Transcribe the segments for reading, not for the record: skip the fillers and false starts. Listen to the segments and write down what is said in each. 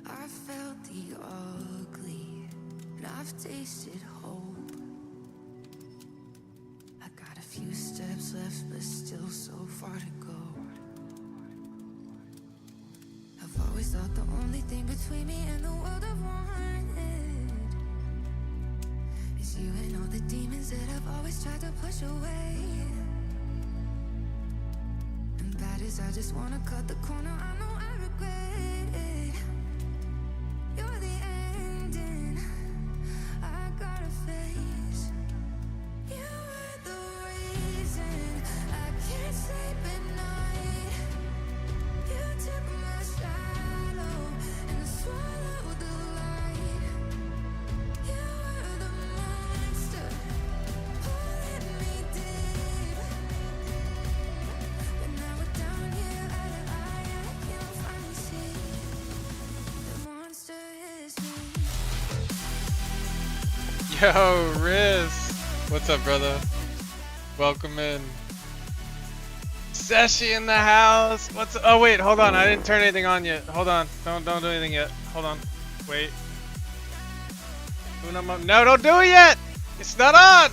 I felt the ugly, and I've tasted hope. I got a few steps left, but still so far to go. I've always thought the only thing between me and the world I've wanted is you and all the demons that I've always tried to push away. And that is, I just wanna cut the corner, I know I regret it. You're the ending I gotta face. You were the reason I can't sleep at night. You took my shadow and swallowed the light. You were the monster pulling me deep. But now we're down here eye to eye, I can finally see the monster is me. Yo, Riz. What's up, brother? Welcome in. Seshi in the house. What's oh wait, hold on. I didn't turn anything on yet. Hold on. Don't do anything yet. Hold on. Wait. No, don't do it yet. It's not on.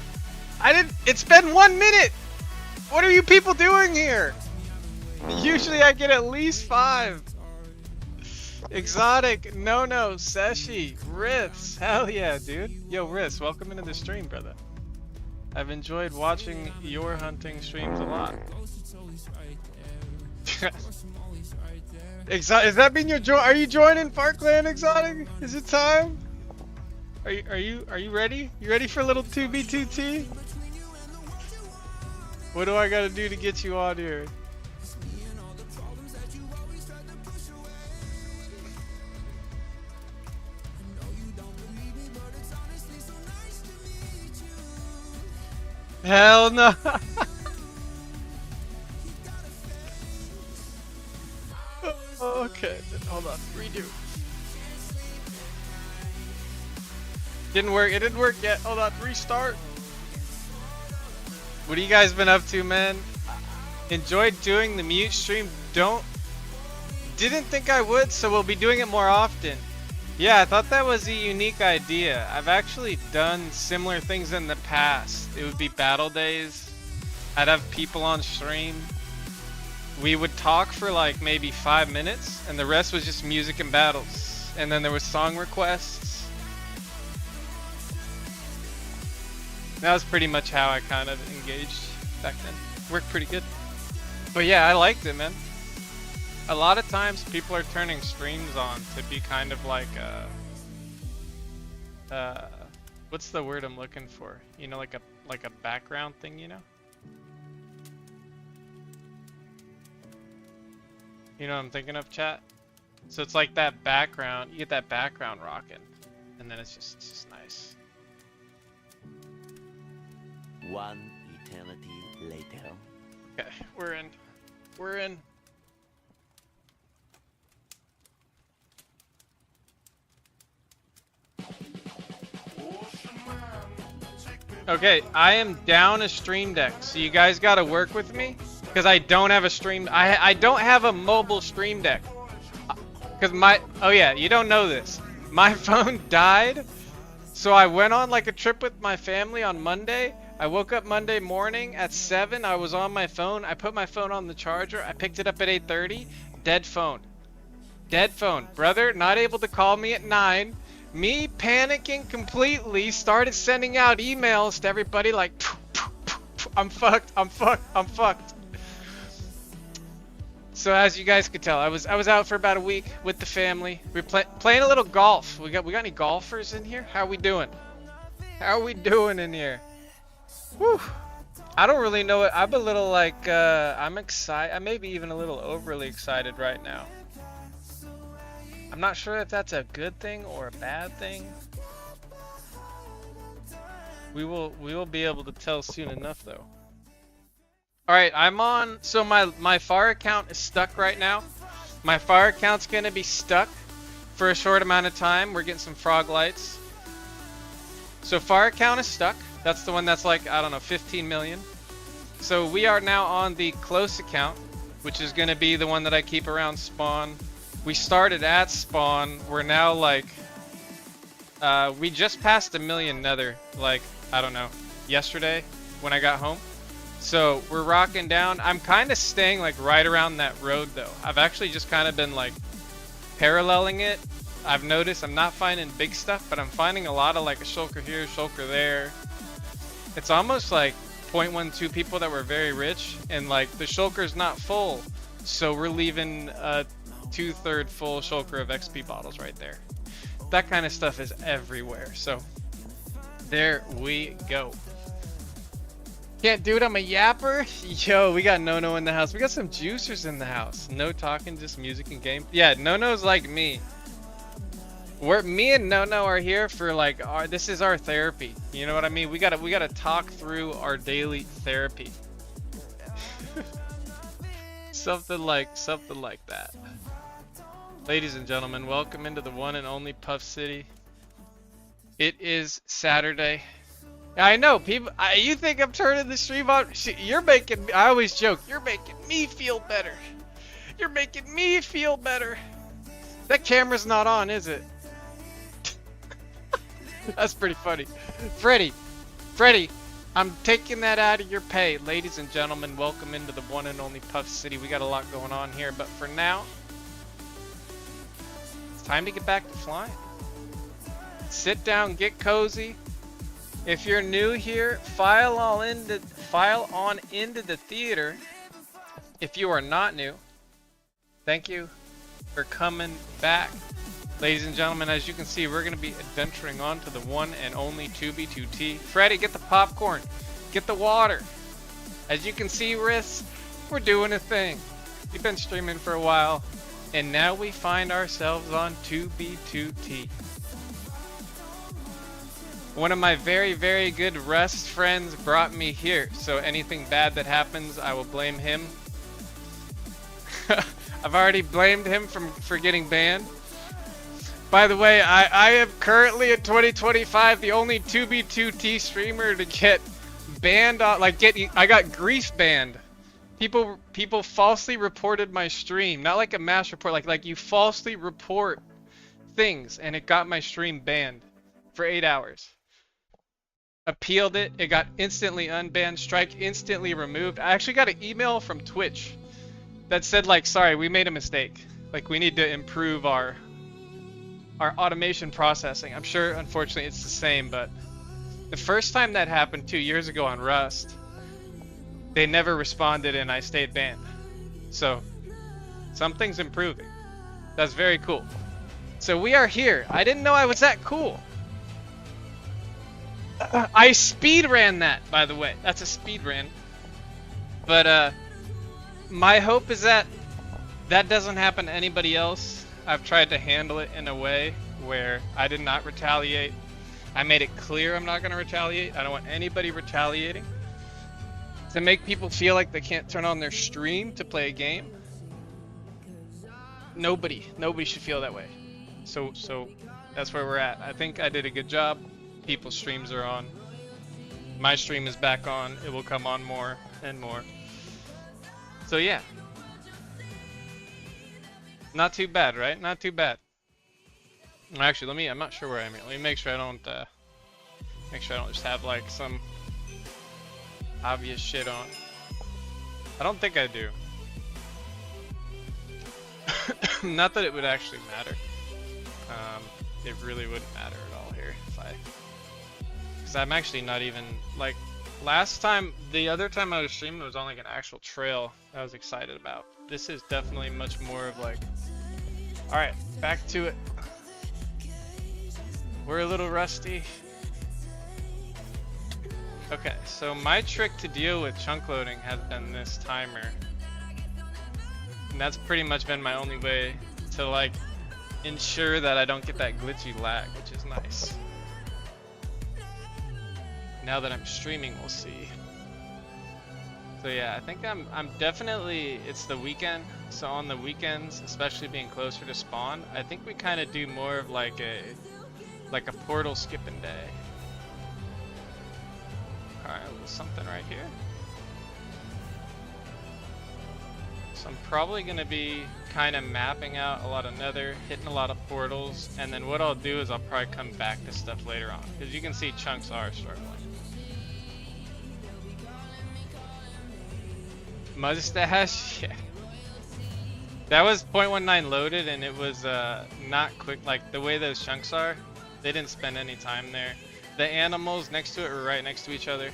It's been 1 minute. What are you people doing here? Usually I get at least 5. Exotic, no, Seshi, Riffs, hell yeah, dude. Yo, Riffs, welcome into the stream, brother. I've enjoyed watching your hunting streams a lot. Does that mean are you joining Parkland, Exotic? Is it time? Are you ready? You ready for a little 2B2T? What do I gotta do to get you on here? Hell no. Okay, hold on, redo. Didn't work, it didn't work yet. Hold on, restart. What have you guys been up to, man? Enjoyed doing the mute stream. Didn't think I would, so we'll be doing it more often. Yeah, I thought that was a unique idea. I've actually done similar things in the past. It would be battle days. I'd have people on stream. We would talk for like maybe 5 minutes, and the rest was just music and battles. And then there was song requests. That was pretty much how I kind of engaged back then. Worked pretty good. But yeah, I liked it, man. A lot of times people are turning streams on to be kind of like what's the word I'm looking for? You know, like a background thing, you know? You know what I'm thinking of, chat? So it's like that background, you get that background rocking, and then it's just nice. One eternity later. Okay, we're in. We're in. Okay, I am down a stream deck, so you guys gotta work with me, because I don't have a stream. I don't have a mobile stream deck, because oh yeah, you don't know this. My phone died, so I went on like a trip with my family on Monday. I woke up Monday morning at 7. I was on my phone. I put my phone on the charger. I picked it up at 8:30. Dead phone. Dead phone. Brother, not able to call me at 9. Me panicking completely, started sending out emails to everybody like, I'm fucked. So as you guys could tell, I was out for about a week with the family. We were playing a little golf. We got any golfers in here? How we doing? How are we doing in here? Whew. I don't really know it. I'm a little like, I'm excited. I may be even a little overly excited right now. I'm not sure if that's a good thing or a bad thing. We will be able to tell soon enough though. Alright, I'm on, so my FAR account is stuck right now. My FAR account's gonna be stuck for a short amount of time. We're getting some frog lights. So FAR account is stuck. That's the one that's like, I don't know, 15 million. So we are now on the close account, which is gonna be the one that I keep around spawn. We started at spawn. We're now like, we just passed 1 million nether, like, I don't know, yesterday when I got home. So we're rocking down. I'm kind of staying like right around that road though. I've actually just kind of been like paralleling it. I've noticed I'm not finding big stuff, but I'm finding a lot of like a shulker here, shulker there. It's almost like 0.12 people that were very rich, and like the shulker's not full. So we're leaving a 2/3 full shulker of XP bottles right there. That kind of stuff is everywhere. So there we go. Can't do it, I'm a yapper. Yo, we got Nono in the house. We got some juicers in the house. No talking, just music and game. Yeah, Nono's like me. Me and Nono are here for like this is our therapy. You know what I mean? We gotta talk through our daily therapy. something like that. Ladies and gentlemen, welcome into the one and only Puff City. It is Saturday. I know people. You think I'm turning the stream on? You're making. I always joke. You're making me feel better. You're making me feel better. That camera's not on, is it? That's pretty funny. Freddy, I'm taking that out of your pay. Ladies and gentlemen, welcome into the one and only Puff City. We got a lot going on here, but for now, it's time to get back to flying. Sit down, get cozy. If you're new here, file on into the theater. If you are not new, thank you for coming back. Ladies and gentlemen, as you can see, we're going to be adventuring on to the one and only 2B2T. Freddy, get the popcorn. Get the water. As you can see, Riss, we're doing a thing. We've been streaming for a while, and now we find ourselves on 2B2T. One of my very, very good Rust friends brought me here, so anything bad that happens, I will blame him. I've already blamed him for getting banned. By the way, I am currently in 2025 the only 2B2T streamer to get banned on, I got grief banned. People falsely reported my stream, not like a mass report, like you falsely report things, and it got my stream banned for 8 hours. Appealed it, it got instantly unbanned, strike instantly removed. I actually got an email from Twitch that said like, sorry, we made a mistake. Like we need to improve our automation processing. I'm sure unfortunately it's the same, but the first time that happened 2 years ago on Rust, they never responded and I stayed banned. So something's improving. That's very cool. So we are here. I didn't know I was that cool. I speed ran that, by the way. That's a speed ran. But my hope is that that doesn't happen to anybody else. I've tried to handle it in a way where I did not retaliate. I made it clear I'm not going to retaliate. I don't want anybody retaliating. To make people feel like they can't turn on their stream to play a game. Nobody should feel that way. So that's where we're at. I think I did a good job. People's streams are on. My stream is back on. It will come on more and more. So yeah. Not too bad, right? Not too bad. Actually, I'm not sure where I am here. Let me make sure I don't just have like some obvious shit on. I don't think I do. Not that it would actually matter. It really wouldn't matter at all here if because I'm actually not even like the other time I was streaming was on like an actual trail I was excited about. This is definitely much more of like, all right, back to it. We're a little rusty. Okay, so my trick to deal with chunk loading has been this timer. And that's pretty much been my only way to like ensure that I don't get that glitchy lag, which is nice. Now that I'm streaming, we'll see. So yeah, I think I'm definitely, it's the weekend, so on the weekends, especially being closer to spawn, I think we kind of do more of like a portal skipping day. Alright, a little something right here. So I'm probably gonna be kind of mapping out a lot of nether, hitting a lot of portals, and then what I'll do is I'll probably come back to stuff later on, because you can see chunks are struggling. Mustache, yeah. That was 0.19 loaded, and it was not quick. Like the way those chunks are, they didn't spend any time there. The animals next to it were right next to each other.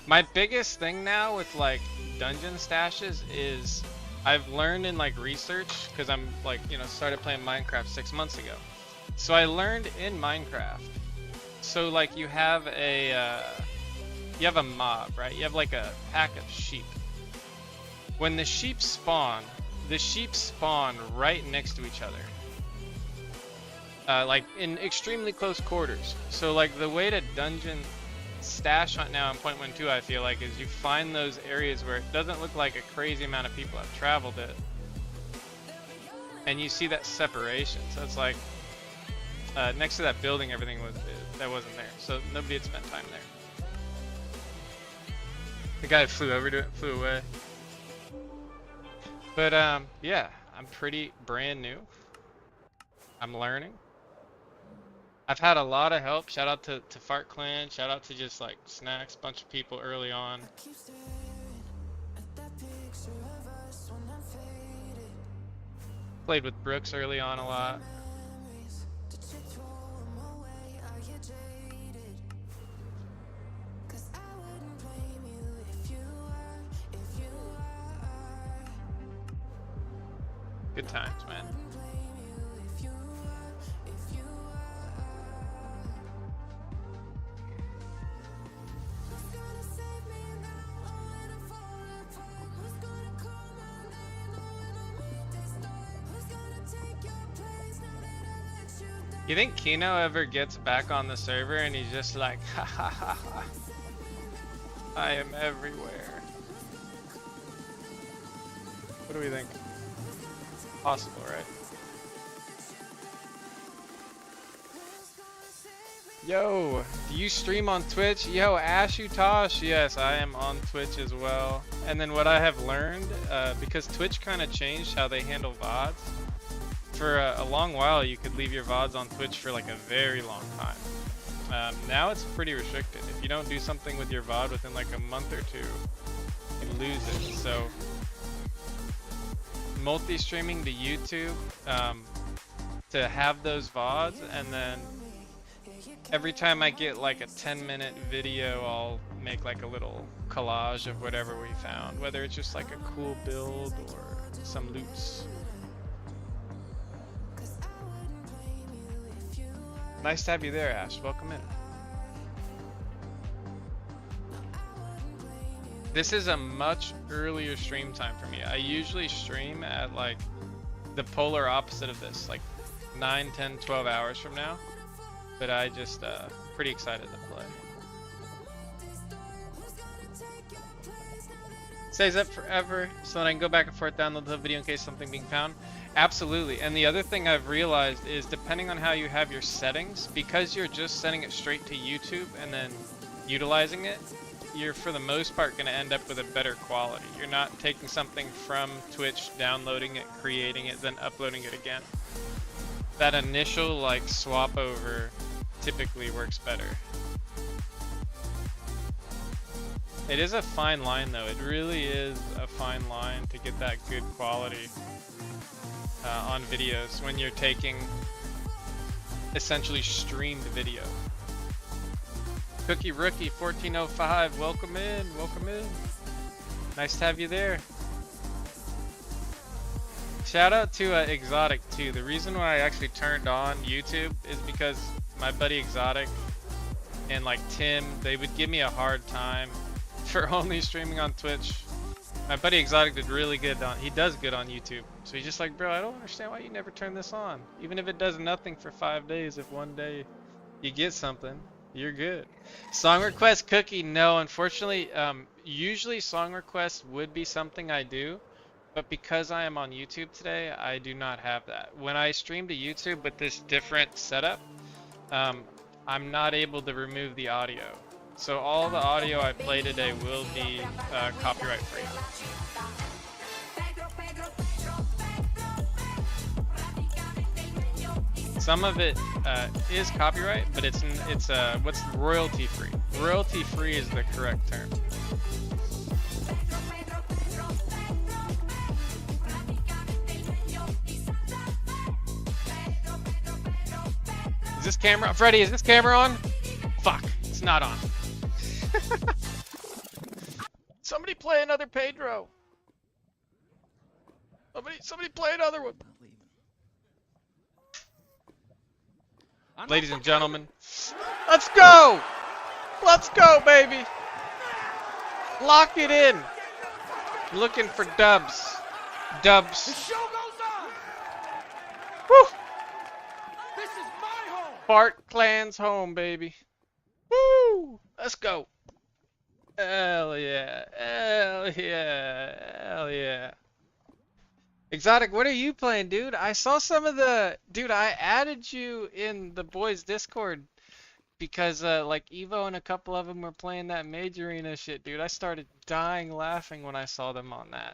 My biggest thing now with like dungeon stashes is I've learned in like research, because I'm like, you know, started playing Minecraft 6 months ago. So I learned in Minecraft. So like you have a mob, right? You have like a pack of sheep. When the sheep spawn right next to each other. Like in extremely close quarters. So like the way to dungeon stash hunt now in 0.12, I feel like, is you find those areas where it doesn't look like a crazy amount of people have traveled it. And you see that separation. So it's like next to that building, everything that wasn't there. So nobody had spent time there. The guy flew over to it, flew away. But yeah, I'm pretty brand new. I'm learning. I've had a lot of help. Shout out to Fart Clan. Shout out to just like Snacks, bunch of people early on. Played with Brooks early on a lot. Good times, man. You think Kino ever gets back on the server and he's just like, ha ha ha ha, I am everywhere? What do we think? Possible, right? Yo, do you stream on Twitch? Yo, Ashutosh, yes, I am on Twitch as well. And then what I have learned, because Twitch kind of changed how they handle VODs. For a long while, you could leave your VODs on Twitch for like a very long time. Now it's pretty restricted. If you don't do something with your VOD within like a month or two, you lose it. So multi-streaming to YouTube, to have those VODs, and then every time I get like a 10-minute video, I'll make like a little collage of whatever we found, whether it's just like a cool build or some loots. Nice to have you there, Ash. Welcome in. This is a much earlier stream time for me. I usually stream at like the polar opposite of this, like 9, 10, 12 hours from now. But I just pretty excited to play. Stays up forever so that I can go back and forth, download the video in case something being found. Absolutely. And the other thing I've realized is, depending on how you have your settings, because you're just sending it straight to YouTube and then utilizing it, you're for the most part going to end up with a better quality. You're not taking something from Twitch, downloading it, creating it, then uploading it again. That initial like swap over typically works better. It is a fine line though. It really is a fine line to get that good quality on videos when you're taking essentially streamed video. Cookie Rookie 1405, welcome in, welcome in. Nice to have you there. Shout out to Exotic too. The reason why I actually turned on YouTube is because my buddy Exotic and like Tim, they would give me a hard time for only streaming on Twitch. My buddy Exotic did really good he does good on YouTube. So he's just like, bro, I don't understand why you never turn this on. Even if it does nothing for 5 days, if one day you get something, you're good. Song request Cookie, no, unfortunately, usually song requests would be something I do, but because I am on YouTube today, I do not have that. When I stream to YouTube with this different setup, I'm not able to remove the audio. So all the audio I play today will be copyright free. Some of it is copyright, but it's what's royalty free. Royalty free is the correct term. Is this camera, Freddy? Is this camera on? Fuck, it's not on. Somebody play another Pedro. Somebody play another one. Ladies and gentlemen, let's go! Let's go, baby! Lock it in. Looking for dubs. Dubs. The show goes on. Woo! This is my home. Fart Clan's home, baby. Woo! Let's go. Hell yeah. Hell yeah. Hell yeah. Exotic, what are you playing, dude? I saw some of the... Dude, I added you in the boys' Discord because, like, Evo and a couple of them were playing that Mage Arena shit, dude. I started dying laughing when I saw them on that.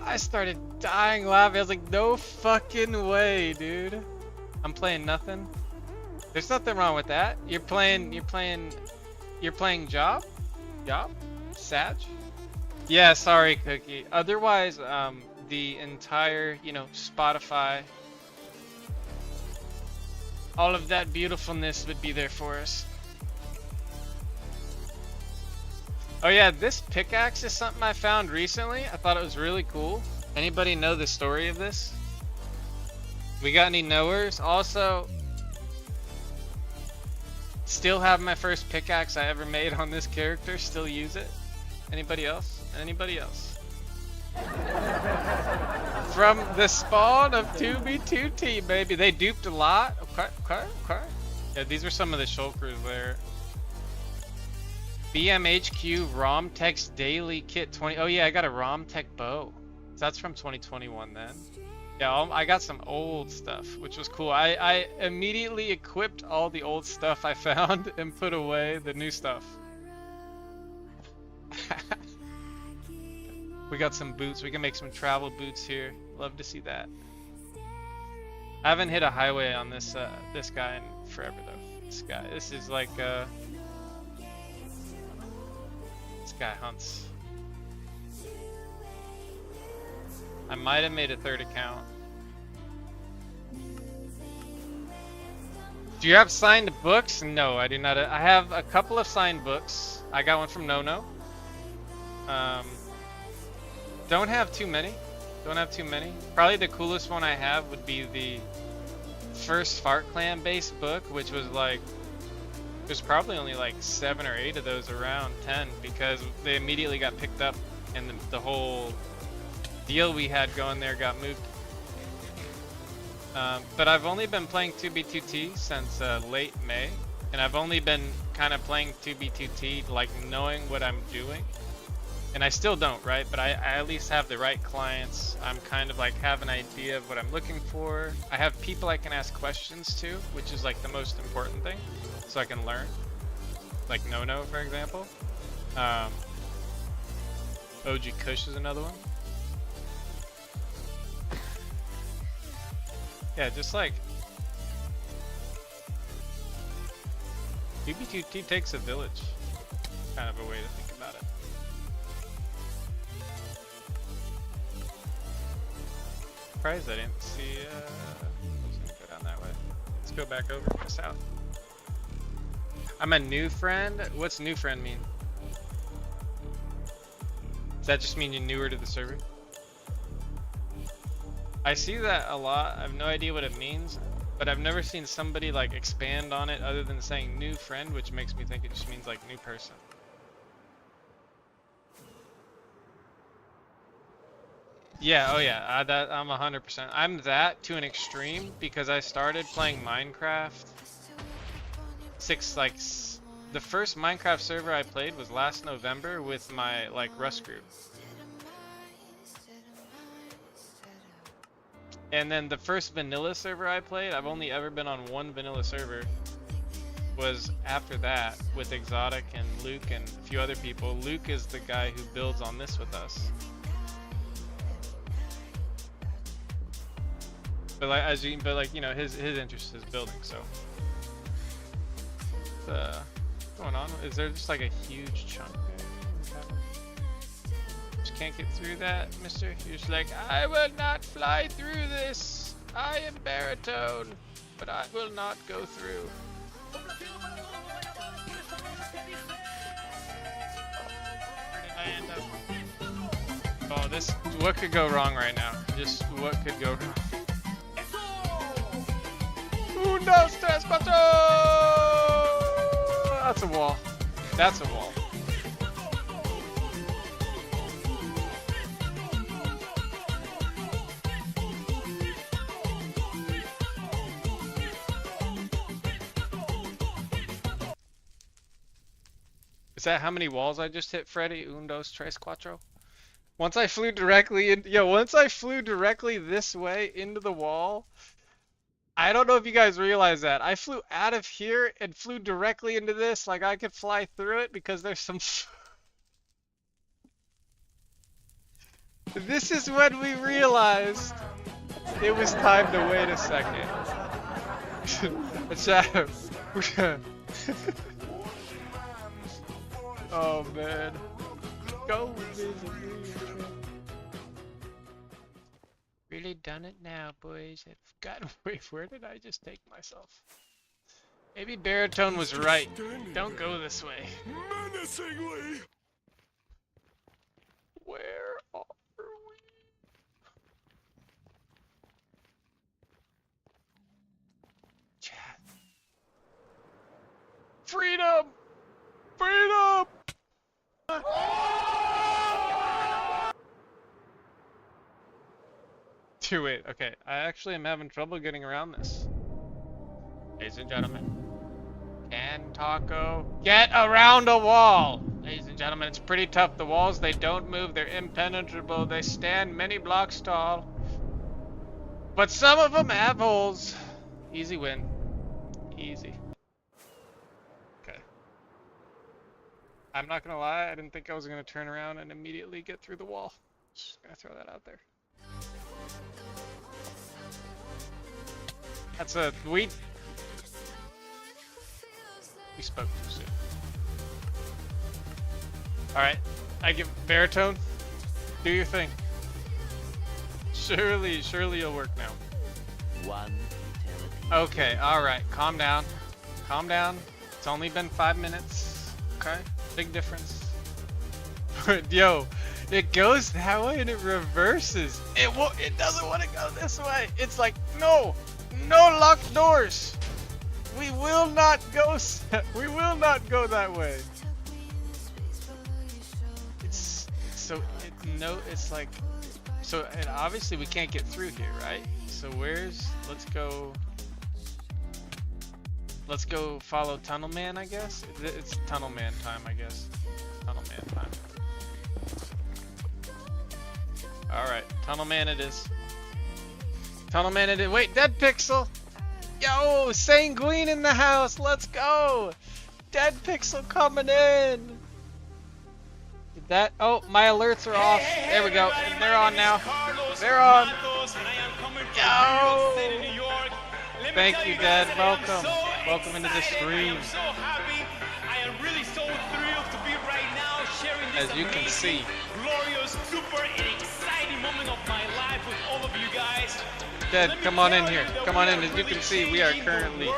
I started dying laughing. I was like, no fucking way, dude. I'm playing nothing. There's nothing wrong with that. You're playing Job? Job? Sag? Yeah, sorry, Cookie. Otherwise, the entire, Spotify, all of that beautifulness would be there for us. Oh yeah, this pickaxe is something I found recently. I thought it was really cool. Anybody know the story of this? We got any knowers? Also, still have my first pickaxe I ever made on this character. Still use it. Anybody else? Anybody else? From the spawn of 2B2T, baby. They duped a lot. Okay. Yeah, these were some of the shulkers there. BMHQ Romtex Daily Kit 20. Oh yeah, I got a Romtech bow. So that's from 2021 then. Yeah, I got some old stuff, which was cool. I immediately equipped all the old stuff I found and put away the new stuff. We got some boots. We can make some travel boots here. Love to see that. I haven't hit a highway on this this guy in forever though. This is like this guy hunts. I might have made a third account. Do you have signed books? No, I do not. I have a couple of signed books. I got one from Nono. Don't have too many. Probably the coolest one I have would be the first Fart Clan based book, which was like, there's probably only like 7 or 8 of those around, 10, because they immediately got picked up and the whole deal we had going there got moved. But I've only been playing 2B2T since late May, and I've only been kind of playing 2B2T like knowing what I'm doing. And I still don't, right? But I at least have the right clients. I'm kind of like have an idea of what I'm looking for. I have people I can ask questions to, which is like the most important thing, so I can learn. Like Nono, for example. OG Kush is another one. Yeah, just like 2B2T takes a village. Kind of a way to think about it. Surprised I didn't see I was gonna go down that way. Let's go back over to the south. I'm a new friend. What's new friend mean? Does that just mean you're newer to the server? I see that a lot. I have no idea what it means, but I've never seen somebody like expand on it other than saying new friend, which makes me think it just means like new person. Yeah, oh yeah, that I'm 100%. I'm that to an extreme because I started playing Minecraft the first Minecraft server I played was last November with my like Rust group. And then the first vanilla server I played, I've only ever been on one vanilla server, was after that with Exotic and Luke and a few other people. Luke is the guy who builds on this with us. But like you know, his interest is building. So, what's going on? Is there just like a huge chunk there? Just can't get through that, Mister. You're just like, I will not fly through this. I am baritone, but I will not go through. Where did I end up? Oh, this. What could go wrong right now? Just what could go wrong? 1, 2, 3, 4. That's a wall. That's a wall. Is that how many walls I just hit, Freddy? 1, 2, 3, 4. Once I flew directly in, once I flew directly this way into the wall. I don't know if you guys realize that. I flew out of here and flew directly into this, like I could fly through it because there's some. This is when we realized it was time to wait a second. Shadow. Oh man. Go really done it now, boys. I've gotten away. Where did I just take myself? Maybe baritone was right. Don't go this way. Menacingly. Where are we? Chat. Freedom! Freedom! Wait, okay. I actually am having trouble getting around this. Ladies and gentlemen. Can Taco get around a wall? Ladies and gentlemen, it's pretty tough. The walls, they don't move. They're impenetrable. They stand many blocks tall. But some of them have holes. Easy win. Easy. Okay. I'm not gonna lie. I didn't think I was gonna turn around and immediately get through the wall. Just gonna throw that out there. That's a we spoke too soon. Alright, I give baritone. Do your thing. Surely you'll work now. 1 eternity. Okay, alright, calm down. Calm down. It's only been 5 minutes. Okay? Big difference. Yo, it goes that way and it reverses. It doesn't want to go this way. It's like, no locked doors. We will not go that way. It's like, so, and obviously we can't get through here, right? So let's go follow Tunnel Man, I guess. It's Tunnel Man time, I guess. Tunnel Man time. Alright, Tunnel Man it is. Tunnel Man it is. Wait, Dead Pixel! Yo, Sanguine in the house, let's go! Dead Pixel coming in! Did that, oh, my alerts are off. There we go, they're on now. They're on. Yo! Thank you, Dad, welcome. Welcome into the stream. I am really so thrilled to be right now sharing this As you can see. glorious, super, and exciting moment of my life with all of you guys. Dad, come on in here. Come on in. As you can see, we are currently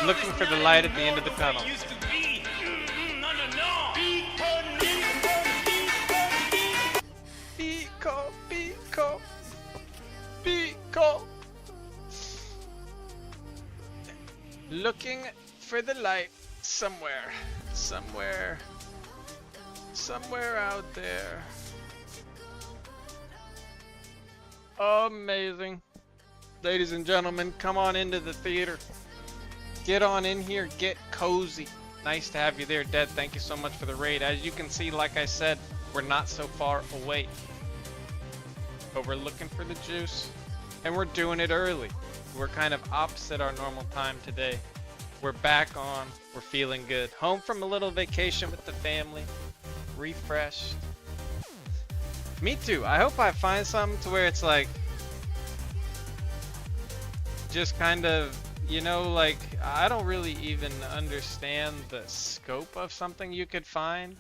looking for the light at the end of the tunnel. Pico. Looking for the light somewhere out there. Amazing. Ladies and gentlemen, come on into the theater. Get on in here, get cozy. Nice to have you there, Dead. Thank you so much for the raid. As you can see, like I said, we're not so far away. But we're looking for the juice, and we're doing it early. We're kind of opposite our normal time today. We're back on, we're feeling good. Home from a little vacation with the family, refreshed. Me too. I hope I find something to where it's like, just kind of, you know, like, I don't really even understand the scope of something you could find.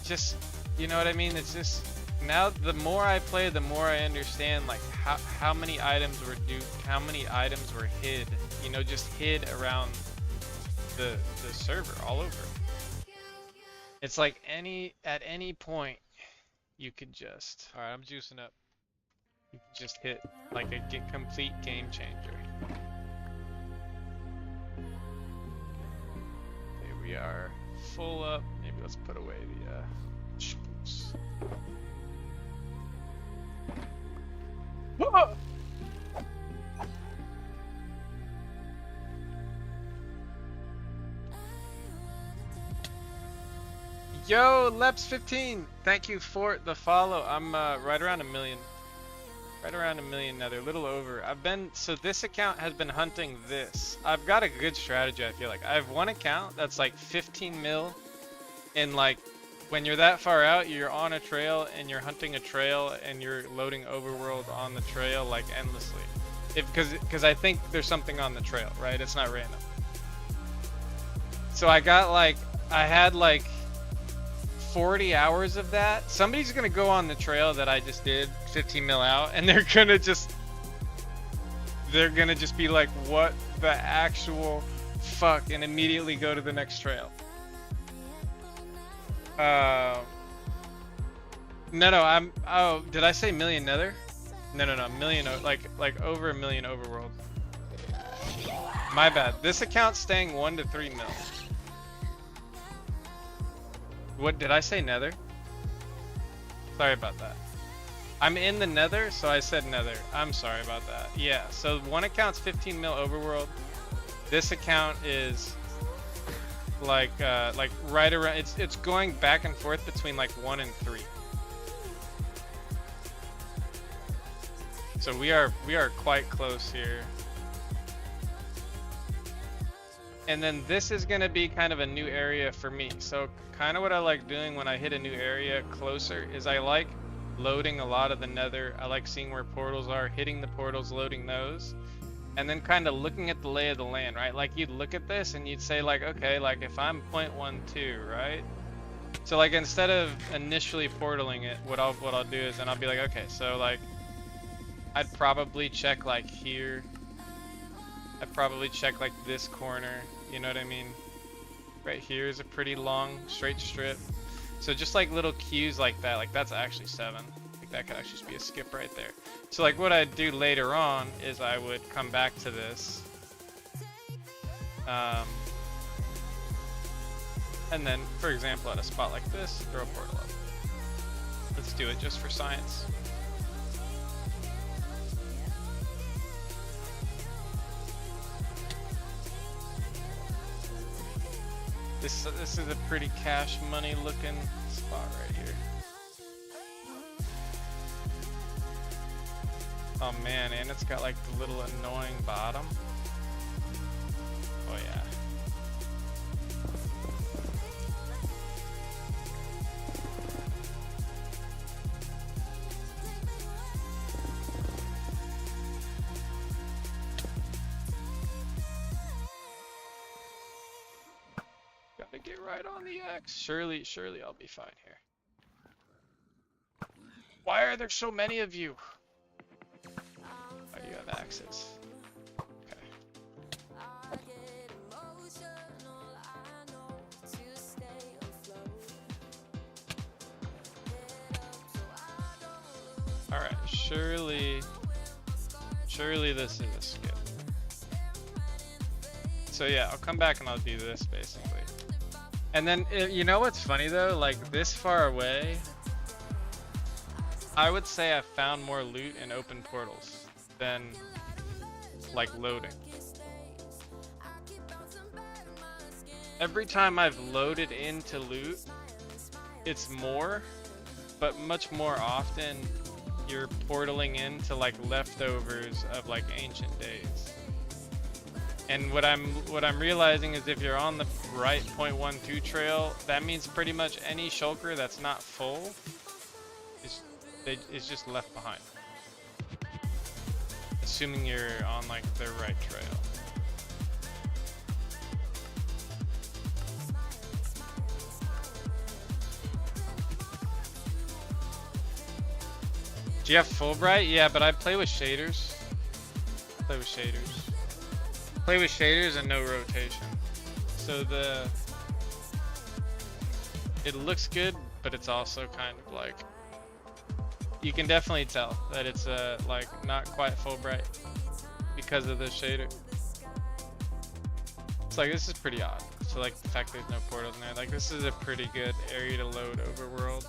Just, you know what I mean? It's just, now the more I play, the more I understand, like, how many items were duped, how many items were hid, you know, just hid around the server all over. It's like at any point, you could just, alright, I'm juicing up. You could just hit like a complete game changer. Okay, we are full up. Maybe let's put away the spooks. Yo, Leps15, thank you for the follow. I'm right around 1 million. Right around 1 million nether, a little over. So this account has been hunting this. I've got a good strategy, I feel like. I have one account that's like 15 mil, and like, when you're that far out, you're on a trail, and you're hunting a trail, and you're loading overworld on the trail, like, endlessly. Because I think there's something on the trail, right? It's not random. So I had like 40 hours of that. Somebody's gonna go on the trail that I just did 15 mil out, and they're gonna just be like, what the actual fuck, and immediately go to the next trail. No, did I say million nether? No, million, like over 1 million overworld. My bad. This account's staying 1 to 3 mil. What did I say, nether? Sorry about that. I'm in the nether, so I said nether. I'm sorry about that. Yeah, so one account's 15 mil overworld. This account is like right around, it's going back and forth between like 1 and 3. So we are quite close here. And then this is gonna be kind of a new area for me. So kind of what I like doing when I hit a new area closer is I like loading a lot of the nether. I like seeing where portals are, hitting the portals, loading those, and then kind of looking at the lay of the land, right? Like you'd look at this and you'd say like, okay, like if I'm 0.12, right? So like instead of initially portaling it, what I'll do is then I'll be like, okay, so like I'd probably check like here. I'd probably check like this corner, you know what I mean? Right here is a pretty long straight strip. So just like little cues like that, like that's actually 7. Like that could actually just be a skip right there. So like what I'd do later on is I would come back to this. And then, for example, at a spot like this, throw a portal up. Let's do it just for science. This is a pretty cash money looking spot right here. Oh man, and it's got like the little annoying bottom. Oh yeah. Gotta get right on the X. Surely I'll be fine here. Why are there so many of you? Why do you have axes? Okay. Alright, surely this is a skip. So yeah, I'll come back and I'll do this basically. And then, you know what's funny though? Like this far away, I would say I found more loot in open portals than like loading. Every time I've loaded into loot, it's more, but much more often you're portaling into like leftovers of like ancient days. And what I'm realizing is if you're on the right 0.12 trail, that means pretty much any shulker that's not full is just left behind. assuming you're on like the right trail. Do you have Fulbright? Yeah, but I play with shaders. Play with shaders. Play with shaders and no rotation. So it looks good, but it's also kind of like, you can definitely tell that it's like not quite Fulbright because of the shader. It's like, this is pretty odd. So like the fact there's no portals in there, like this is a pretty good area to load overworld.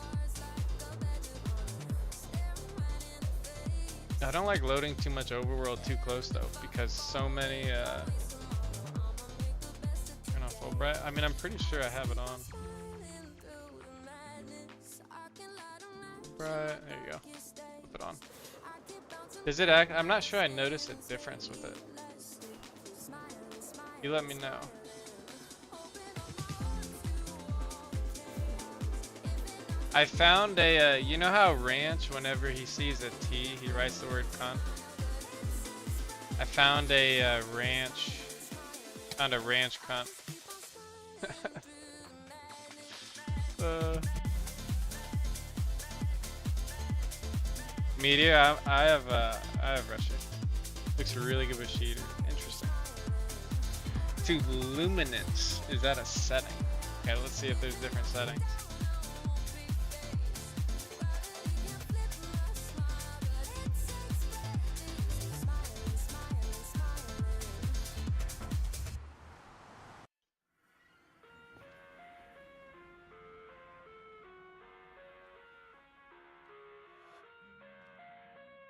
I don't like loading too much overworld too close though, because so many turn on Fulbright. I mean, I'm pretty sure I have it on. Right, there you go. Flip it on. Is it act? I'm not sure I noticed a difference with it. You let me know. I found a, you know how Ranch, whenever he sees a T, he writes the word cunt? I found a ranch cunt. Meteor, I have Russia. Looks really good with shader. Interesting. To luminance, is that a setting? Okay, let's see if there's different settings.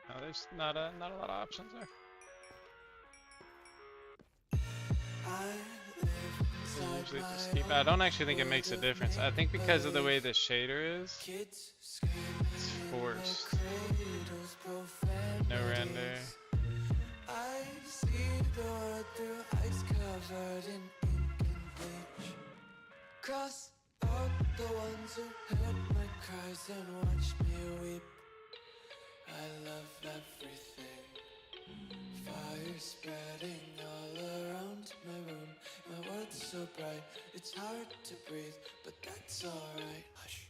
No, there's not a lot of options there. So usually just keep. I don't actually think it makes a difference. I think because of the way the shader is, it's forced. No render. I see the world through ice covered in ink and bleach. Cross out the ones who heard my cries and watched me weep. I love everything. Fire spreading all around my room. My world's so bright, it's hard to breathe, but that's alright. Hush.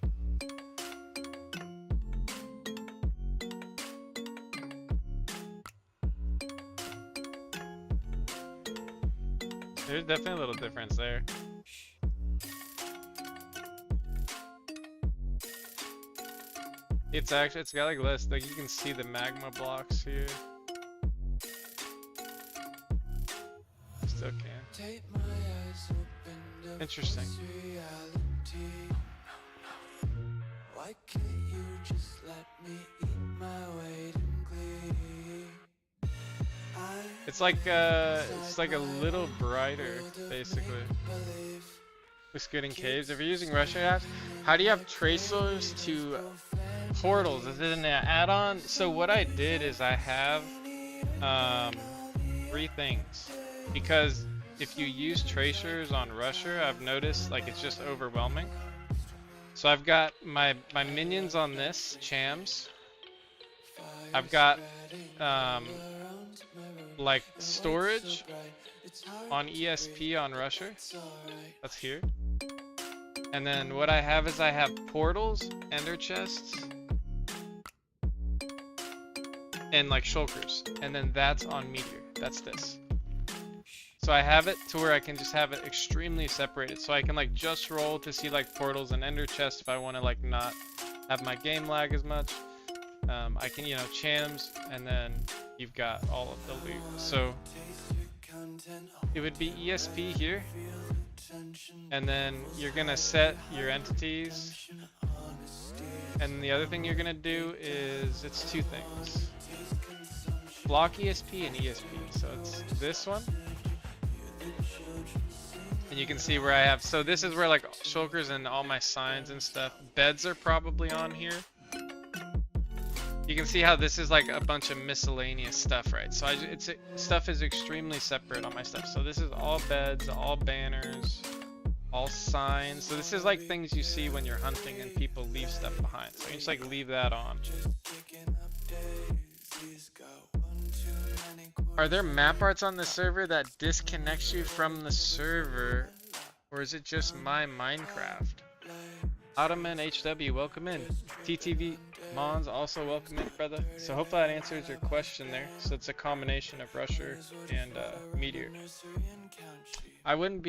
There's definitely a little difference there. It's got like less, like you can see the magma blocks here. Still can. Take my eyes open to Interesting. force reality. Why can't you just let me eat my weight in glee? It's like a little brighter, basically. Looks good in caves. If you're using Russia apps, how do you have tracers to portals? Is it an add-on? So what I did is I have 3 things, because if you use tracers on Russia, I've noticed like it's just overwhelming. So I've got my minions on this Chams. I've got like storage on ESP on Russia. That's here. And then what I have is I have portals, ender chests, and like shulkers. And then that's on Meteor. That's this. So I have it to where I can just have it extremely separated. So I can like just roll to see like portals and ender chests if I want to like not have my game lag as much. I can, Chams, and then you've got all of the loot. So it would be ESP here, and then you're gonna set your entities, and the other thing you're gonna do is, it's 2 things: block ESP and ESP. So it's this one, and you can see where I have, so this is where like shulkers and all my signs and stuff. Beds are probably on here. You can see how this is like a bunch of miscellaneous stuff, right? So stuff is extremely separate on my stuff. So this is all beds, all banners, all signs. So this is like things you see when you're hunting and people leave stuff behind. So you just like leave that on. Are there map arts on the server that disconnects you from the server? Or is it just my Minecraft? Ottoman HW, welcome in. TTV Mons, also welcome in, brother. So hopefully that answers your question there. So it's a combination of Rusher and Meteor. I wouldn't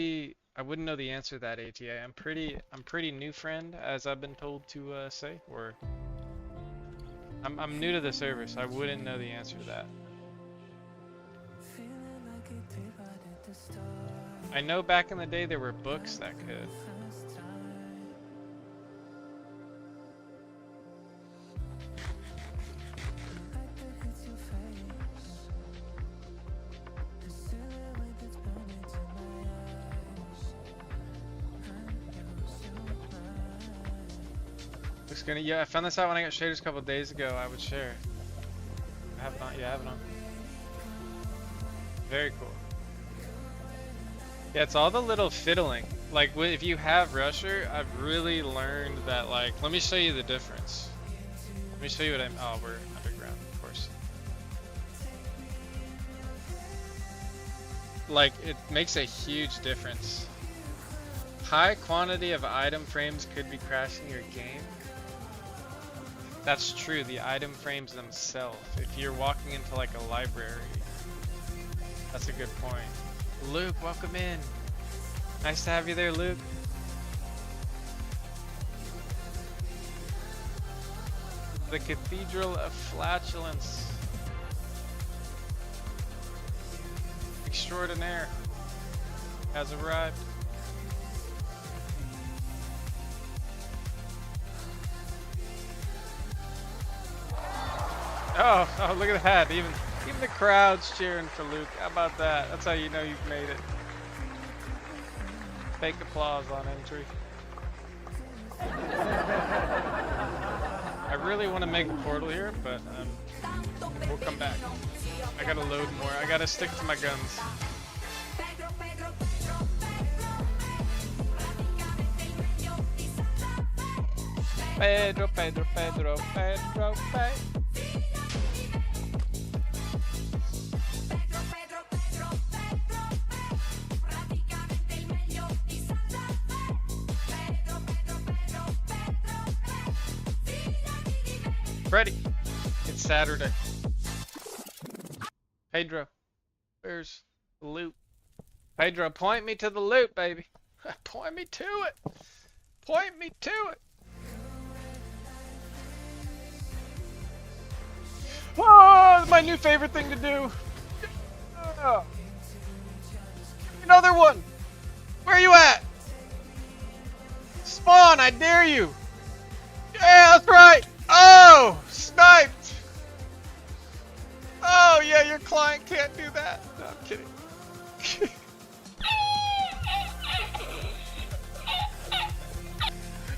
know the answer to that, ATA. I'm pretty new, friend, as I've been told to say. Or I'm new to the server, so I wouldn't know the answer to that. I know back in the day there were books that could. Looks good. Yeah, I found this out when I got shaders a couple days ago. I would share. I have it on. Yeah, I have it on. Very cool. Yeah, it's all the little fiddling. Like, if you have Rusher, I've really learned that, like, let me show you the difference. Let me show you what I'm, oh, we're underground, of course. Like, it makes a huge difference. High quantity of item frames could be crashing your game. That's true, the item frames themselves. If you're walking into, like, a library, that's a good point. Luke, welcome in. Nice to have you there, Luke. The Cathedral of Flatulence. Extraordinaire has arrived. Oh, look at that. Even the crowd's cheering for Luke. How about that? That's how you know you've made it. Fake applause on entry. I really want to make a portal here, but we'll come back. I gotta load more. I gotta stick to my guns. Pedro. Ready. It's Saturday. Pedro, where's the loot? Pedro, point me to the loot, baby. Point me to it. Point me to it. Oh, my new favorite thing to do. Oh. Another one. Where are you at? Spawn, I dare you. Yeah, that's right. Oh, sniped. Oh, yeah, your client can't do that. No, I'm kidding.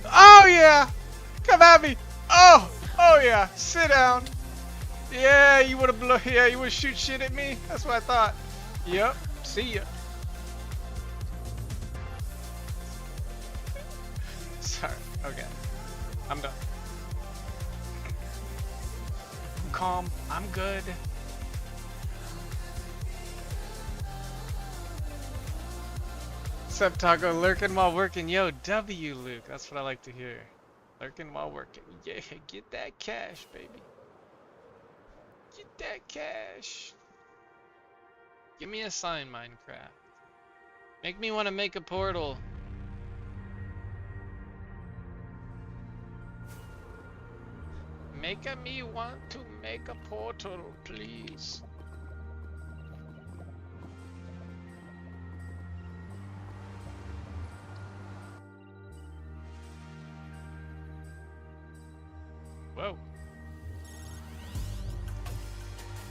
Oh, yeah. Come at me. Oh, yeah. Sit down. Yeah, you would have you would shoot shit at me. That's what I thought. Yep. See ya. Sorry. Okay. I'm done. I'm calm. I'm good. Sup, Taco? Lurking while working. Yo, W, Luke. That's what I like to hear. Lurking while working. Yeah, get that cash, baby. Get that cash. Give me a sign, Minecraft. Make me want to make a portal. Make me want to make a portal, please. Whoa.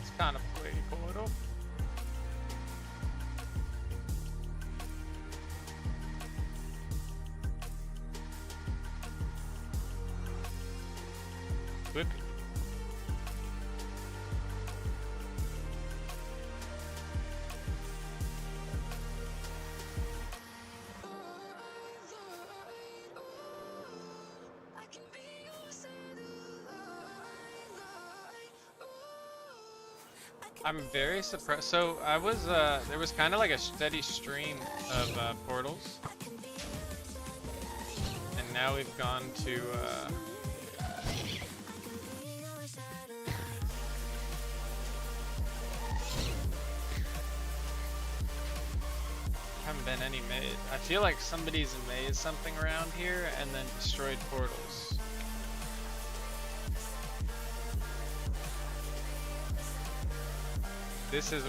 It's kind of pretty portal. Good. I'm very surprised. So I was, there was kind of like a steady stream of portals, and now we've gone to. Haven't been any maze. I feel like somebody's mazed something around here and then destroyed portals. This is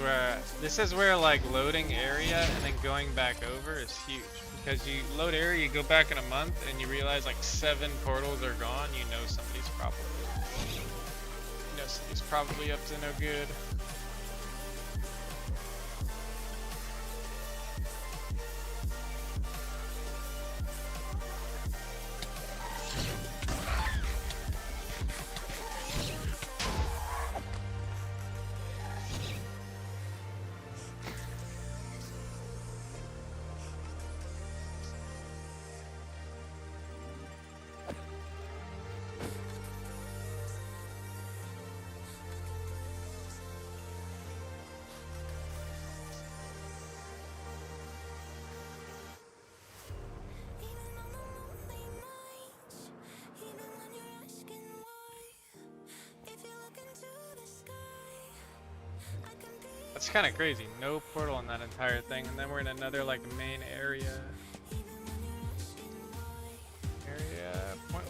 where like loading area and then going back over is huge, because you load area, you go back in a month and you realize like 7 portals are gone. You know somebody's probably up to no good. That's kind of crazy. No portal on that entire thing, and then we're in another like main area. Area 0.12.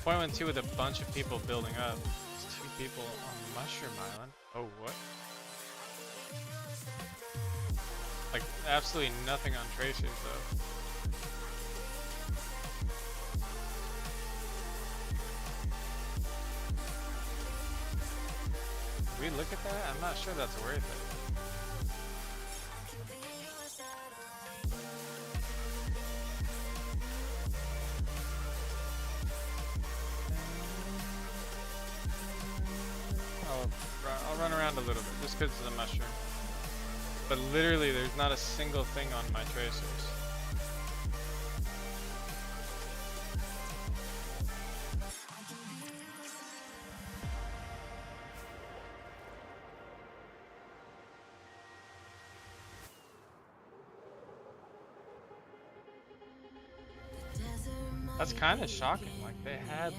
0.12 with a bunch of people building up. There's 2 people on Mushroom Island. Oh, what? Like absolutely nothing on Tracers though. We look at that? I'm not sure that's worth it. I'll run around a little bit, just because it's a mushroom. But literally, there's not a single thing on my tracers. That's kind of shocking. Like they had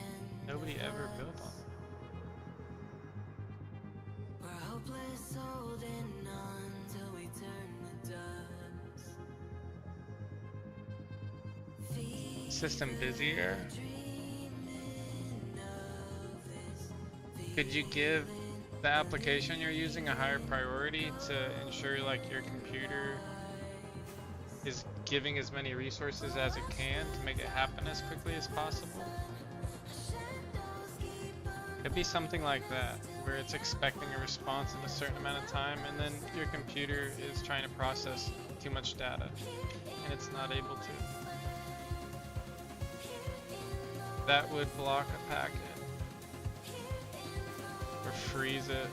nobody ever built on it. We're hopeless, holding on till we turn the dust. System busier. Could you give the application you're using a higher priority to ensure like your computer is giving as many resources as it can to make it happen as quickly as possible? Could be something like that, where it's expecting a response in a certain amount of time, and then your computer is trying to process too much data, and it's not able to. That would block a packet, or freeze it.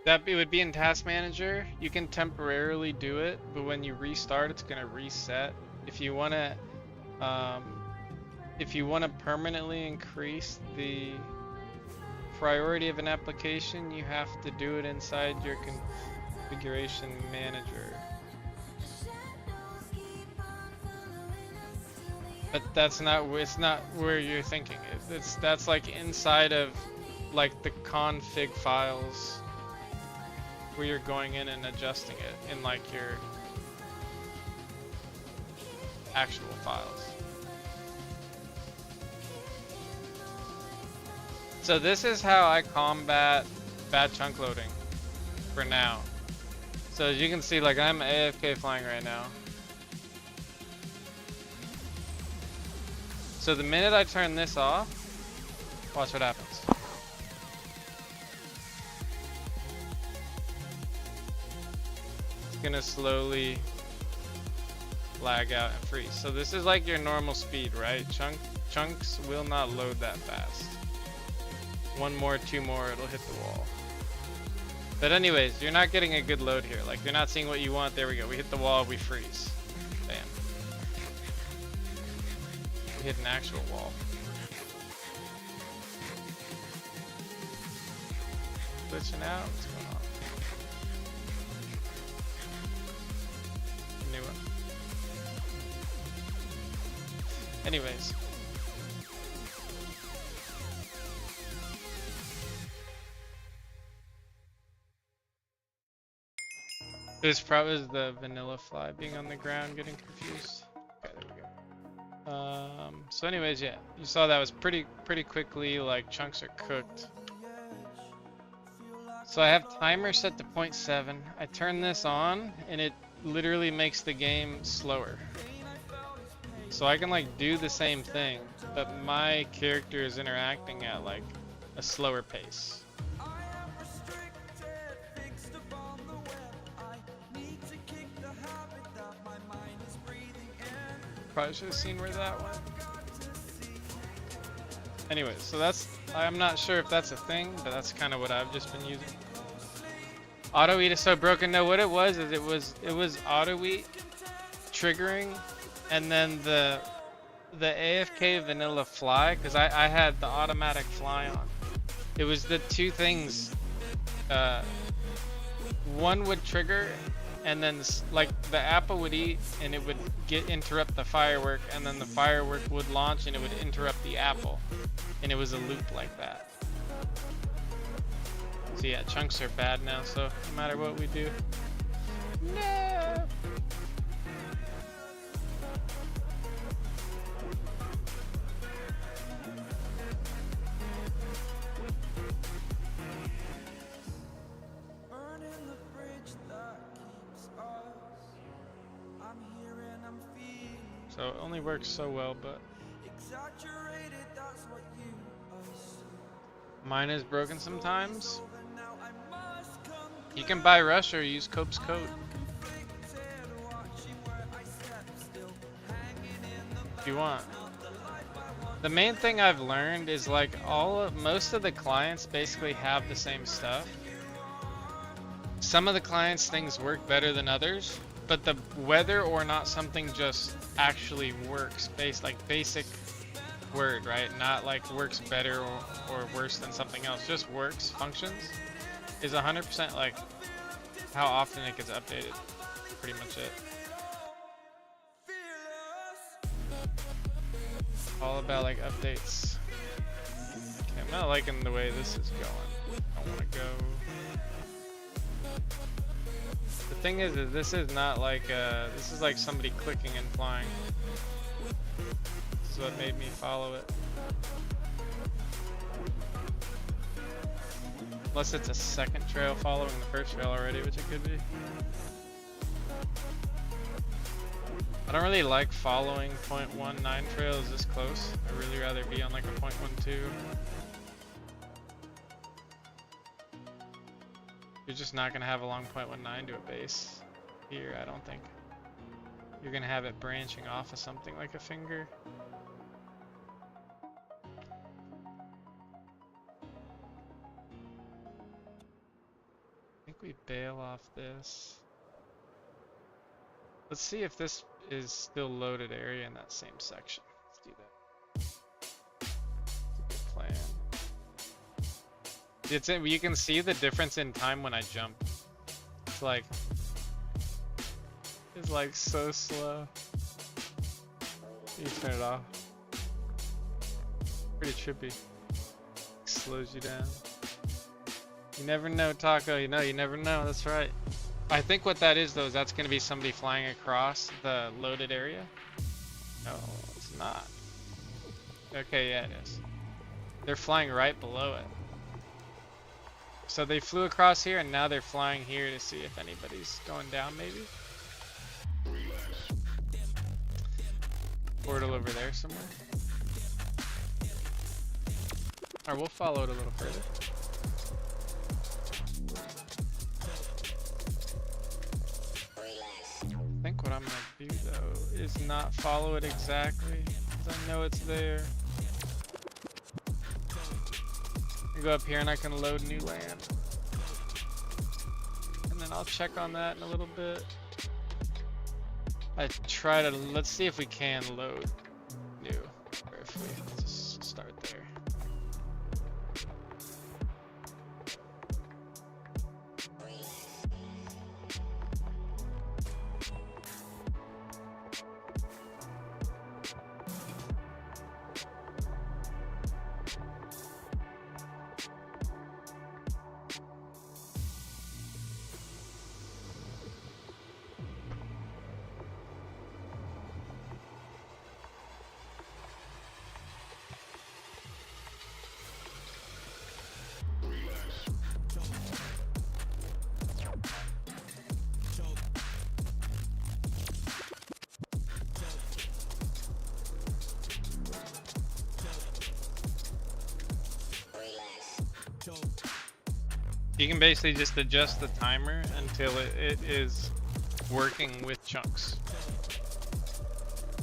That it would be in Task Manager. You can temporarily do it, but when you restart, it's gonna reset. If you wanna permanently increase the priority of an application, you have to do it inside your configuration manager. But that's not. It's not where you're thinking. That's like inside of like the config files, where you're going in and adjusting it in like your actual files. So this is how I combat bad chunk loading for now. So as you can see, like I'm AFK flying right now. So the minute I turn this off, watch what happens. It's gonna slowly lag out and freeze. So this is like your normal speed, right? Chunks will not load that fast. One more, two more, it'll hit the wall. But anyways, you're not getting a good load here. Like you're not seeing what you want. There we go. We hit the wall, we freeze. Bam. We hit an actual wall. Glitching out. What's going on? New one. Anyways. This probably is the vanilla fly being on the ground getting confused. Okay, there we go. So anyways, yeah, you saw that was pretty quickly, like chunks are cooked. So I have timer set to 0.7. I turn this on and it literally makes the game slower. So I can like do the same thing, but my character is interacting at like a slower pace. Probably should have seen where that went. Anyway, so that's, I'm not sure if that's a thing, but that's kind of what I've just been using. Auto eat is so broken. No, what it was is it was auto eat triggering, and then the AFK vanilla fly, because I had the automatic fly on. It was the two things. One would trigger, and then like the apple would eat and it would interrupt the firework, and then the firework would launch and it would interrupt the apple, and it was a loop like that. So yeah, chunks are bad now, so no matter what we do. No. So it only works so well, but mine is broken sometimes. You can buy Rush or use Cope's code if you want. The main thing I've learned is like most of the clients basically have the same stuff. Some of the clients' things work better than others, but the whether or not something just actually works based like basic word, right? Not like works better or worse than something else, just works, functions, is 100% like how often it gets updated. Pretty much it. All about like updates. Okay, I'm not liking the way this is going. I want to go. The thing is that this is not like this is like somebody clicking and flying. This is what made me follow it. Unless it's a second trail following the first trail already, which it could be. I don't really like following 0.19 trails this close. I'd really rather be on like a 0.12. You're just not going to have a long 0.19 to a base here, I don't think. You're going to have it branching off of something like a finger. I think we bail off this. Let's see if this is still loaded area in that same section. Let's do that. That's a good plan. You can see the difference in time when I jump. It's like so slow. You turn it off. Pretty trippy. Slows you down. You never know, Taco. You never know. That's right. I think what that is though is that's going to be somebody flying across the loaded area. No, it's not. Okay, yeah, it is. They're flying right below it. So they flew across here and now they're flying here to see if anybody's going down maybe. Portal over there somewhere. Or we'll follow it a little further. I think what I'm gonna do though is not follow it exactly, because I know it's there. I go up here and I can load new land. And then I'll check on that in a little bit. Let's see if we can load new, or if we just start there. You can basically just adjust the timer until it is working with chunks.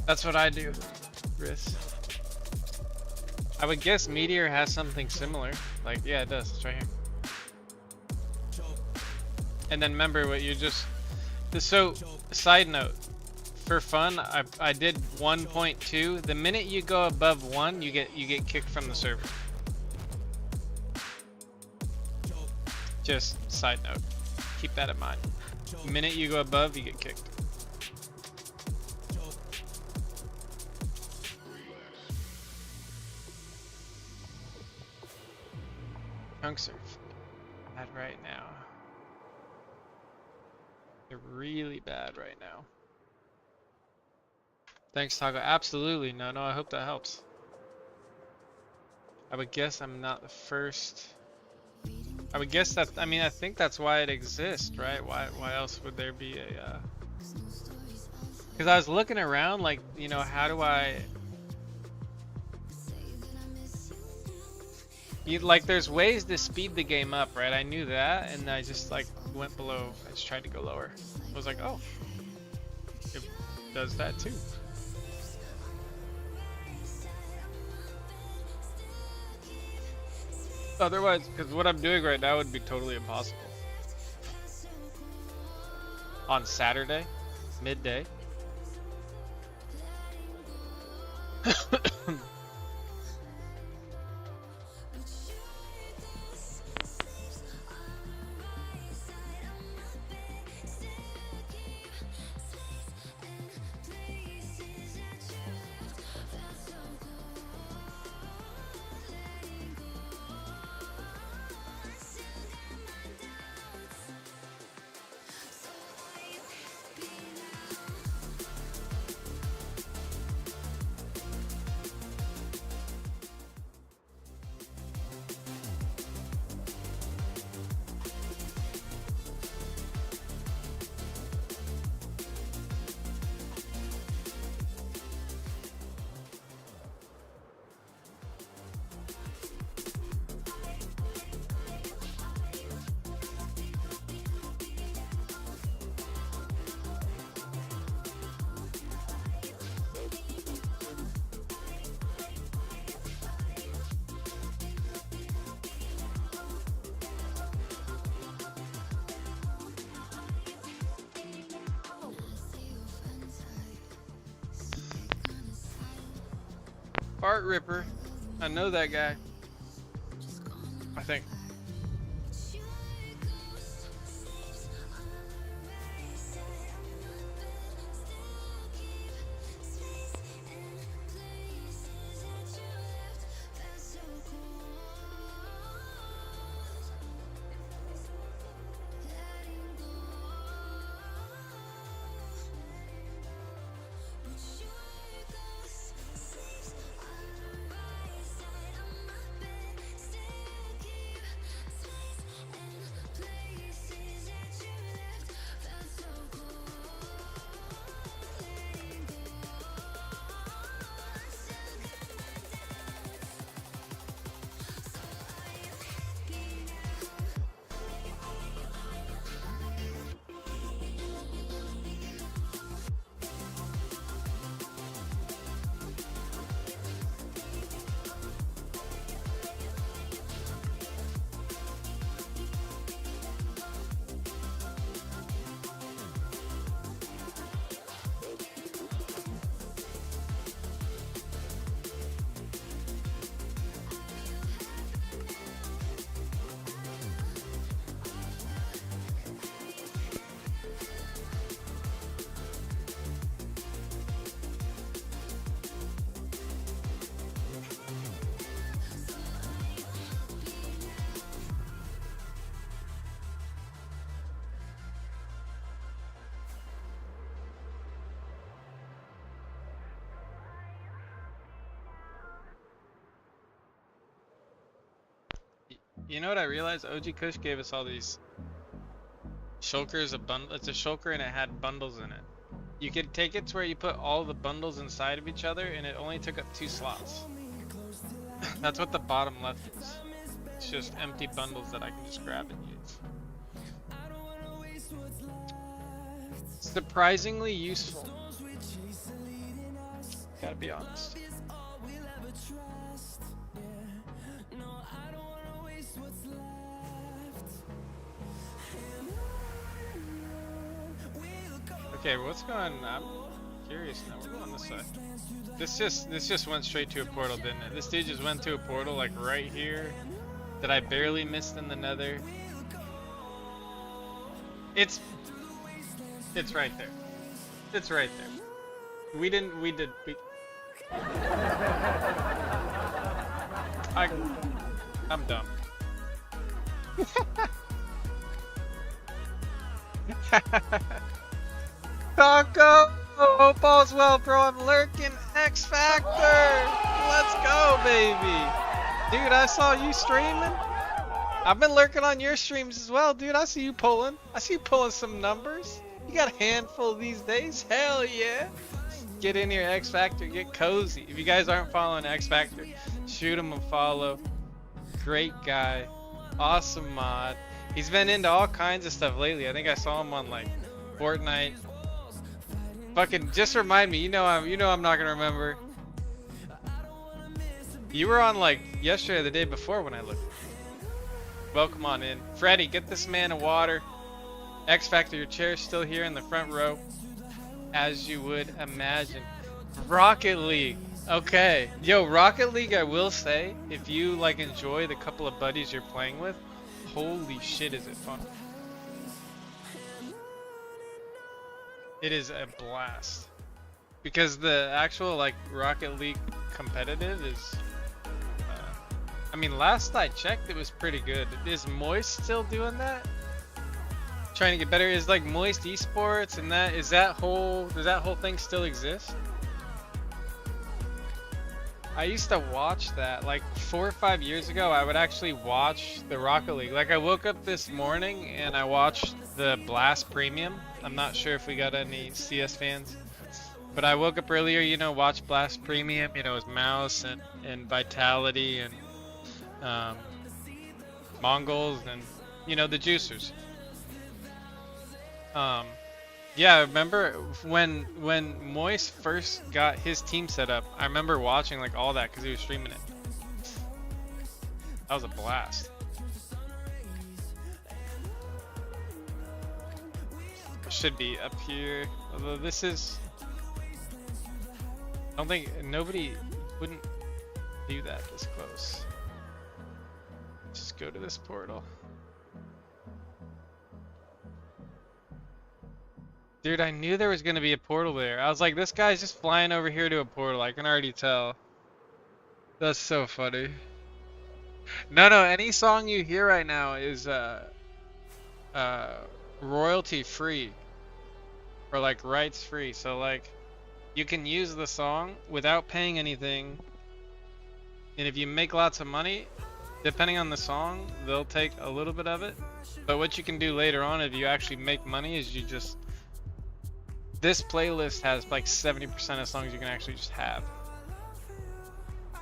That's what I do, Riz. I would guess Meteor has something similar. Like, yeah, it does. It's right here. And then remember what you just... So, side note. For fun, I did 1.2. The minute you go above 1, you get kicked from the server. Just side note. Keep that in mind. The minute you go above, you get kicked. Chunks are bad right now. They're really bad right now. Thanks, Taco. Absolutely. No, I hope that helps. I would guess I'm not the first. I would guess that, I mean, I think that's why it exists, right? Why else would there be a, because I was looking around, like, you know, how do I, like, there's ways to speed the game up, right? I knew that, and I just, like, went below. I just tried to go lower. I was like, oh, it does that too. Otherwise, because what I'm doing right now would be totally impossible. On Saturday, midday. Art Ripper. I know that guy. I think. You know what I realized? OG Kush gave us all these shulkers. It's a shulker and it had bundles in it. You could take it to where you put all the bundles inside of each other, and it only took up 2 slots. That's what the bottom left is. It's just empty bundles that I can just grab and use. Surprisingly useful. Gotta be honest. Okay, what's going on? I'm curious now. We're going this way. This just went straight to a portal, didn't it? This dude just went to a portal like right here that I barely missed in the nether. It's right there. It's right there. I'm dumb. Taco! Hope all's well, bro. I'm lurking. X Factor! Let's go, baby! Dude, I saw you streaming. I've been lurking on your streams as well, dude. I see you pulling. I see you pulling some numbers. You got a handful these days. Hell yeah! Get in here, X Factor. Get cozy. If you guys aren't following X Factor, shoot him a follow. Great guy. Awesome mod. He's been into all kinds of stuff lately. I think I saw him on like Fortnite. Fucking just remind me. You know I'm not gonna remember. You were on like yesterday or the day before when I looked. Welcome on in. Freddy, get this man a water. X Factor, your chair's still here in the front row. As you would imagine. Rocket League. Okay. Yo, Rocket League, I will say, if you like enjoy the couple of buddies you're playing with, holy shit is it fun. It is a blast. Because the actual like Rocket League competitive is I mean, last I checked it was pretty good. Is Moist still doing that? Trying to get better. Is like Moist Esports and does that whole thing still exist? I used to watch that like 4 or 5 years ago. I would actually watch the Rocket League. Like I woke up this morning and I watched the Blast Premium. I'm not sure if we got any CS fans, but I woke up earlier, you know, watched Blast Premium, you know, with Mouse and Vitality and Mongols and, you know, the Juicers. Yeah, I remember when Moist first got his team set up, I remember watching like all that because he was streaming it. That was a blast. It should be up here, although this is, I don't think, nobody wouldn't do that this close. Just go to this portal. Dude, I knew there was gonna be a portal there. I was like, this guy's just flying over here to a portal. I can already tell. That's so funny. No, any song you hear right now is royalty free. Or like rights free. So like, you can use the song without paying anything. And if you make lots of money, depending on the song, they'll take a little bit of it. But what you can do later on if you actually make money is you just, this playlist has like 70% of songs you can actually just have.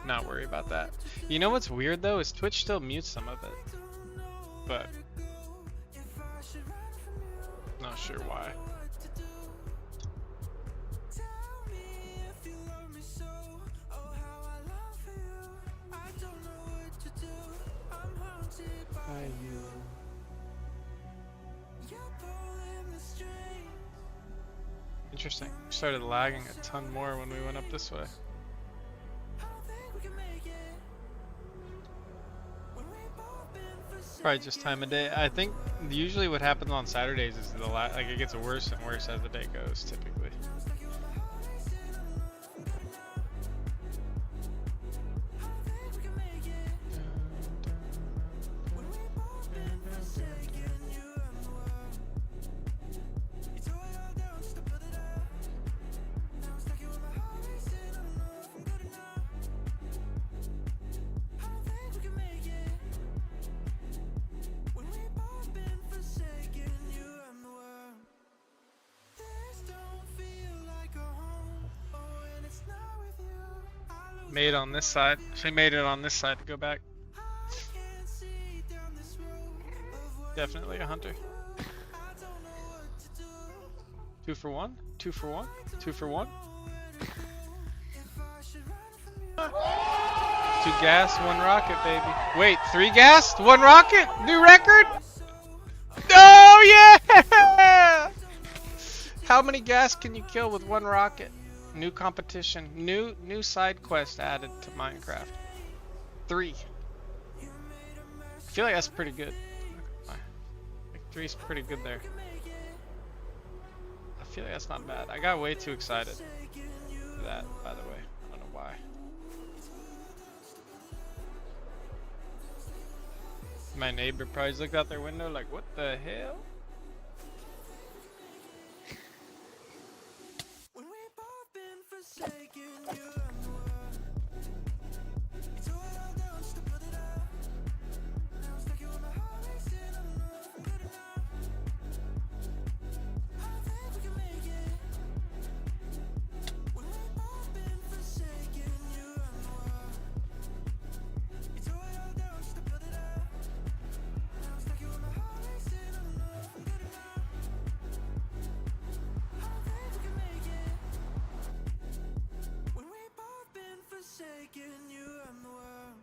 Not worry about that. You know what's weird though is Twitch still mutes some of it. But not sure why. Interesting. We started lagging a ton more when we went up this way. Probably just time of day. I think usually what happens on Saturdays is like it gets worse and worse as the day goes, typically. made on this side. She made it on this side to go back. Definitely a hunter. 2 for 1. 2 for 1. 2 for 1. 2 gas, 1 rocket, baby. Wait, 3 gas, 1 rocket? New record? Oh yeah! How many gas can you kill with 1 rocket? New competition. New side quest added to Minecraft. 3. I feel like that's pretty good. Like 3's pretty good there. I feel like that's not bad. I got way too excited for that, by the way. I don't know why. My neighbor probably looked out their window like, what the hell? When we both been forsaken, you and the world. You tore it all down just to put it up. Now I'm stuck here with my heart racing. I don't know if I'm good enough. I don't think we can make it. When we both been forsaken, you and the world. You tore it all down just to put it up. Now I'm stuck here with my heart racing. I don't know if I'm good enough. I don't think we can make it. When we both been forsaken, you and the world.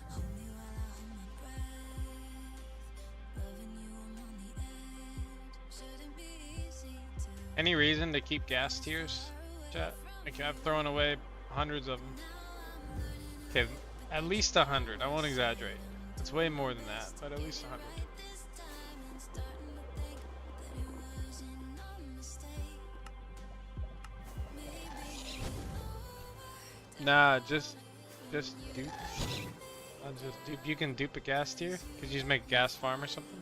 Hold me while I hold my breath. Loving you, I'm on the edge. Shouldn't be easy to. Any reason to keep gas tiers, chat? Like, I've thrown away hundreds of them. Okay, at least 100. I won't exaggerate. It's way more than that, but at least 100. Nah, just dupe. I'll just dupe. You can dupe a gas tier. Could you just make a gas farm or something?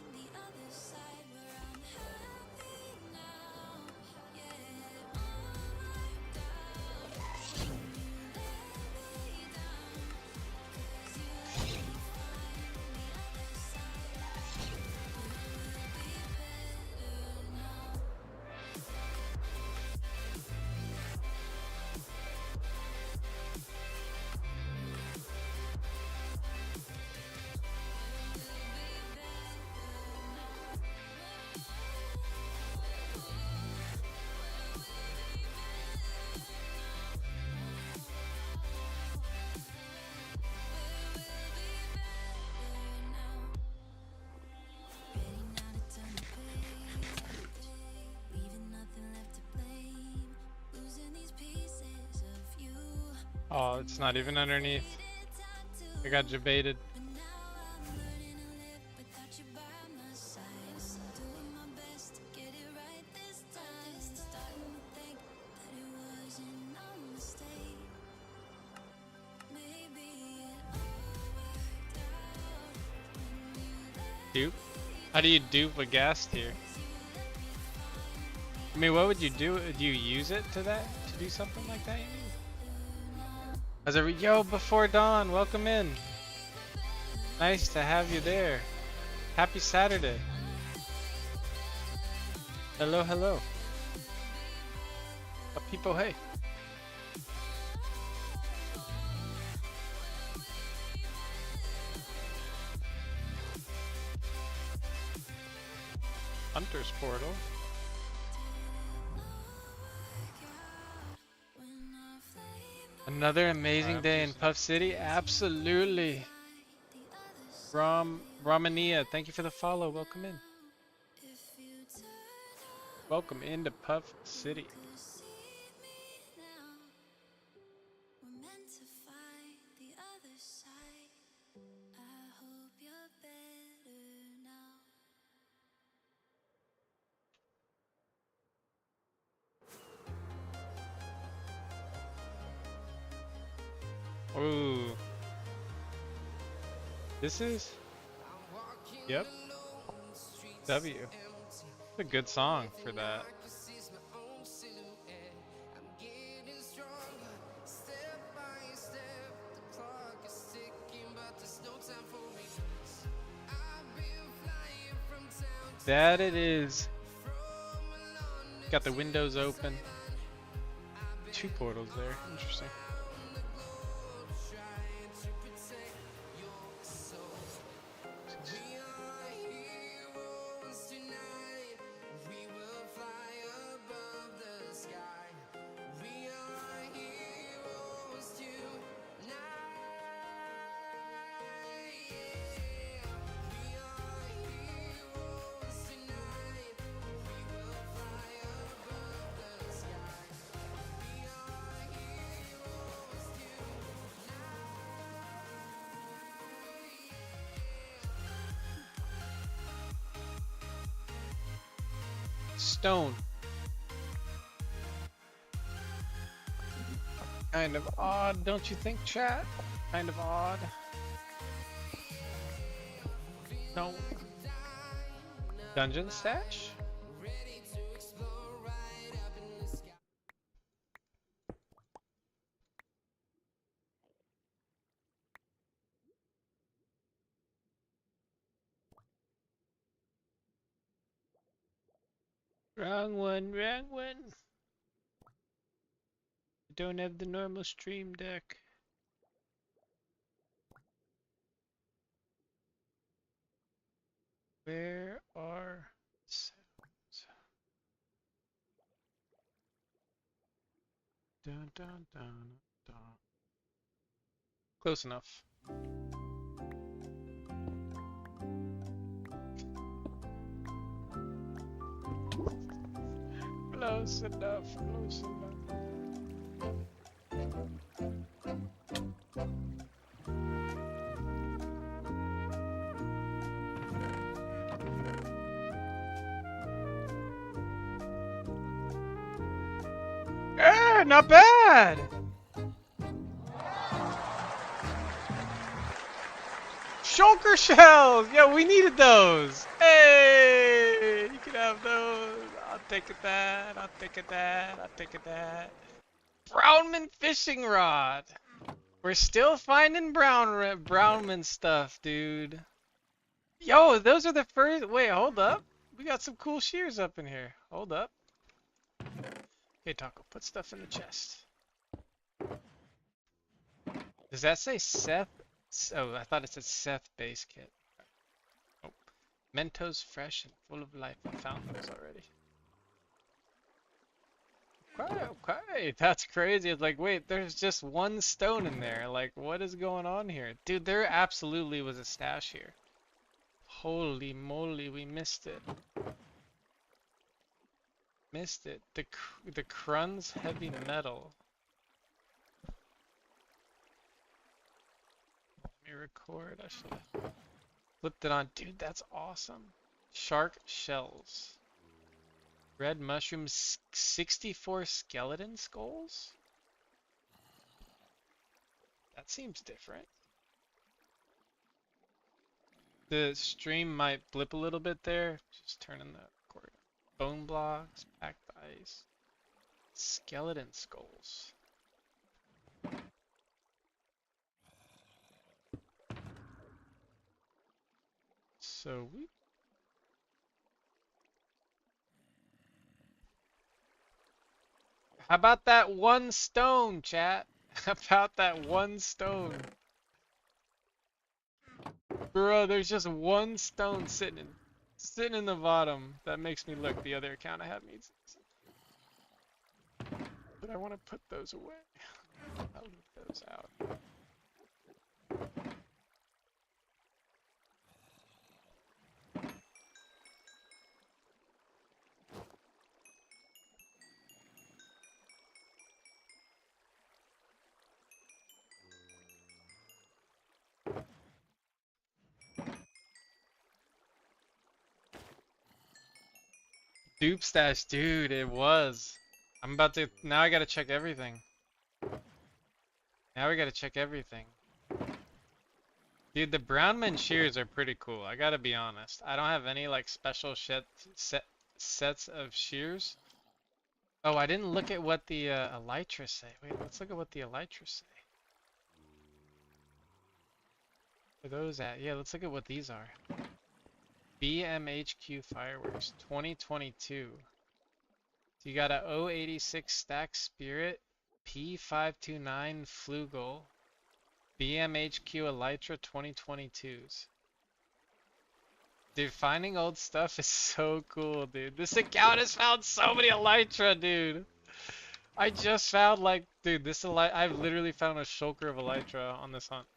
Oh, it's not even underneath. I got debated. Dupe? How do you dupe a gas tier? I mean, what would you do? Do you use it to do something like that? You mean? As a yo, before dawn, welcome in. Nice to have you there. Happy Saturday. Hello, hello. People, hey. Hunter's Portal. Another amazing day in Puff City? Absolutely. Romania, thank you for the follow. Welcome in. Welcome into Puff City. Ooh. This is? Yep. W. It's a good song for that. That it is. Got the windows open. 2 portals there. Interesting. Stone. Kind of odd, don't you think, chat? Kind of odd. No. Dungeon stash? Wrong one, wrong one. Don't have the normal stream deck. Where are sounds? Dun dun dun dun. Close enough. Close enough, close enough. Eh, not bad! Shulker shells! Yeah, we needed those! Hey! You can have those. I'll take it that. I'll take it that. I'll take it that. Brownman fishing rod! We're still finding Brownman stuff, dude. Yo, those are the first. Wait, hold up. We got some cool shears up in here. Hold up. Okay, Taco, put stuff in the chest. Does that say Seth? Oh, I thought it said Seth base kit. Oh. Mentos fresh and full of life. I found those already. Okay, okay. That's crazy. It's like, wait, there's just 1 stone in there. Like, what is going on here? Dude, there absolutely was a stash here. Holy moly, we missed it. Missed it. The Krun's heavy metal. Let me record. I should have flipped it on. Dude, that's awesome. Shark shells. Red mushrooms. 64 skeleton skulls? That seems different. The stream might blip a little bit there. Just turning the record. Bone blocks, packed ice, skeleton skulls. So we. How about that 1 stone, chat? How about that 1 stone? Bro, there's just 1 stone sitting in the bottom. That makes me look. The other account I have needs. But I want to put those away. I'll leave those out. Dupe stash, dude, it was. I'm about to, now I gotta check everything. Now we gotta check everything. Dude, the Brownman shears are pretty cool, I gotta be honest. I don't have any like special sets of shears. Oh, I didn't look at what the elytras say. Wait, let's look at what the elytras say. Where are those at? Yeah, let's look at what these are. BMHQ Fireworks 2022. So you got a 086 Stack Spirit, P529 Flugel, BMHQ Elytra 2022s. Dude, finding old stuff is so cool, dude. This account has found so many Elytra, dude. I just found like, dude, this I've literally found a shulker of Elytra on this hunt.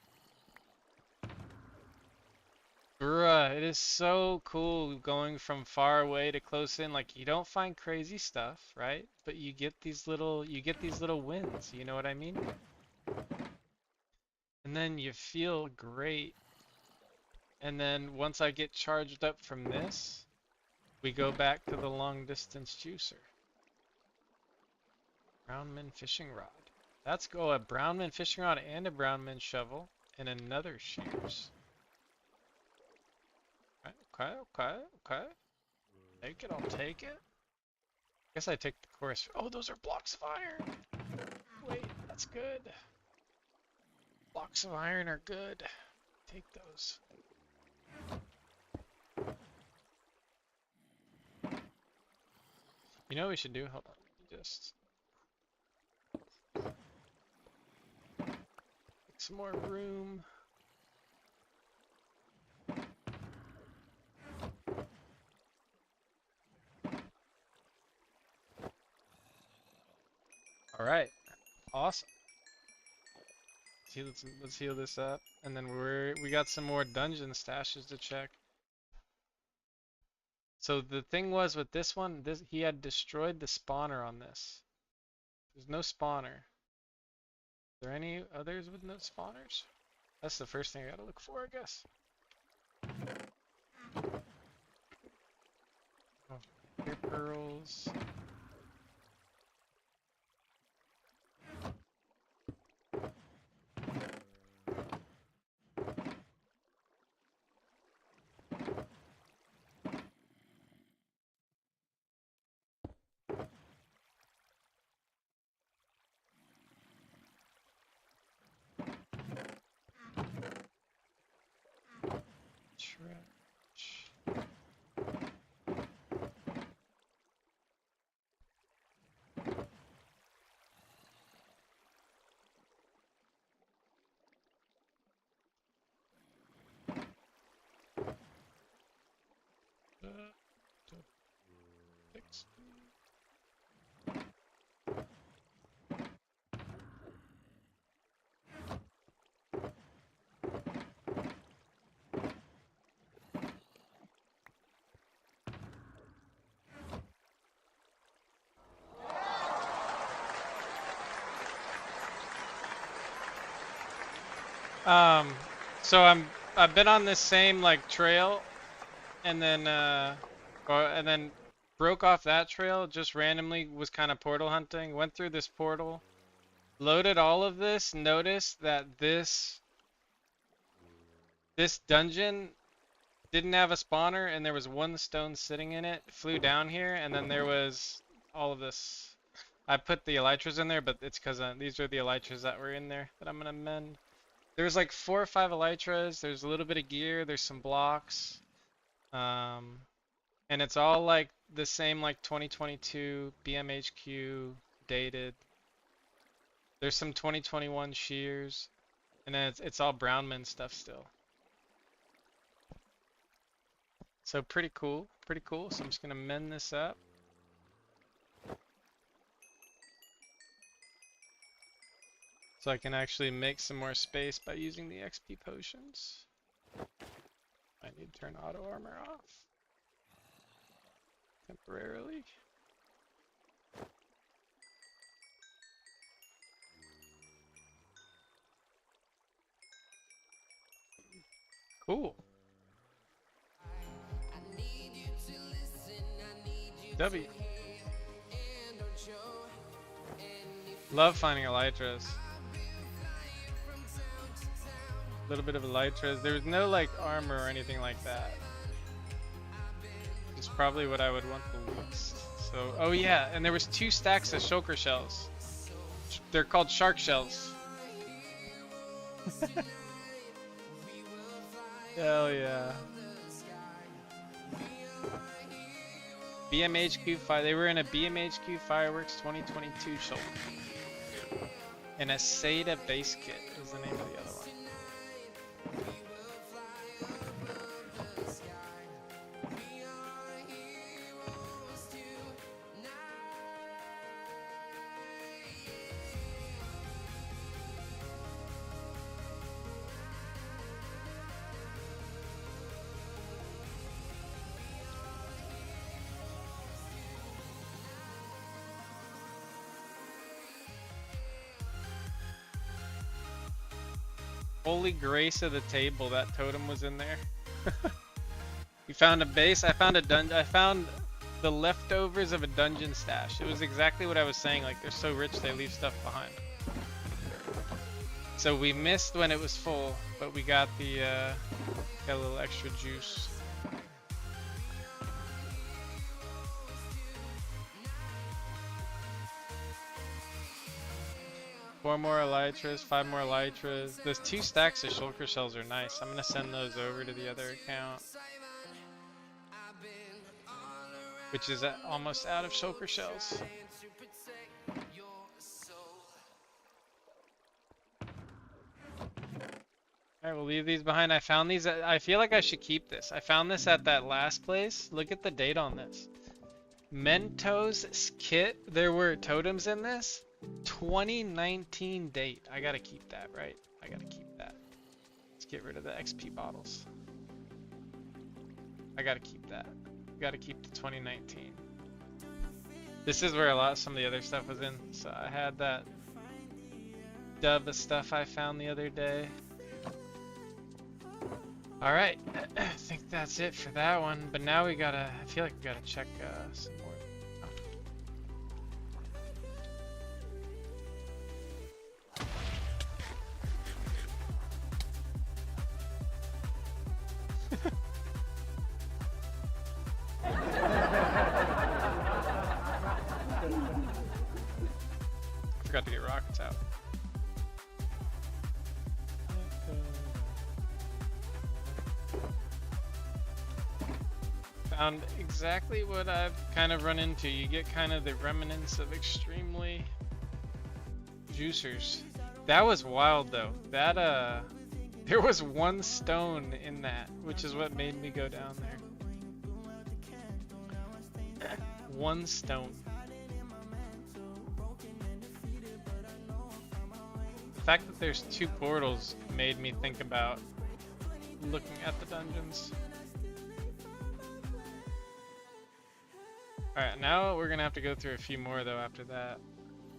Bruh, it is so cool going from far away to close in. Like, you don't find crazy stuff, right? But you get these little wins, you know what I mean? And then you feel great. And then once I get charged up from this, we go back to the long distance juicer. Brownman fishing rod. Let's go, a Brownman fishing rod and a Brownman shovel and another shears. Okay. Take it, I'll take it. Guess I take the course. Oh, those are blocks of iron. Wait, that's good. Blocks of iron are good. Take those. You know what we should do? Hold on. Just make some more room. All right, awesome. See, let's heal this up, and then we got some more dungeon stashes to check. So the thing was with this one, he had destroyed the spawner on this. There's no spawner. Are there any others with no spawners? That's the first thing I gotta look for, I guess. Oh, clear pearls. So I've been on this same like trail, and then broke off that trail. Just randomly was kind of portal hunting. Went through this portal, loaded all of this. Noticed that this dungeon didn't have a spawner, and there was one stone sitting in it. Flew down here, and then there was all of this. I put the elytras in there, but it's because these are the elytras that were in there that I'm gonna mend. There's like 4 or 5 elytras. There's a little bit of gear. There's some blocks, and it's all like the same, like 2022 BMHQ dated. There's some 2021 shears, and then it's all Brownman stuff still. So pretty cool, pretty cool. So I'm just gonna mend this up. So I can actually make some more space by using the XP potions. I need to turn auto armor off temporarily. Cool. W. Love finding elytras. A little bit of elytras. There was no like armor or anything like that. It's probably what I would want the least. So, oh yeah, and there was 2 stacks of shulker shells. They're called shark shells. Hell yeah. BMHQ fire. They were in a BMHQ Fireworks 2022 shoulder. And a SATA base kit is the name of the other one. Holy grace of the table, that totem was in there. You found a base. I found I found the leftovers of a dungeon stash. It was exactly what I was saying. Like, they're so rich they leave stuff behind. So we missed when it was full, but we got the got a little extra juice. Four more elytras, 5 more elytras. Those 2 stacks of shulker shells are nice. I'm gonna send those over to the other account, which is almost out of shulker shells. Alright, we'll leave these behind. I found these. I feel like I should keep this. I found this at that last place. Look at the date on this. Mentos kit. There were totems in this. 2019 date. I gotta keep that, right? I gotta keep that. Let's get rid of the XP bottles. I gotta keep that. Gotta keep the 2019. This is where some of the other stuff was in. So I had that dub of stuff I found the other day. Alright, I think that's it for that one. But now I feel like we gotta check some more. Forgot to get rockets out. Found exactly what I've kind of run into. You get kind of the remnants of extremely juicers. That was wild though. That there was 1 stone in that, which is what made me go down there. 1 stone. The fact that there's 2 portals made me think about looking at the dungeons. Alright, now we're gonna have to go through a few more though after that.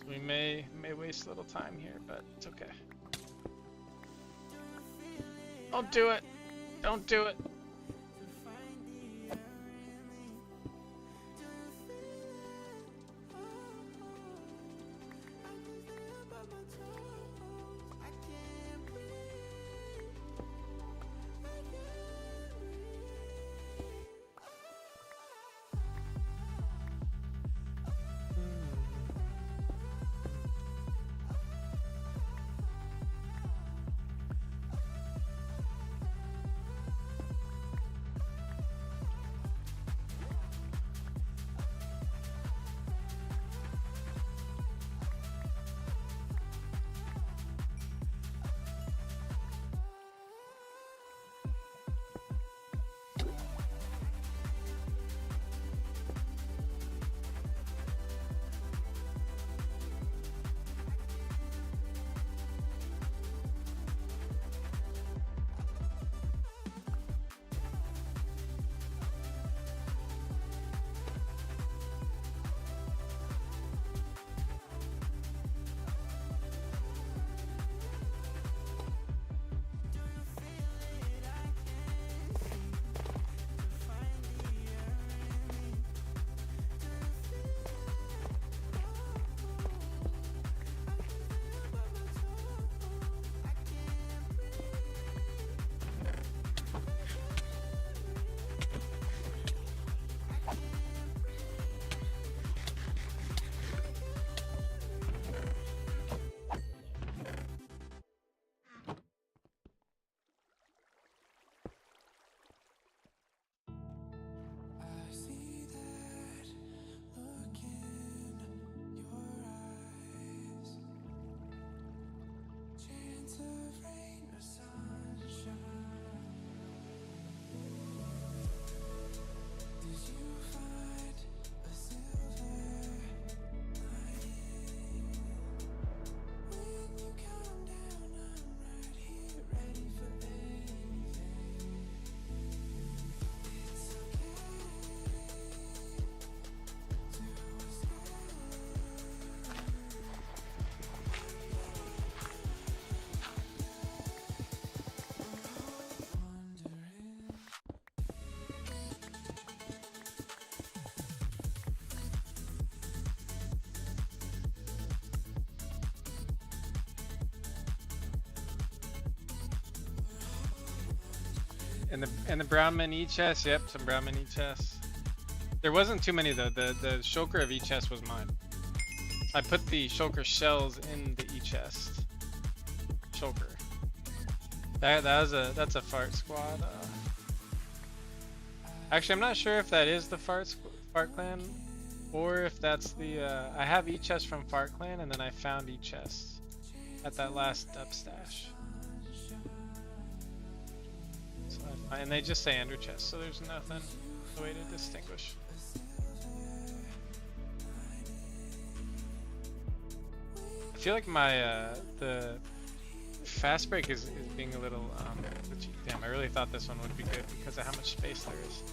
We may waste a little time here, but it's okay. Don't do it! Don't do it! And the brown mini chest. Yep, some brown mini chests. There wasn't too many though. The shulker of each chest was mine. I put the shulker shells in the each chest. Shulker. That's a fart squad. Actually, I'm not sure if that is the fart clan, or if that's the. I have each chest from Fart Clan, and then I found each chest at that last up stash. So and they just say Ender chest, so there's nothing the way to distinguish. I feel like my the fast break is being a little glitchy. Damn, I really thought this one would be good because of how much space there is.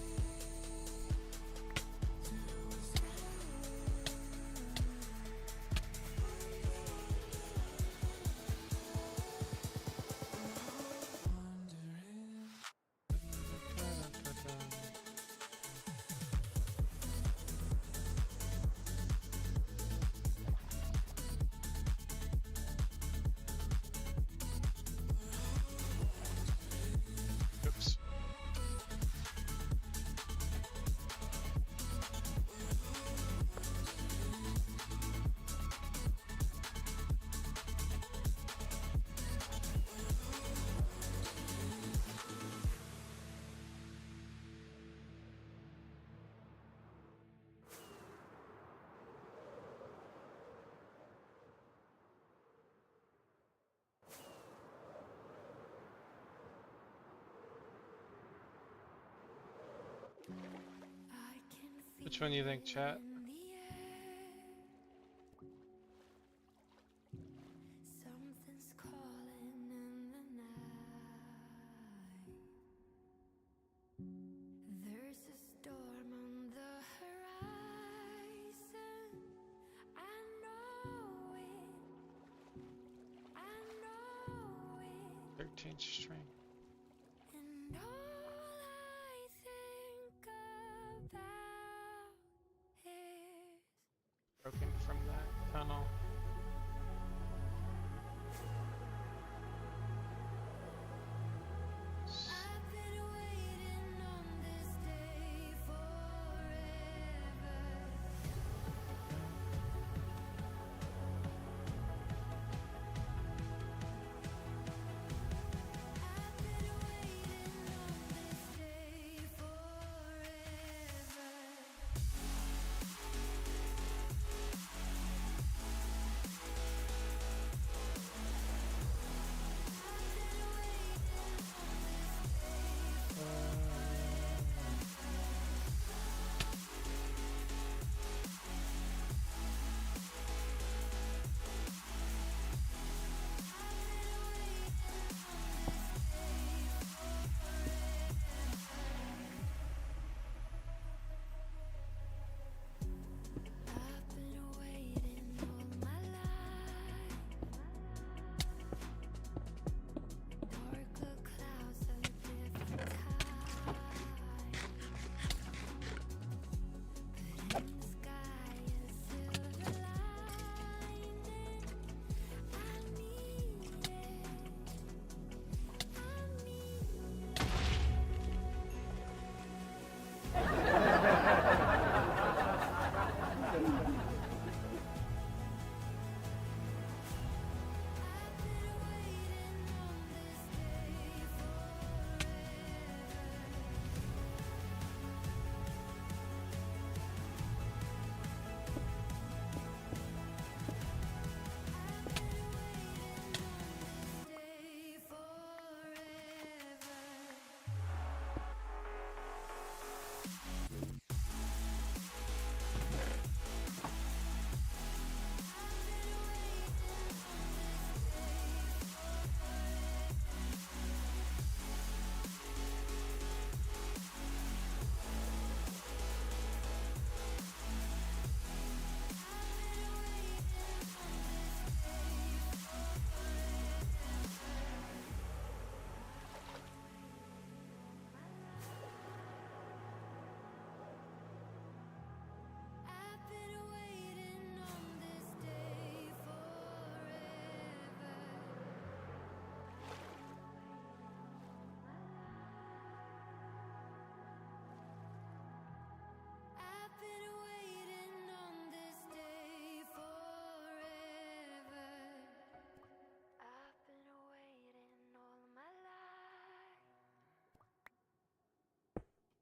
Oops. I can feel Which one do you think, chat? in the air. Something's calling in the night. There's a storm on the horizon. I know it. I know it. 13th string. And all I think about is Broken from that tunnel. I've been waiting on this day forever. I've been waiting on this day forever.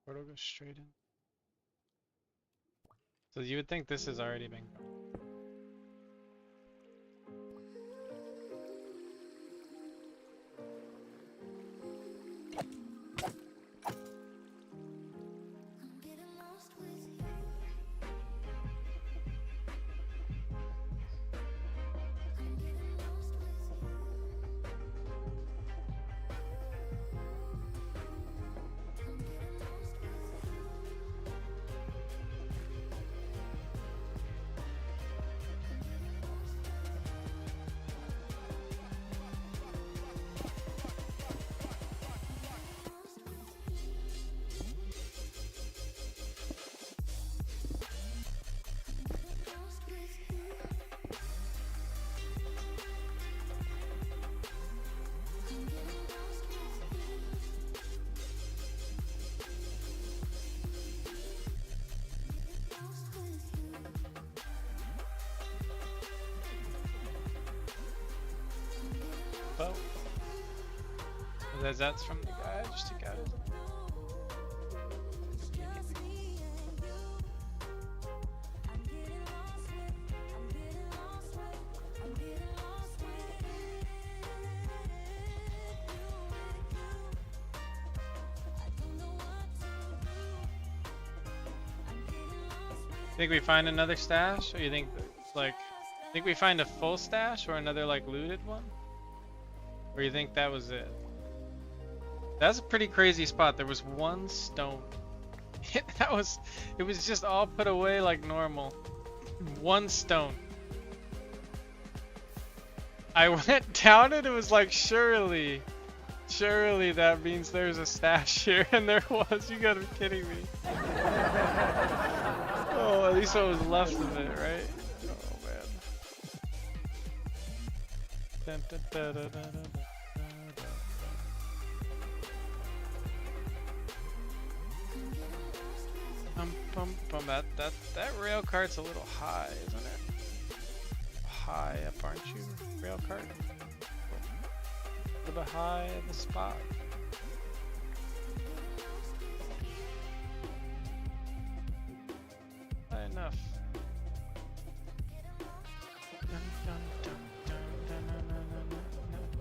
Portal goes straight in. So you would think this has already been gone. I'm getting lost with you. I'm getting lost with you. I'm getting lost with you. Lost with you. I'm getting lost with you. Lost with you. Oh. That's from the guy. I just took out his. It's just me and you. I'm getting lost with. I'm getting lost with. I'm getting lost with you. I don't know what to do. I'm getting lost with. Think we find another stash, or you think we find a full stash or another like looted one, or you think that was it? That's a pretty crazy spot. There was one stone. It was just all put away like normal. One stone. I went down and it was like, surely that means there's a stash here, and there was. You gotta be kidding me. Oh, at least what was left of it, right? Oh man. Dun, dun, dun, dun, dun, dun. That rail cart's a little high, isn't it? High up, aren't you? Rail cart? A little bit high in the spot. Not enough. Dun, dun, dun, dun, dun, dun, dun, dun, dun, dun, dun.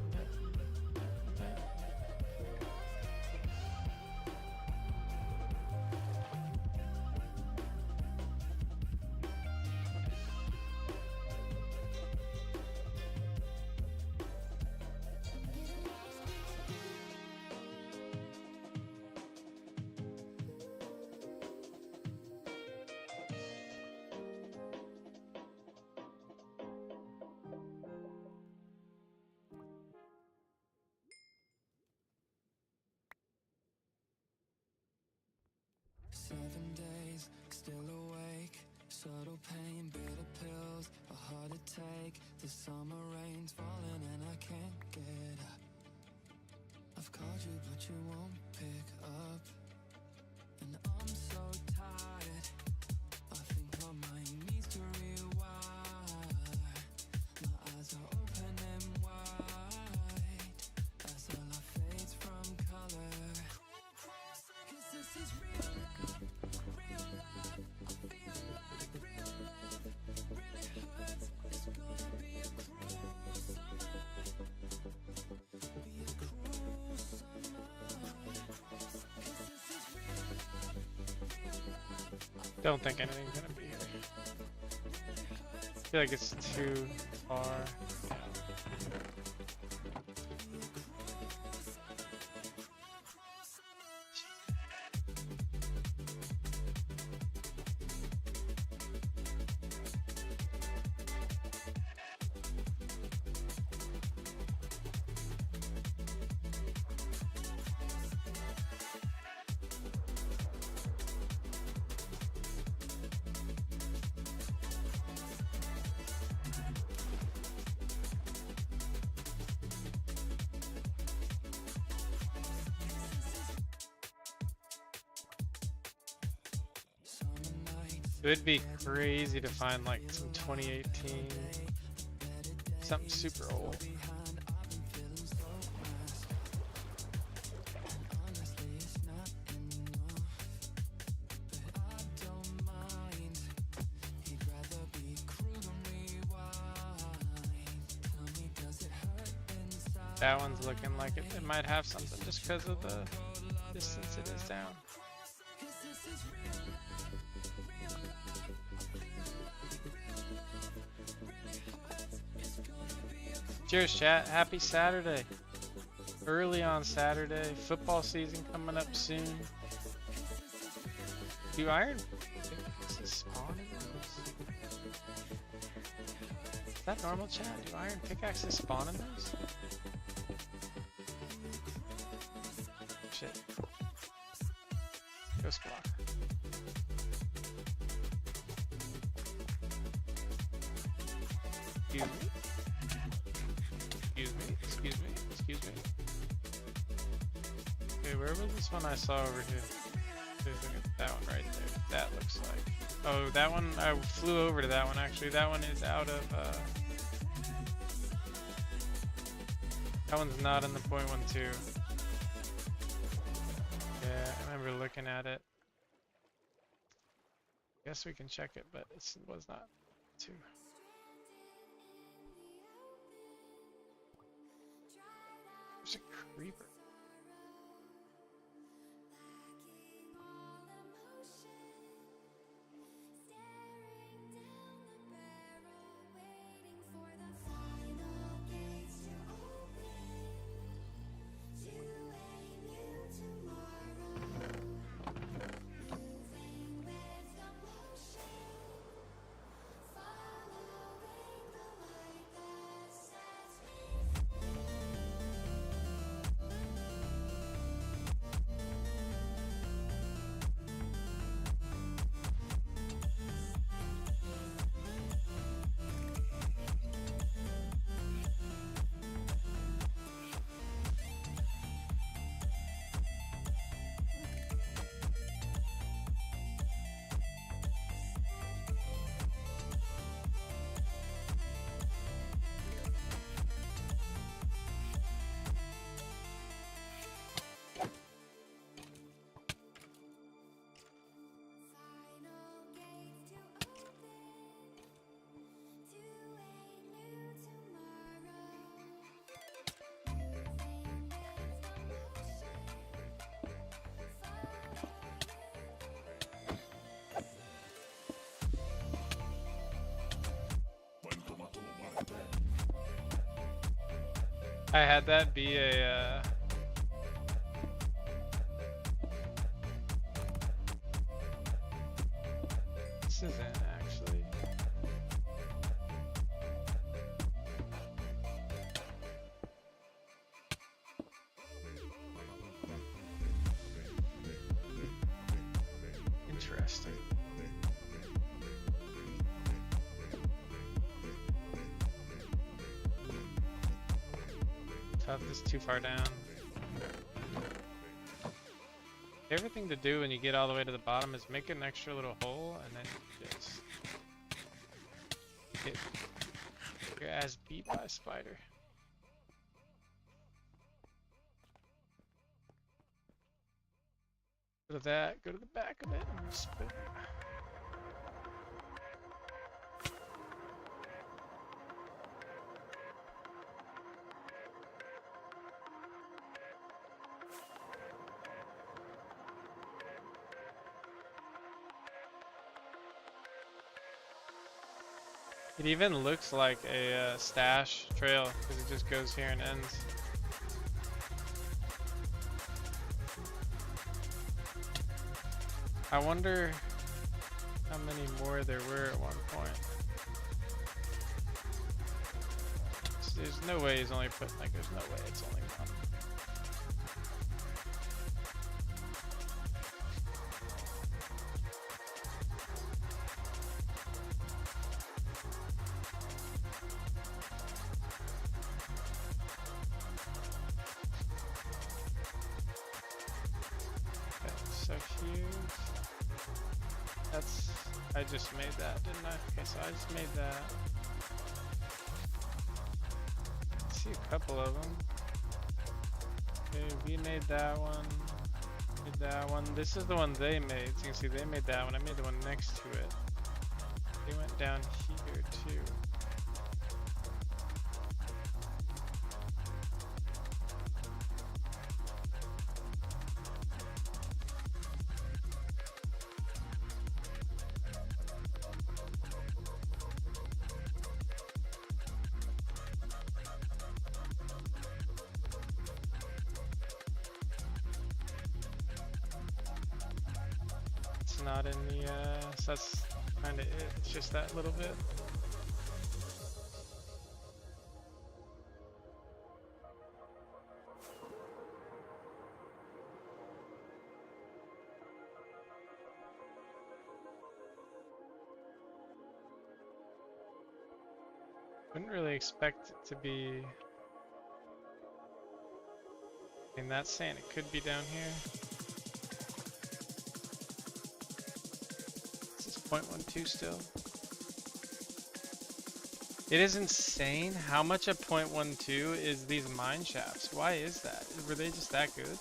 Seven days, still awake. Subtle pain, bitter pills, a heart to take. The summer rain's falling and I can't get up. I've called you but you won't pick up. And I'm so tired. I think my mind needs to rewire. My eyes are open and wide as the light fades from color. 'Cause this is real life, real life. I feel like real love really hurts. It's gonna be a cruel summer. Be a cruel summer. 'Cause this is real love, real love. Don't think anything's gonna be here. I feel like it's too far. It would be crazy to find like some 2018, something super old. That one's looking like it might have something just because of the distance it is down. Cheers, chat. Happy Saturday. Early on Saturday. Football season coming up soon. Do iron pickaxes spawn in those? Is that normal, chat? Do iron pickaxes spawn in those? Shit. Ghost block. Excuse me. Excuse me. Excuse me. Excuse me. Okay, where was this one I saw over here? That one right there. That looks like. Oh, that one. I flew over to that one actually. That one is out of. That one's not in the .12. Yeah, I remember looking at it. Guess we can check it, but it was not too. There's a creeper. I had that be a this isn't actually. Interesting. Tough, this is too far down. Favorite thing to do when you get all the way to the bottom is make an extra little hole and then just get your ass beat by a spider. Go to that, go to the back of it and spit. It even looks like a stash trail because it just goes here and ends. I wonder how many more there were at one point. There's no way he's only put, like, there's no way it's only one. I just made that, didn't I? Okay, so I just made that. I see a couple of them. Okay, we made that one. Made that one. This is the one they made. So you can see they made that one. I made the one next to it. They went down here too. not in the, so that's kind of it. It's just that little bit. Wouldn't really expect it to be. I mean, that's saying it could be down here. This is 0.12 still. It is insane how much of 0.12 is these mine shafts. Why is that? Were they just that good?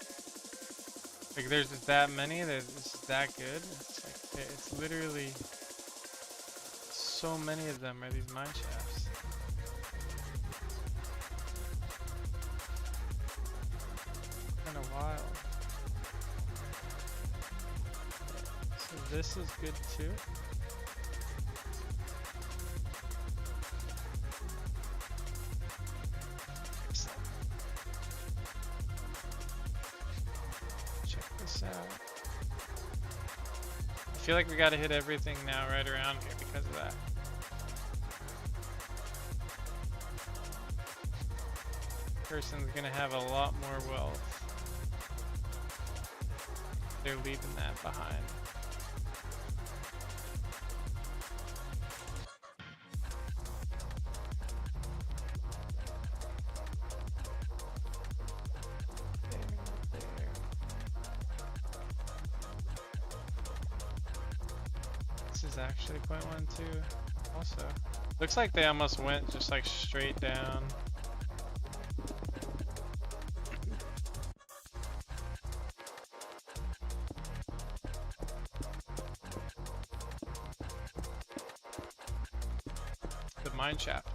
Like, there's just that many that it's just that good. It's like, it's literally so many of them are these mine shafts. Kind of wild. So this is good too. Check this out. I feel like we gotta hit everything now right around here because of that. Person's gonna have a lot more wealth. They're leaving that behind. There. This is actually 0.12 also. Looks like they almost went just like straight down. Mine shaft.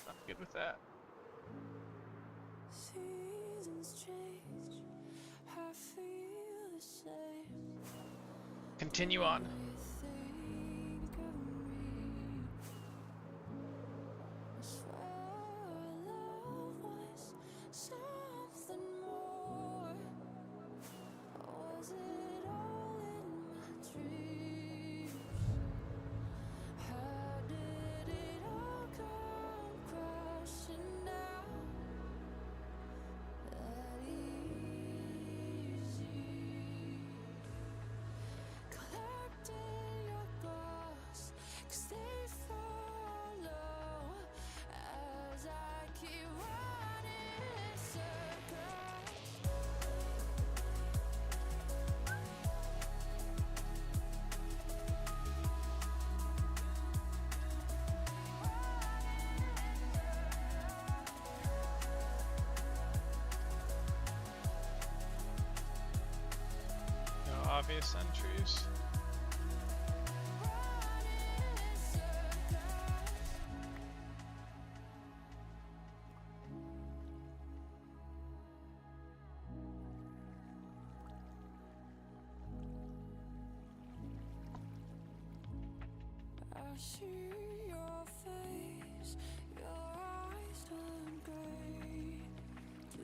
I'm good with that. Seasons change, I feel the same. Continue on. Think of me. I swear our love was something more. Was it all in my dreams? How did it all come crashing down that easy? Collecting your thoughts, 'cause they follow as I keep running in circles. No obvious entries. I see your face, your eyes turn gray. Do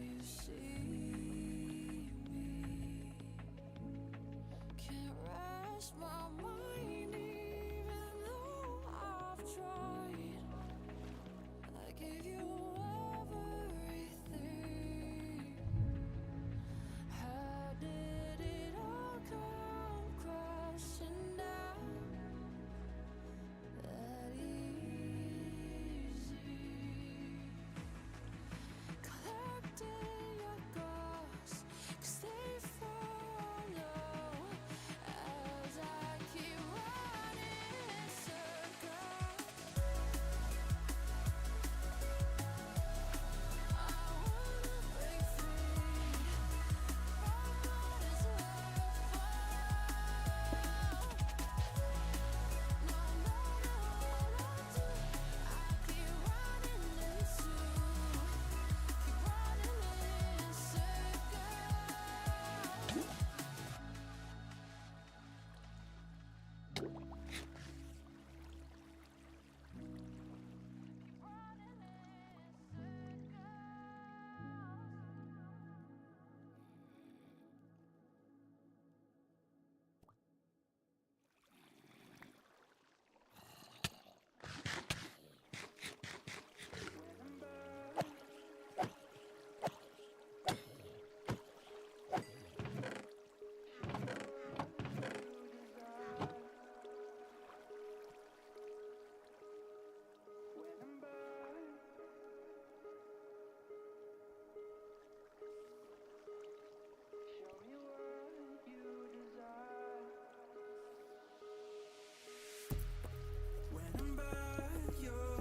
you see me? Can't rest my mind even though I've tried. I gave you everything. How did it all come crashing down that easy?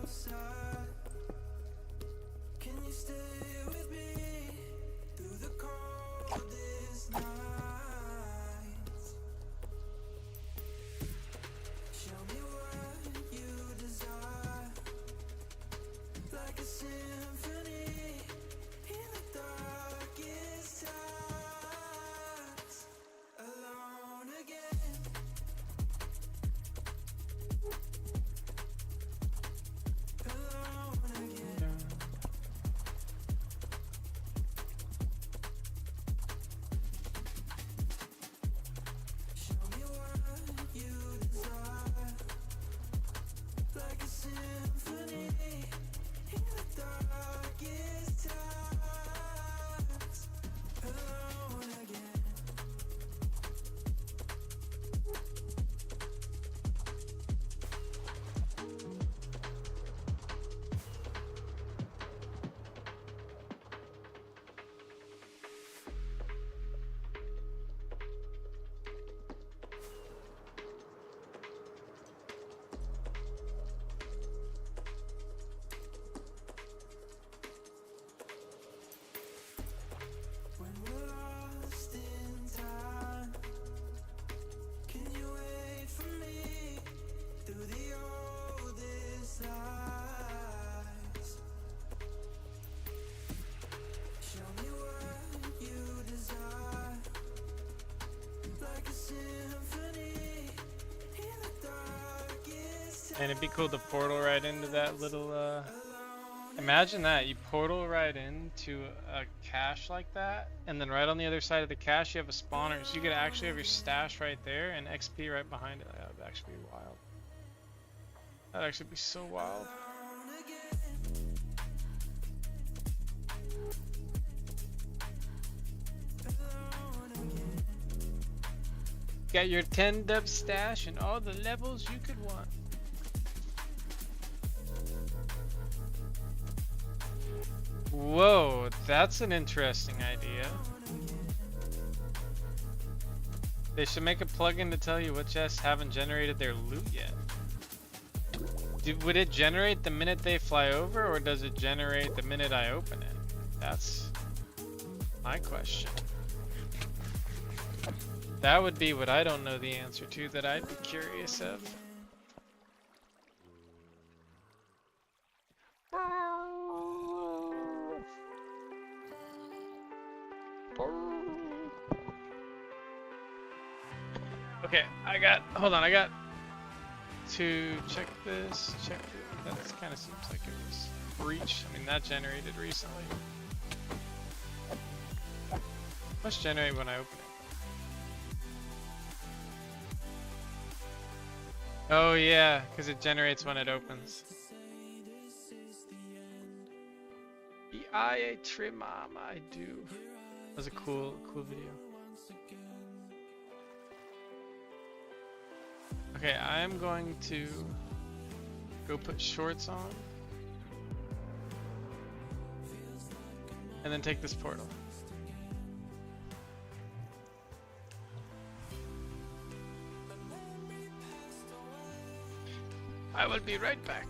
outside. Can you stay with me through the coldest nights? Show me what you desire, like a symphony in the darkest times. Alone again. Alone again. Show me what you desire, like a symphony in the darkest times. Alone again. When we're lost in time, can you wait for me through the oldest lies? Show me what you desire, like a symphony in the darkest And it'd be cool to portal right into that little, imagine that, you portal right into a cache like that, and then right on the other side of the cache you have a spawner, so you could actually have your stash right there and XP right behind it. That would actually be wild. That'd actually be so wild. Got your 10 dub stash and all the levels you could want. Whoa, that's an interesting idea. They should make a plugin to tell you what chests haven't generated their loot yet. Would it generate the minute they fly over, or does it generate the minute I open it? That's my question. That would be what I don't know the answer to that I'd be curious of. Okay, hold on, I got to check this, that kind of seems like it was breach. I mean, that generated recently. Must generate when I open it. Oh yeah, because it generates when it opens. I trim I do. That was a cool video. Okay, I am going to go put shorts on. And then take this portal. I will be right back.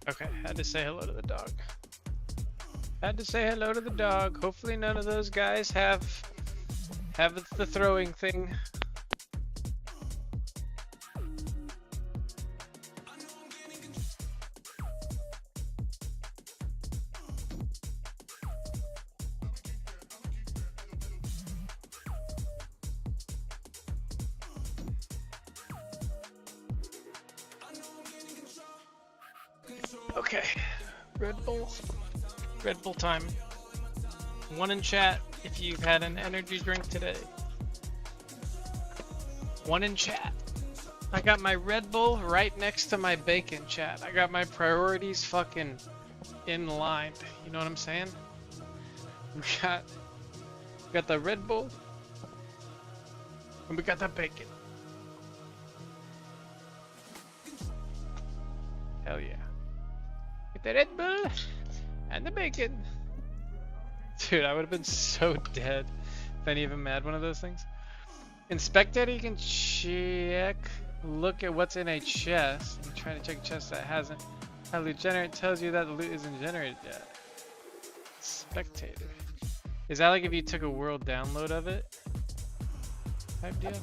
Okay, had to say hello to the dog. Had to say hello to the dog. Hopefully none of those guys have the throwing thing. Okay, Red Bull time. One in chat if you've had an energy drink today. One in chat. I got my Red Bull right next to my bacon, chat. I got my priorities fucking in line. You know what I'm saying? We got the Red Bull and we got the bacon. Hell yeah. Get the Red Bull and the bacon. Dude, I would have been so dead if any of them had one of those things. In Spectator, you can look at what's in a chest. I'm trying to check a chest that hasn't. How loot generate tells you that the loot isn't generated yet. Spectator. Is that like if you took a world download of it? Type deal?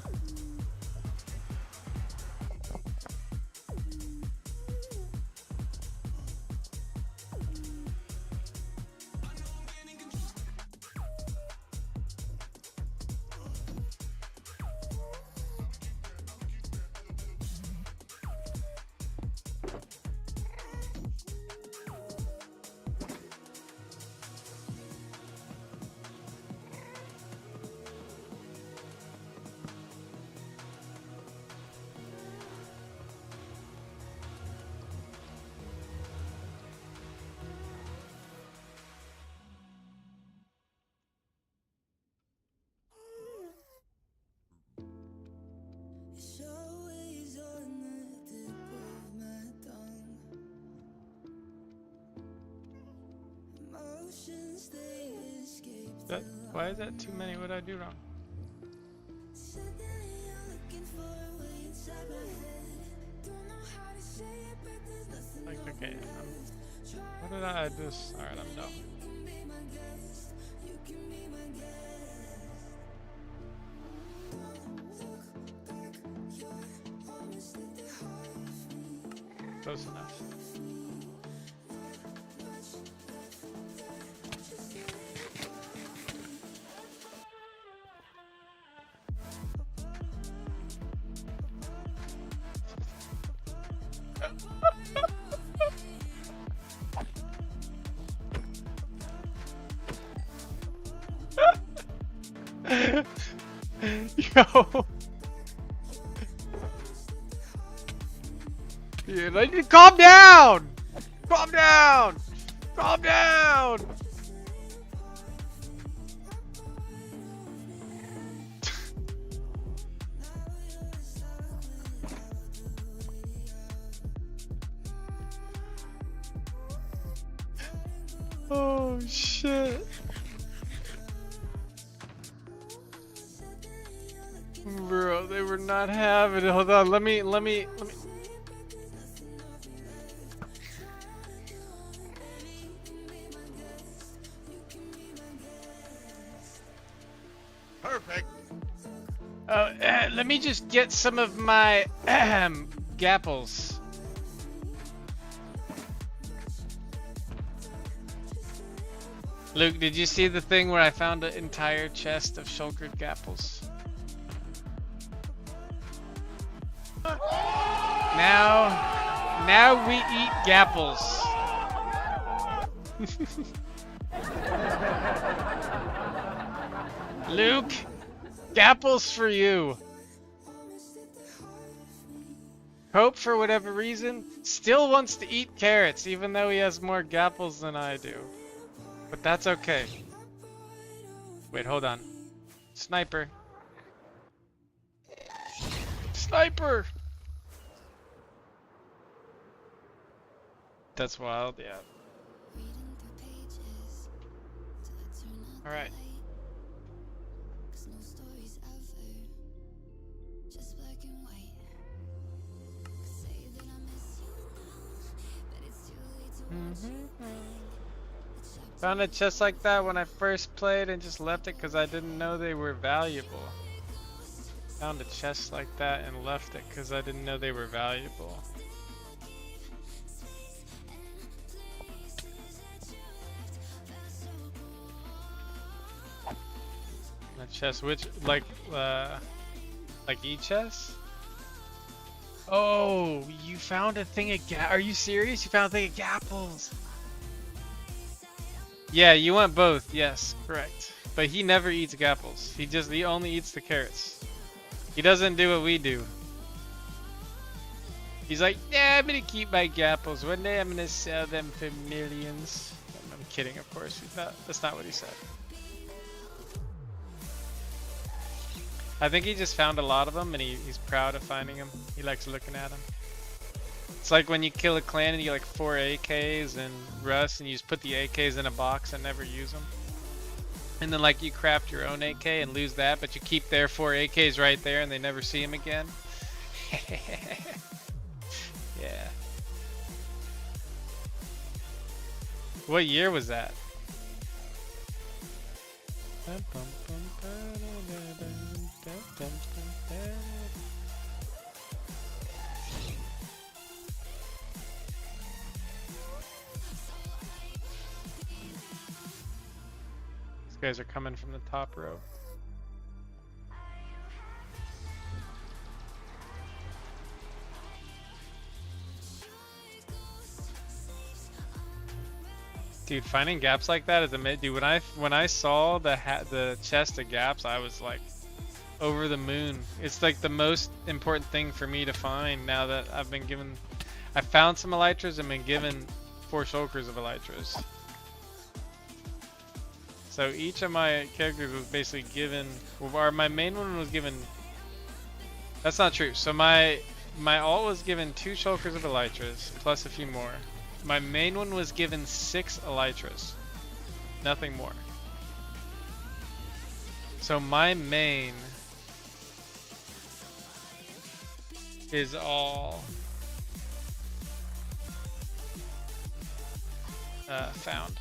It's always on the tip of my tongue. Emotions they escape. Why is that too many? What did I do wrong? Said that you're looking for a way inside my head. Don't know how to say it, but there's nothing. Like, okay, what did I just? Alright, I'm done. You can be my guest. You can be my guest. Close enough. Yo. Yeah, calm down! Calm down! Calm down! Oh shit. Bro, they were not having it. Hold on, let me Perfect. let me just get some of my gapples. Luke, did you see the thing where I found an entire chest of shulkered gapples? Now we eat gapples. Luke, gapples for you. Hope, for whatever reason, still wants to eat carrots, even though he has more gapples than I do. But that's okay. Wait, hold on. Sniper. Sniper! That's wild, yeah. Alright. Found a chest like that when I first played and just left it because I didn't know they were valuable. Found a chest like that and left it because I didn't know they were valuable. A chest, which like e-chest? Oh, you found a thing of are you serious? You found a thing of gapples. Yeah, you want both. Yes, correct. But he never eats gapples. He only eats the carrots. He doesn't do what we do. He's like, yeah, I'm gonna keep my gapples. One day I'm gonna sell them for millions. I'm kidding, of course. That's not what he said. I think he just found a lot of them and he's proud of finding them. He likes looking at them. It's like when you kill a clan and you get like 4 AKs and Rust and you just put the AKs in a box and never use them. And then like you craft your own AK and lose that, but you keep their 4 AKs right there and they never see them again. Yeah. What year was that? These guys are coming from the top row. Dude, finding gaps like that is amazing. Dude, when I saw the chest of gaps, I was like over the moon. It's like the most important thing for me to find now that I found some elytras and been given 4 shulkers of elytras. So each of my characters was basically given, or my main one was given, that's not true. So my alt was given 2 shulkers of elytras plus a few more. My main one was given 6 elytras, nothing more. So my main is all found.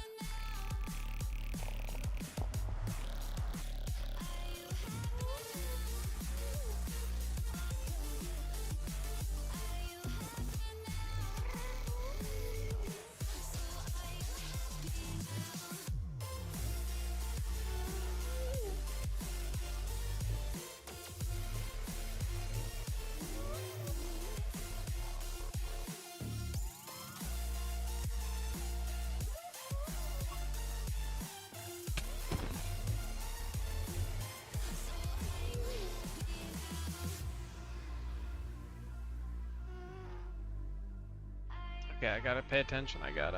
Okay, I gotta pay attention. I got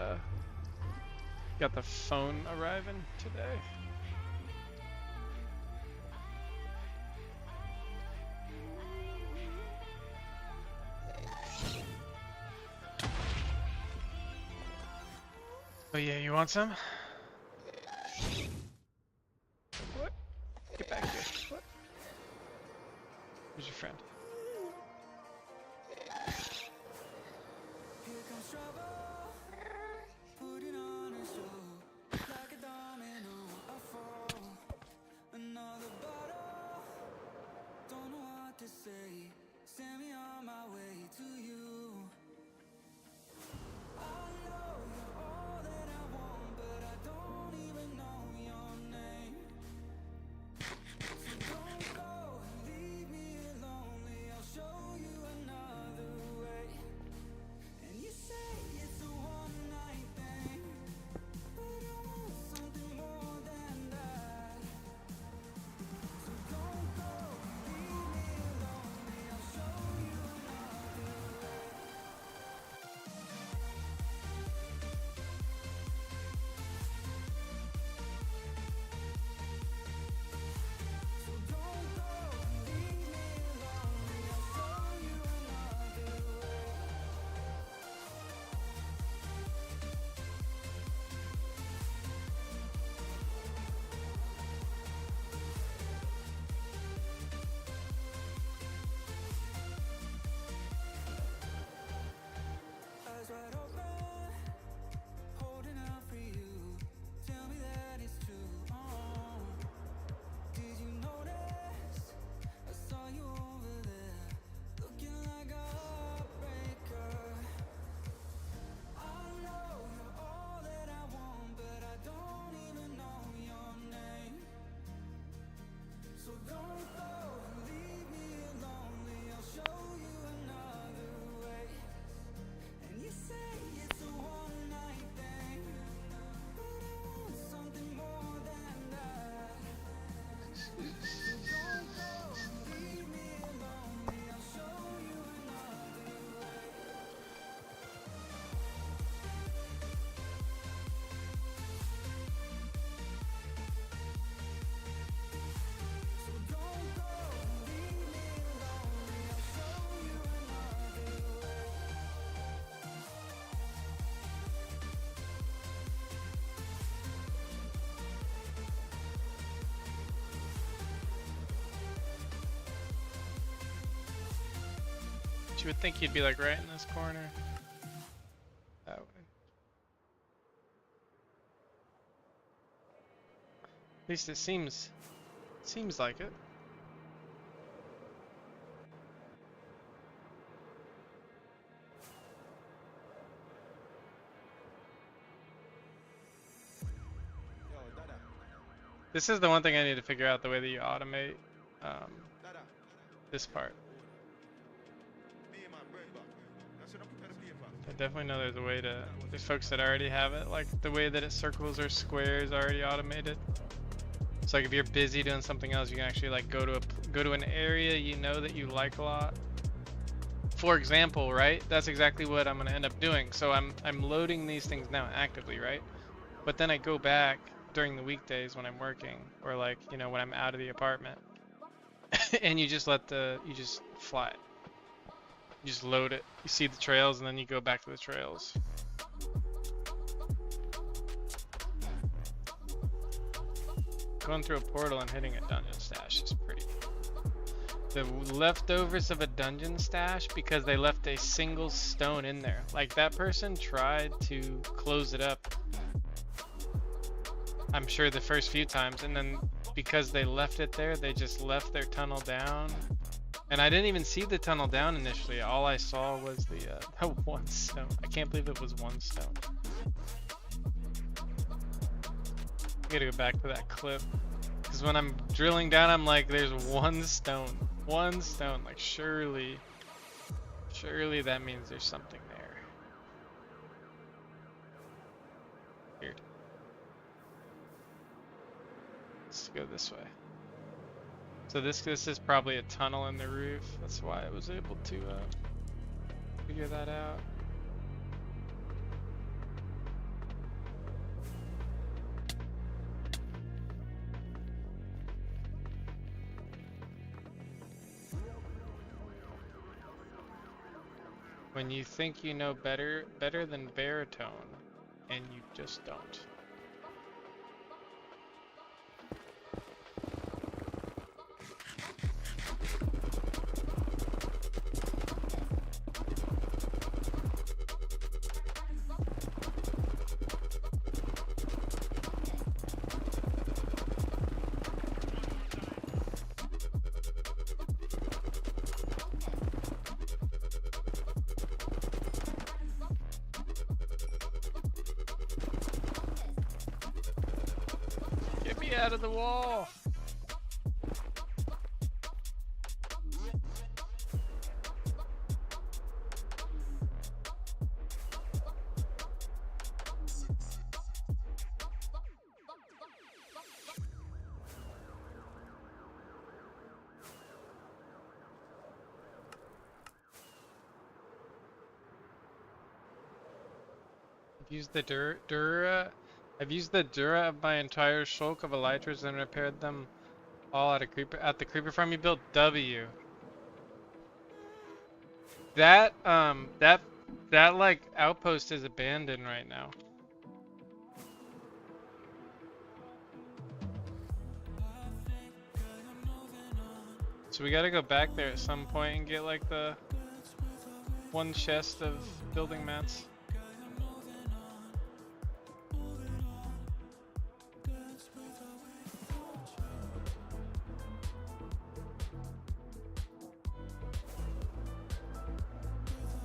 the phone arriving today. Oh yeah, you want some? What? Get back here. What? Where's your friend? You would think you'd be like right in this corner. That way. At least it seems like it. This is the one thing I need to figure out, the way that you automate this part. I definitely know there's a way to, there's folks that already have it, like the way that it circles or squares already automated. It's like if you're busy doing something else, you can actually like go to an area you know that you like a lot. For example, right? That's exactly what I'm gonna end up doing. So I'm loading these things now actively, right? But then I go back during the weekdays when I'm working, or like, you know, when I'm out of the apartment, and you just fly it. You just load it. You see the trails, and then you go back to the trails. Going through a portal and hitting a dungeon stash is pretty cool. The leftovers of a dungeon stash, because they left a single stone in there. Like that person tried to close it up, I'm sure the first few times, and then because they left it there, they just left their tunnel down. And I didn't even see the tunnel down initially. All I saw was the one stone. I can't believe it was one stone. I gotta go back to that clip, because when I'm drilling down, I'm like, there's one stone. One stone. Like surely that means there's something there. Weird. Let's go this way. So this is probably a tunnel in the roof. That's why I was able to figure that out. When you think you know better than baritone, and you just don't. Out of the wall. Use the Dura. I've used the Dura of my entire shulk of elytras and repaired them all at the creeper farm you built. W. That like outpost is abandoned right now. So we gotta go back there at some point and get like the one chest of building mats.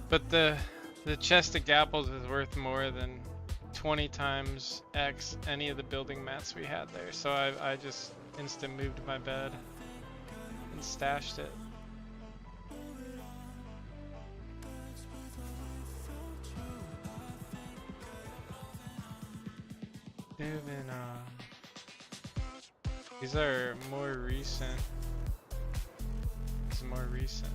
But the chest of gapples is worth more than 20 times X any of the building mats we had there. So I just instant moved my bed and stashed it. Moving on. These are more recent. This is more recent.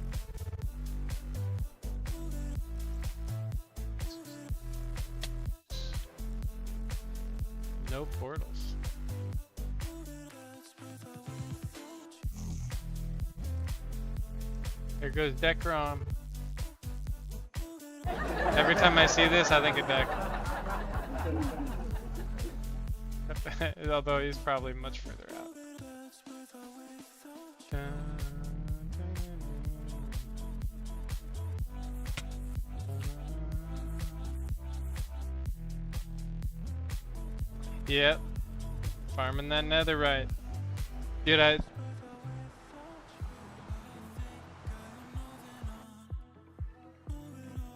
No portals. There goes Dekrom. Every time I see this, I think of Dek. Although he's probably much further out. Yep. Farming that netherite. Dude,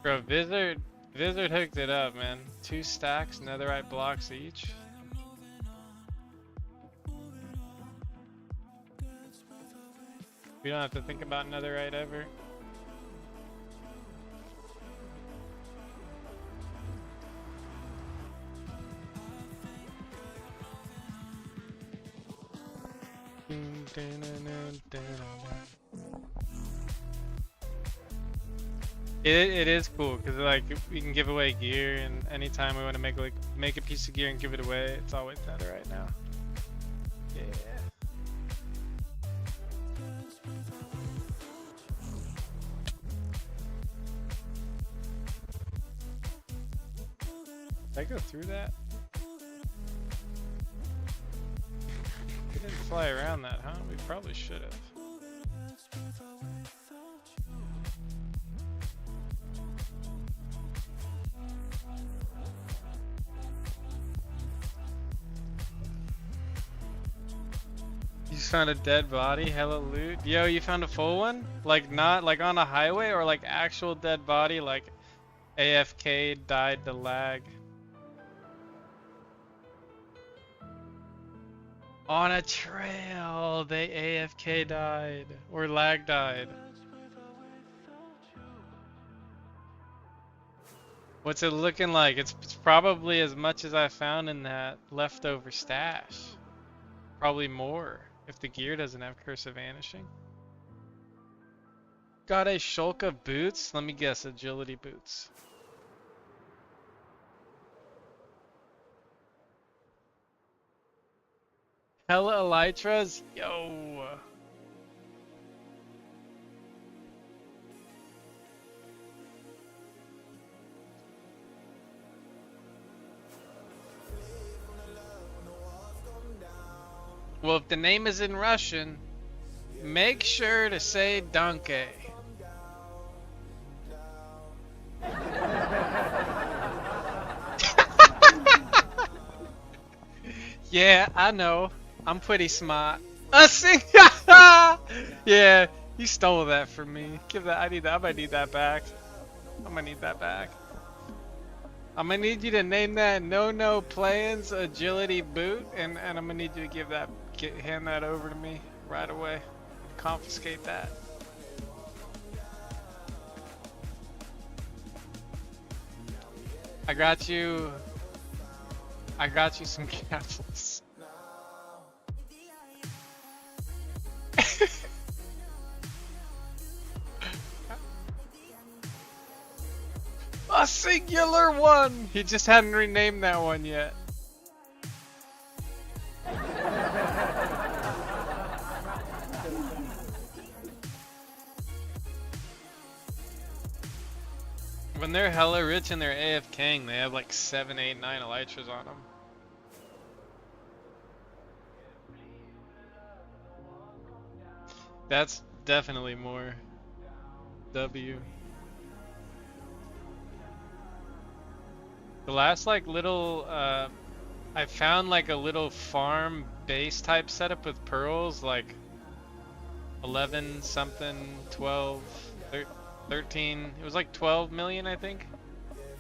Bro, Vizard hooked it up, man. 2 stacks, netherite blocks each. We don't have to think about netherite ever. It is cool because like we can give away gear, and anytime we want to make a piece of gear and give it away, it's always netherite now. Yeah. Did I go through that? We didn't fly around that, huh? We probably should have. You found a dead body, hella loot. Yo, you found a full one? Like not like on a highway, or like actual dead body, like AFK died to lag? On a trail, they AFK died, or lag died. What's it looking like? It's probably as much as I found in that leftover stash. Probably more, if the gear doesn't have Curse of Vanishing. Got a Shulk boots? Let me guess, agility boots. Hella elytras? Yo! Well, if the name is in Russian, make sure to say Donkey. Yeah, I know. I'm pretty smart. Yeah, you stole that from me. Give that. I need that. I might need that back. I'm gonna need that back. I'm gonna need you to name that No Plans Agility Boot, and I'm gonna need you to give that, hand that over to me right away. Confiscate that. I got you some capsules. A singular one! He just hadn't renamed that one yet. When they're hella rich and they're AFKing, they have like 7, 8, 9 elytras on them. That's definitely more W. The last like little, I found like a little farm base type setup with pearls, like 11 something, 12, 13, it was like 12 million I think.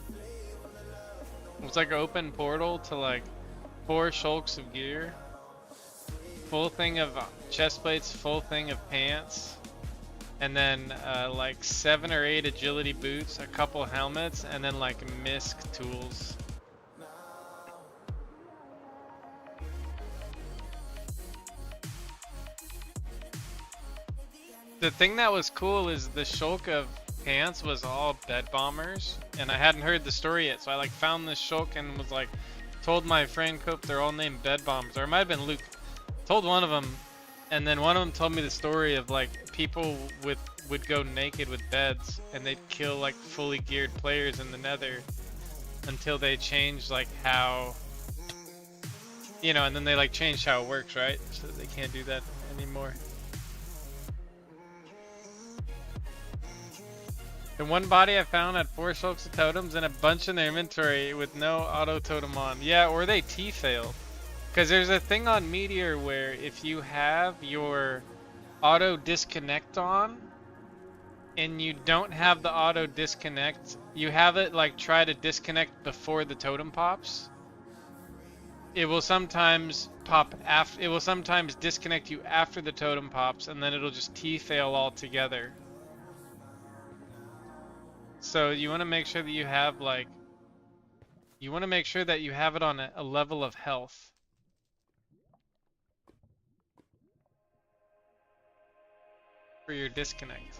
It was like an open portal to like 4 shulks of gear. Full thing of chest plates, full thing of pants. And then like 7 or 8 agility boots, a couple helmets, and then like misc tools. The thing that was cool is the shulk of pants was all bed bombers, and I hadn't heard the story yet, so I like found this shulk and was like, told my friend Cope they're all named bed bombers, or it might have been Luke. Told one of them, and then one of them told me the story of like people would go naked with beds, and they'd kill like fully geared players in the Nether until they changed like how, you know, and then they like changed how it works, right? So they can't do that anymore. In one body I found had 4 shulks of totems and a bunch in their inventory with no auto totem on. Yeah, or they T-failed. Because there's a thing on Meteor where if you have your auto disconnect on and you don't have the auto disconnect, you have it like try to disconnect before the totem pops. It will sometimes pop after, it will sometimes disconnect you after the totem pops, and then it'll just T-fail altogether. So you want to make sure that you have like, you want to make sure that you have it on a level of health. For your disconnect.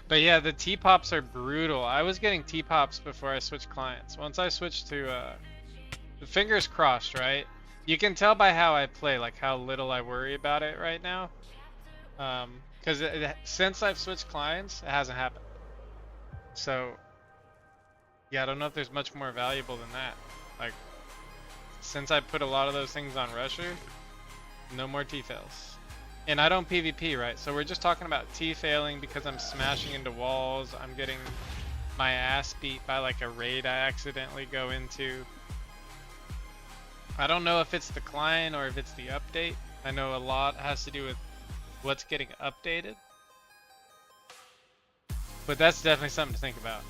But yeah, the T-pops are brutal. I was getting T-pops before I switched clients. Once I switched to, fingers crossed, right? You can tell by how I play, like how little I worry about it right now. Because since I've switched clients, it hasn't happened. So, yeah, I don't know if there's much more valuable than that. Like, since I put a lot of those things on Rusher, no more T-fails. And I don't PvP, right? So we're just talking about T-failing because I'm smashing into walls. I'm getting my ass beat by like a raid I accidentally go into. I don't know if it's the client or if it's the update. I know a lot has to do with what's getting updated. But that's definitely something to think about.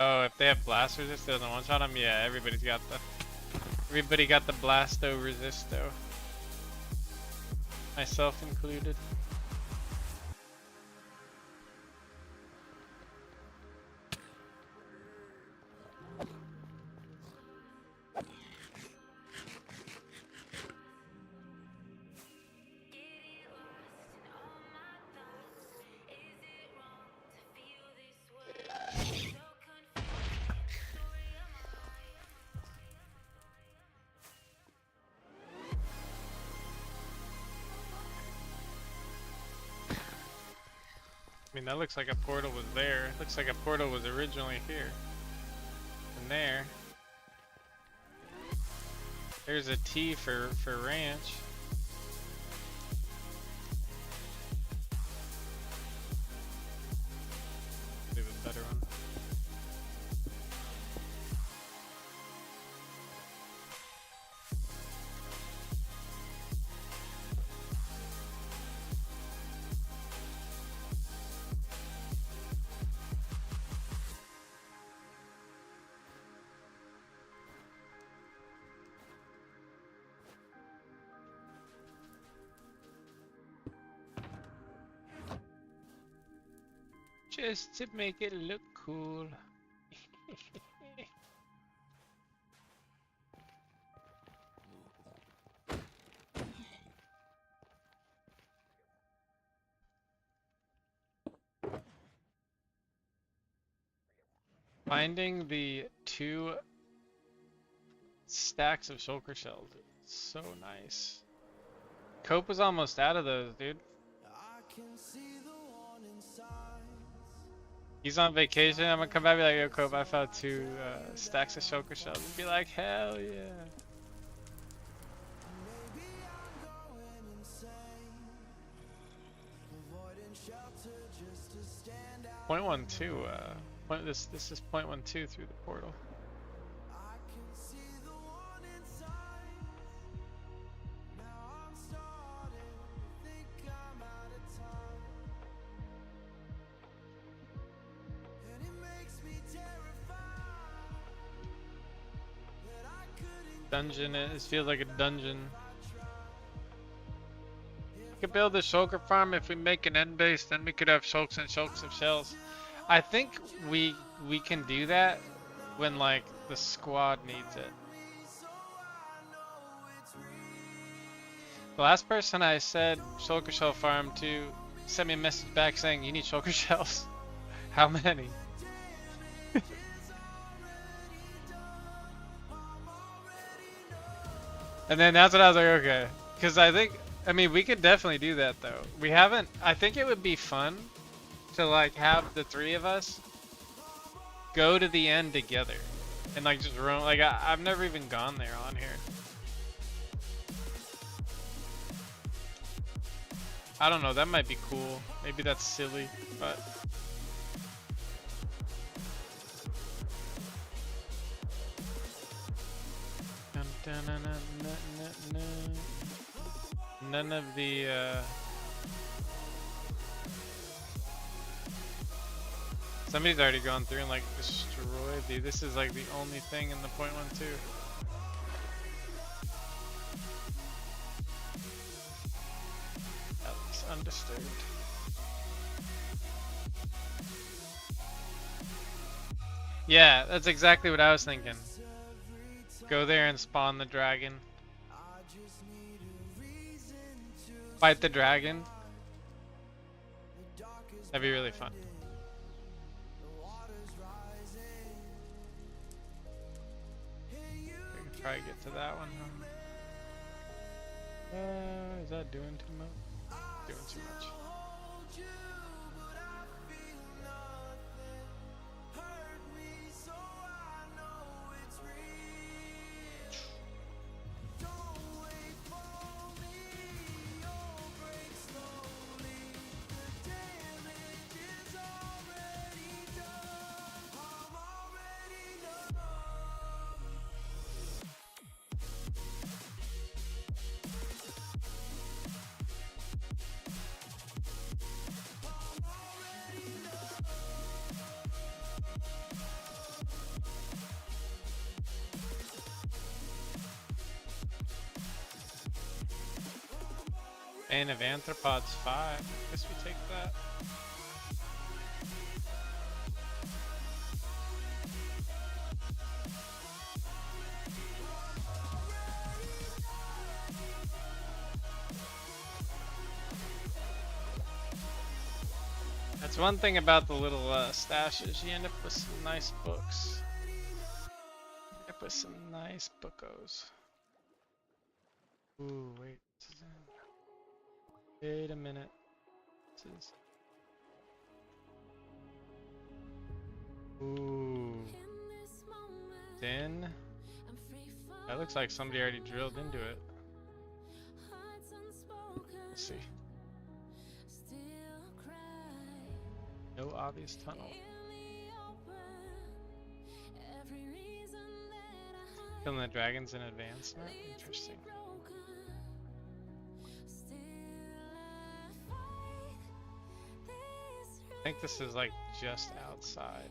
Oh, if they have blast resist, doesn't one shot them? Yeah, everybody got the blasto resisto. Myself included. I mean, that looks like a portal was there. Looks like a portal was originally here. And there. There's a T for ranch. Do a better one. Just to make it look cool. Finding the 2 stacks of shulker shells is so nice. Cope was almost out of those, dude. He's on vacation. I'm gonna come back and be like, yo, Cope, I found 2 stacks of shulker shells. And be like, hell yeah. .12. This is .12 through the portal. Dungeon, it feels like a dungeon. We could build a shulker farm if we make an end base, then we could have shulks and shulks of shells. I think we can do that when like the squad needs it. The last person I said shulker shell farm to sent me a message back saying you need shulker shells. How many? And then that's when I was like, okay, because I think I mean, we could definitely do that though. We haven't. I think it would be fun to like have the three of us go to the end together and like just run. Like I've never even gone there on here. I don't know. That might be cool. Maybe that's silly, but. None of the somebody's already gone through and like destroyed the. This is like the only thing in the .12. That's undisturbed. Yeah, that's exactly what I was thinking. Go there and spawn the dragon. Fight the dragon. That'd be really fun. We can try to get to that one. Is that doing too much? Doing too much. Bane of Anthropods 5. Guess we take that. That's one thing about the little stashes. You end up with some nice books. End up with some nice bookos. Ooh, wait. Wait a minute. This is... Ooh. Then that looks like somebody already drilled into it. Let's see. No obvious tunnel. Killing the dragons in advancement? Interesting. I think this is like just outside.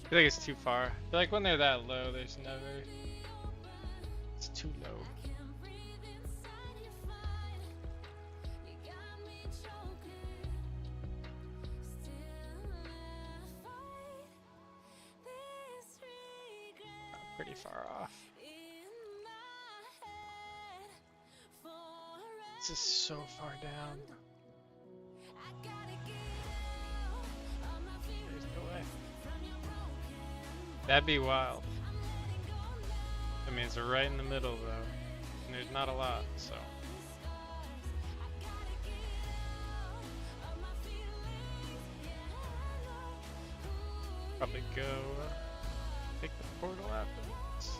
I feel like it's too far. I feel like when they're that low, there's never... It's too low. Pretty far off. This is so far down. There's no way. That'd be wild. I mean, it's right in the middle though, and there's not a lot, so. Probably go take the portal after this.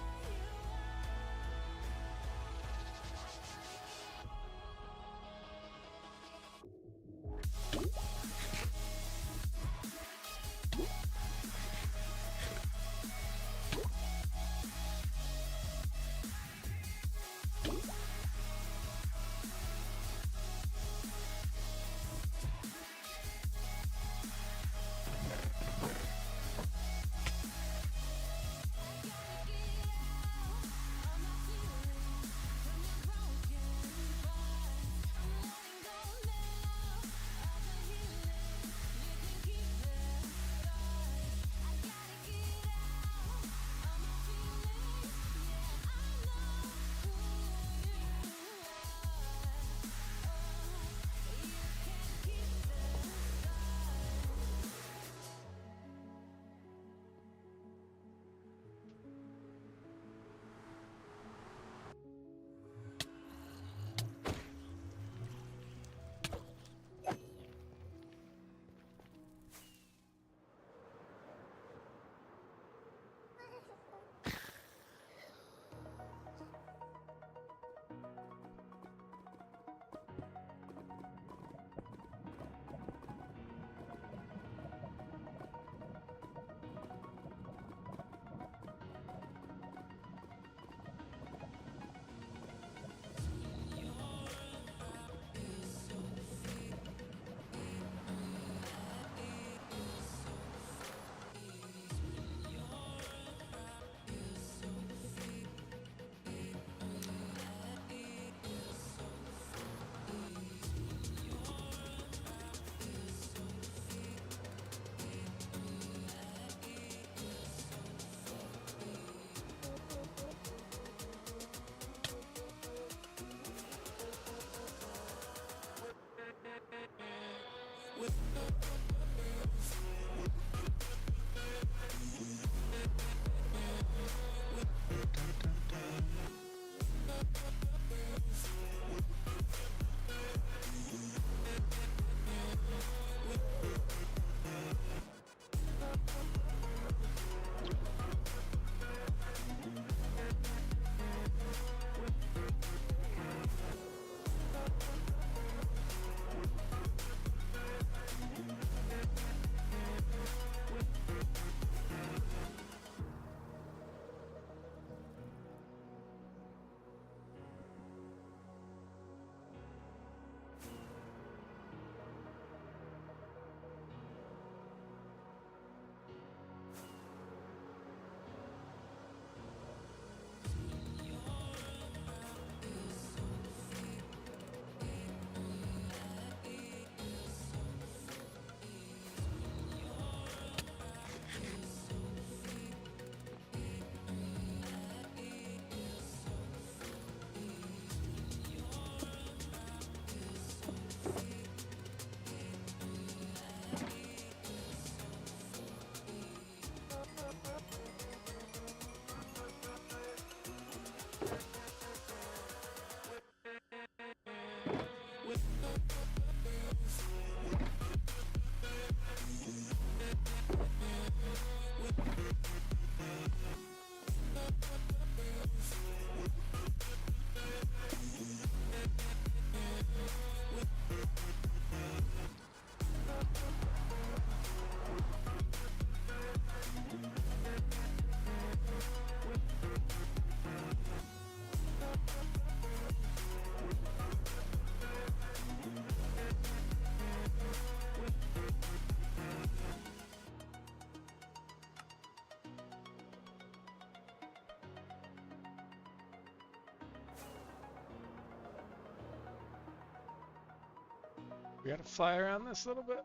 We gotta fly around this a little bit.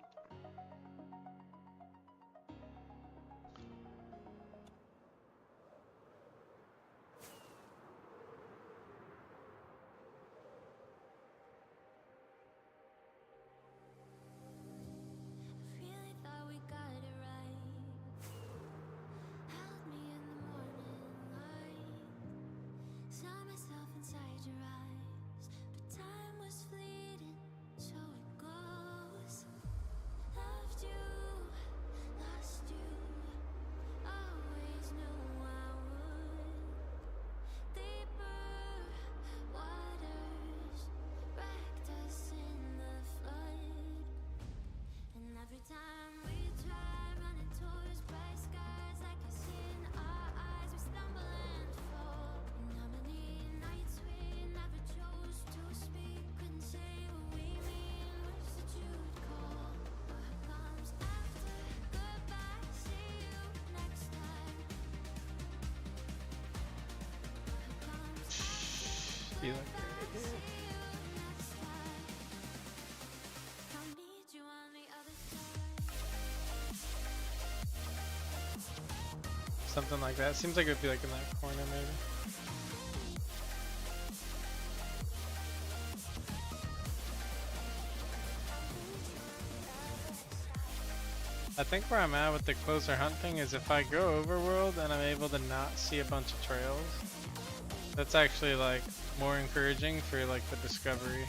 Really thought we got it right. Held me in the morning light. Saw myself inside your eyes, but time was fleeting, so it goes. be like right here. I'll meet you on the other side. Something like that. Seems like it would be like in that corner maybe. I think where I'm at with the closer hunt thing is if I go overworld and I'm able to not see a bunch of trails, that's actually like more encouraging for like the discovery,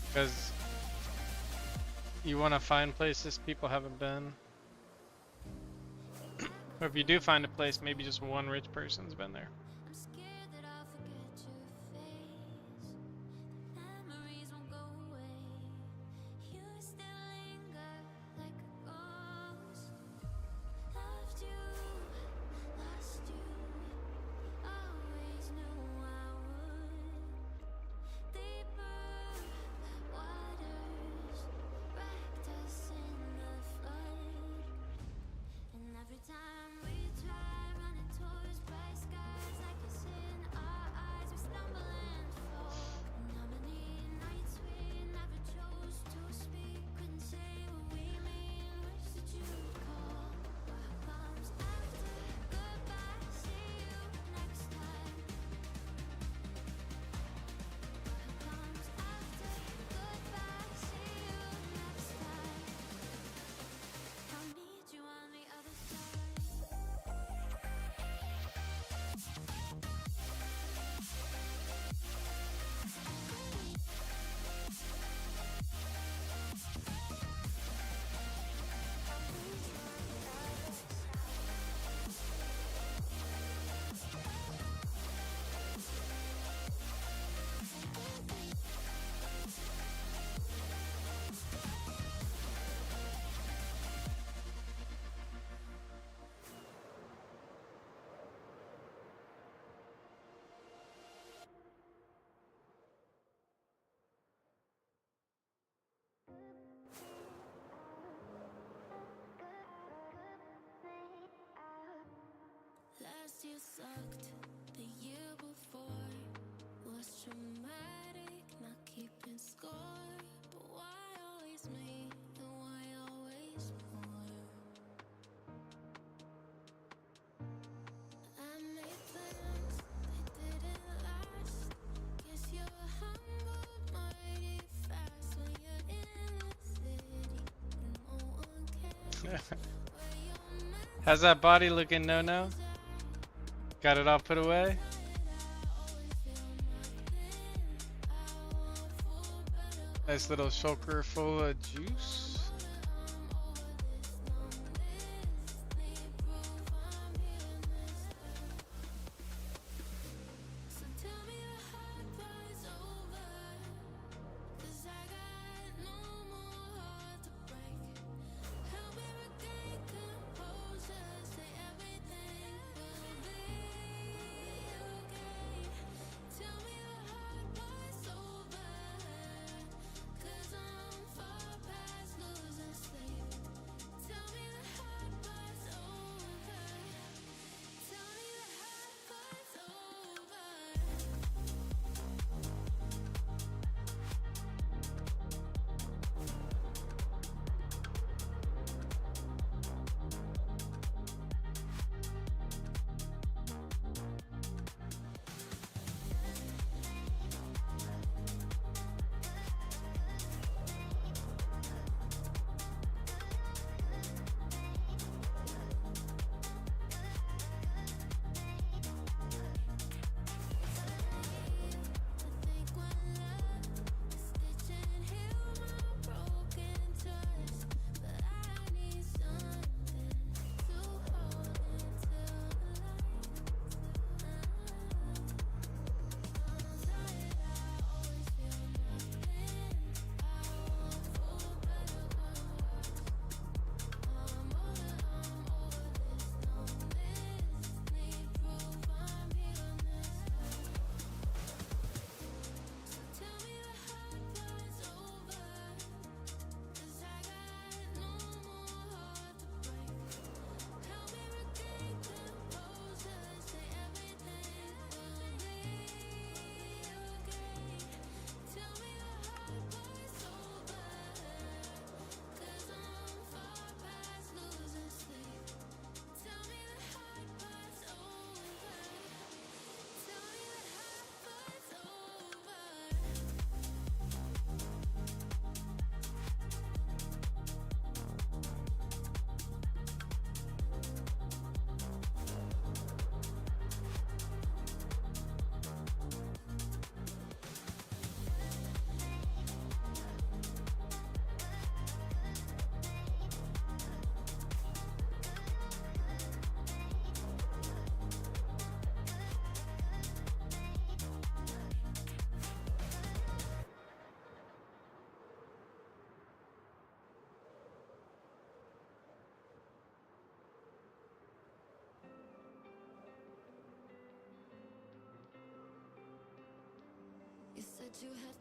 because you want to find places people haven't been. Or if you do find a place, maybe just one rich person's been there. I'm scared that I'll forget your face. The memories won't go away. You still linger like a ghost. Loved you, lost you. Always knew I would. Deeper waters wrecked us in the flood. And every time we try running towards bright skies, like it's in our eyes, we stumble and fall. And how many nights we never chose to speak, couldn't say what we mean, wish that you would call. What comes after goodbye? See you next time. What comes after goodbye? See you next time. I'll meet you on the other side. Last year sucked, the year before was traumatic, not keeping score. But why always me and why always more? I made plans, they didn't last. Guess you're humbled mighty fast when you're in the city and no one cares. Where your How's that body looking, No? Got it all put away? Nice little shulker full of juice. So tell me the hard part's over, 'cause I got no more heart to break. Help me regain composure, say everything will be okay. Tell me the hard part's over, 'cause I'm far past losing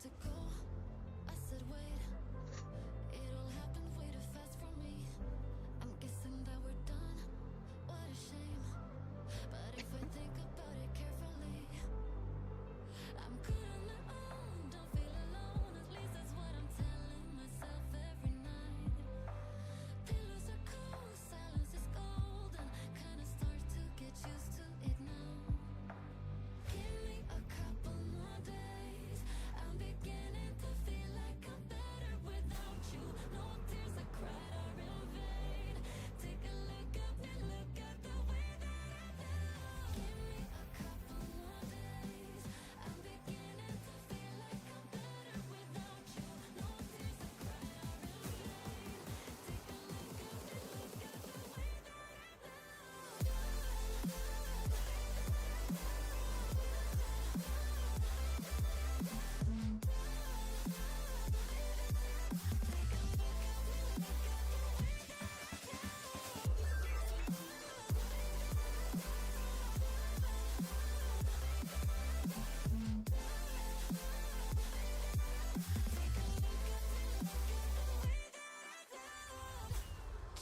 to go. I said wait, it all happened way too fast for me. I'm guessing that we're done. What a shame. But if I think about it carefully, I'm good on my own. Don't feel alone. At least that's what I'm telling myself every night. Pillows are cold, silence is golden. Kinda start to get used to it now. Give me a couple more days. I'm beginning to feel like I'm better without you. No tears I cried are in vain. Take a look up and look at the way that I feel. Give me a couple more days. I'm beginning to feel like I'm better without you. No tears I cried are in vain. Take a look up and look at the way that I feel.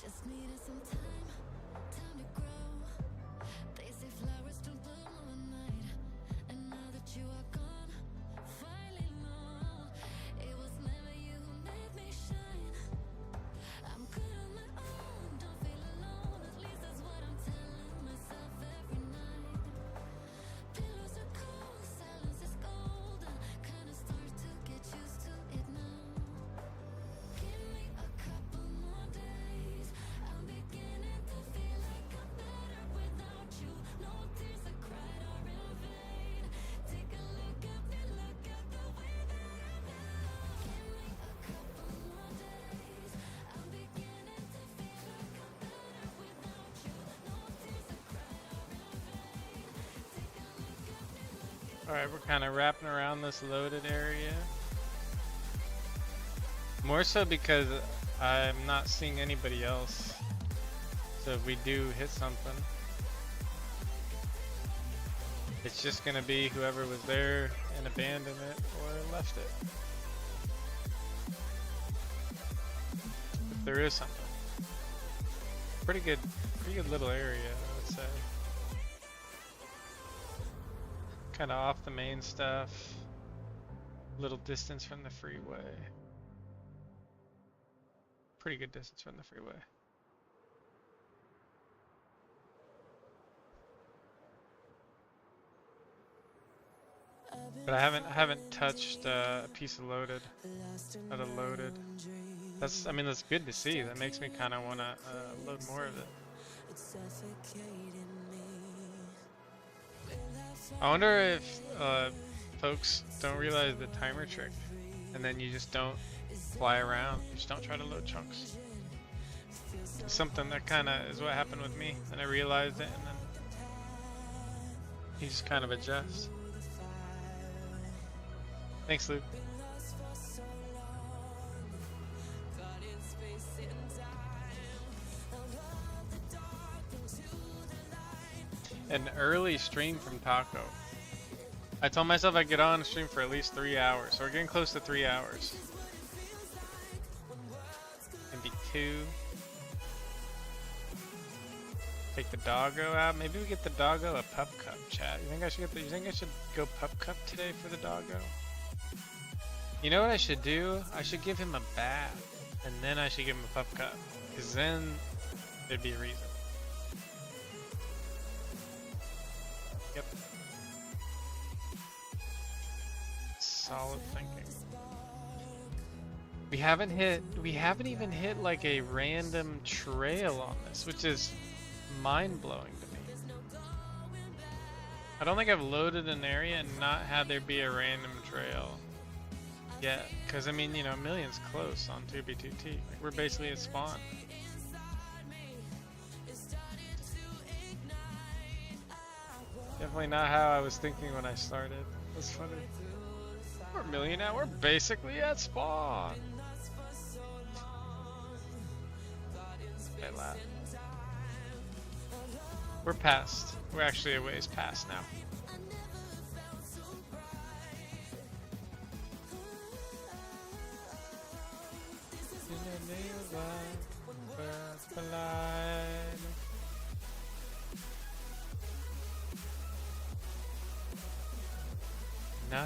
Just needed some time to grow. They say flowers don't bloom overnight, and now that you are gone, finally know it was never you who made me shine. I'm good on my own, don't feel alone. At least that's what I'm telling myself every night. Pillows are cold, silence is golden. Kinda start to get used to it now. Give me a couple more days. I'm beginning to feel like I'm better without you. No tears I cried are in vain. Take a look up and look at the way that I feel. Give me a couple more days. I'm beginning to feel like I'm better without you. No tears I cried are in vain. Take a look up and look at. All right, we're kind of wrapping around this loaded area. More so because I'm not seeing anybody else. So if we do hit something, it's just gonna be whoever was there and abandoned it or left it. If there is something. Pretty good little area, I would say. Kind of off the main stuff. Little distance from the freeway. Pretty good distance from the freeway. But I haven't touched a piece of loaded. Out of loaded. That's good to see. That makes me kind of want to load more of it. I wonder if folks don't realize the timer trick, and then you just don't fly around. You just don't try to load chunks. It's something that kind of is what happened with me, and I realized it, and then you just kind of adjust. Thanks, Luke. An early stream from Taco. I told myself I'd get on stream for at least 3 hours, so we're getting close to 3 hours. Maybe 2. Take the doggo out. Maybe we get the doggo a pup cup, chat. You think I should go pup cup today for the doggo? You know what I should do? I should give him a bath, and then I should give him a pup cup, because then there'd be a reason. Yep. Solid thinking. We haven't even hit like a random trail on this, which is mind-blowing to me. I don't think I've loaded an area and not had there be a random trail yet, because I mean, you know, Million's close on 2B2T. Like, we're basically at spawn. Definitely not how I was thinking when I started. That's funny. We're a million now. We're basically at spawn. They laugh. We're past. We're actually a ways past now.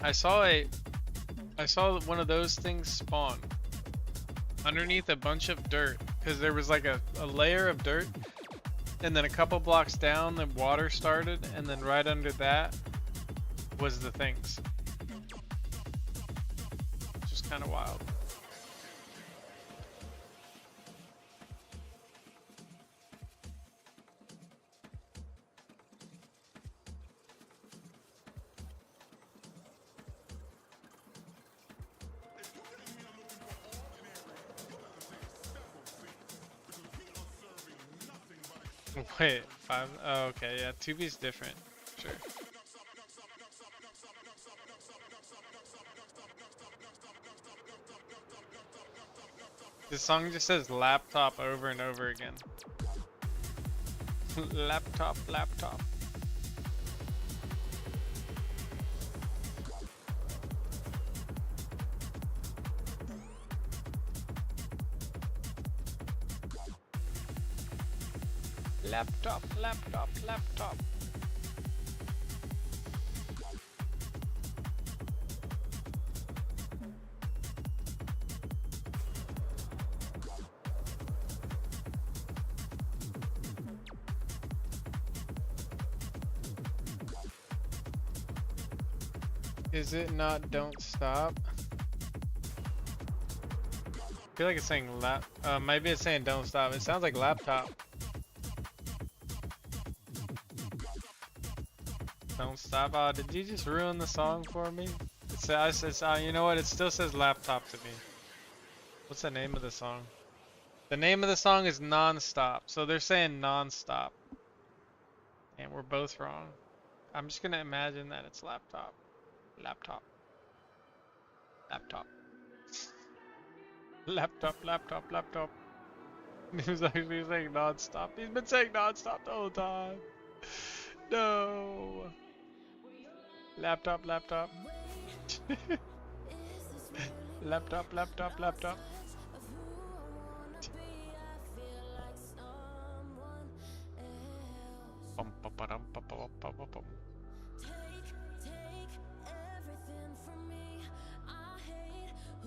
I saw one of those things spawn underneath a bunch of dirt because there was like a layer of dirt, and then a couple blocks down the water started, and then right under that was the things. Just kind of wild. Wait, 5? Oh, okay, yeah, 2B's different. Sure. This song just says laptop over and over again. Laptop, laptop. Laptop, laptop, laptop. Is it not don't stop? I feel like it's saying maybe it's saying don't stop. It sounds like laptop. Don't stop. Oh, did you just ruin the song for me? It says, you know what? It still says laptop to me. What's the name of the song? The name of the song is Non-Stop. So they're saying non-stop. And we're both wrong. I'm just gonna imagine that it's laptop. Laptop. Laptop. Laptop, laptop, laptop. He was actually saying non-stop. He's been saying non-stop the whole time. No. Laptop, laptop. Laptop, laptop, laptop. Bum, ba, ba, dum, ba, ba, ba, ba, bum.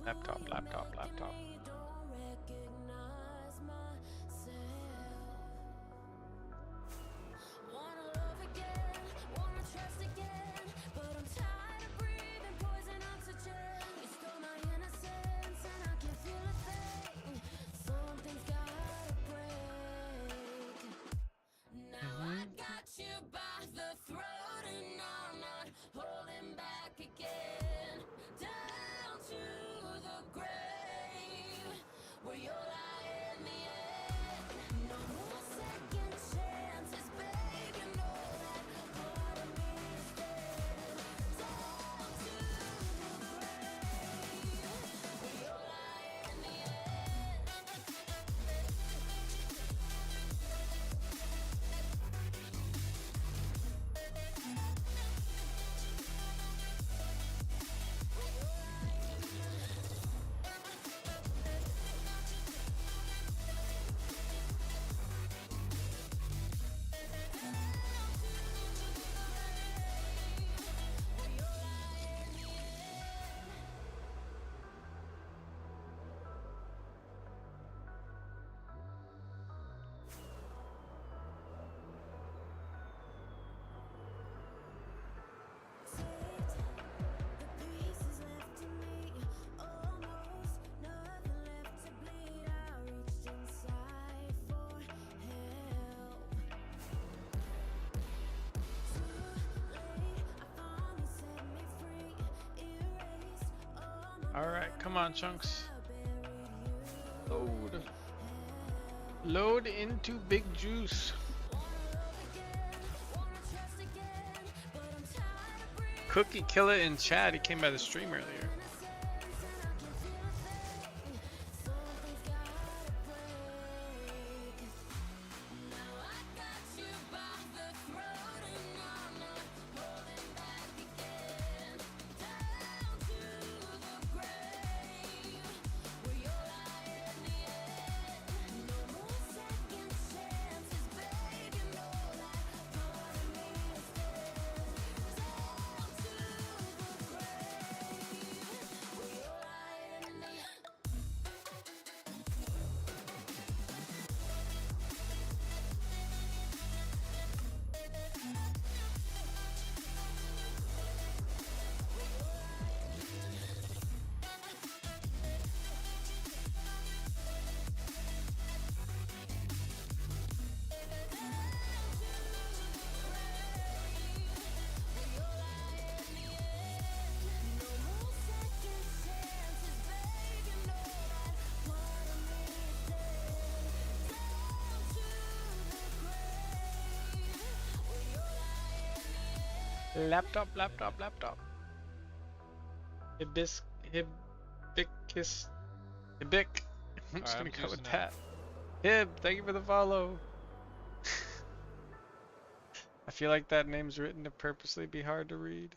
Laptop, laptop, laptop. Alright, come on, Chunks. Load. Load into Big Juice. Cookie Killer in chat, he came by the stream earlier. Laptop, laptop, laptop. Hibicus. Hibic. I'm just gonna go with that. Hib, thank you for the follow. I feel like that name's written to purposely be hard to read.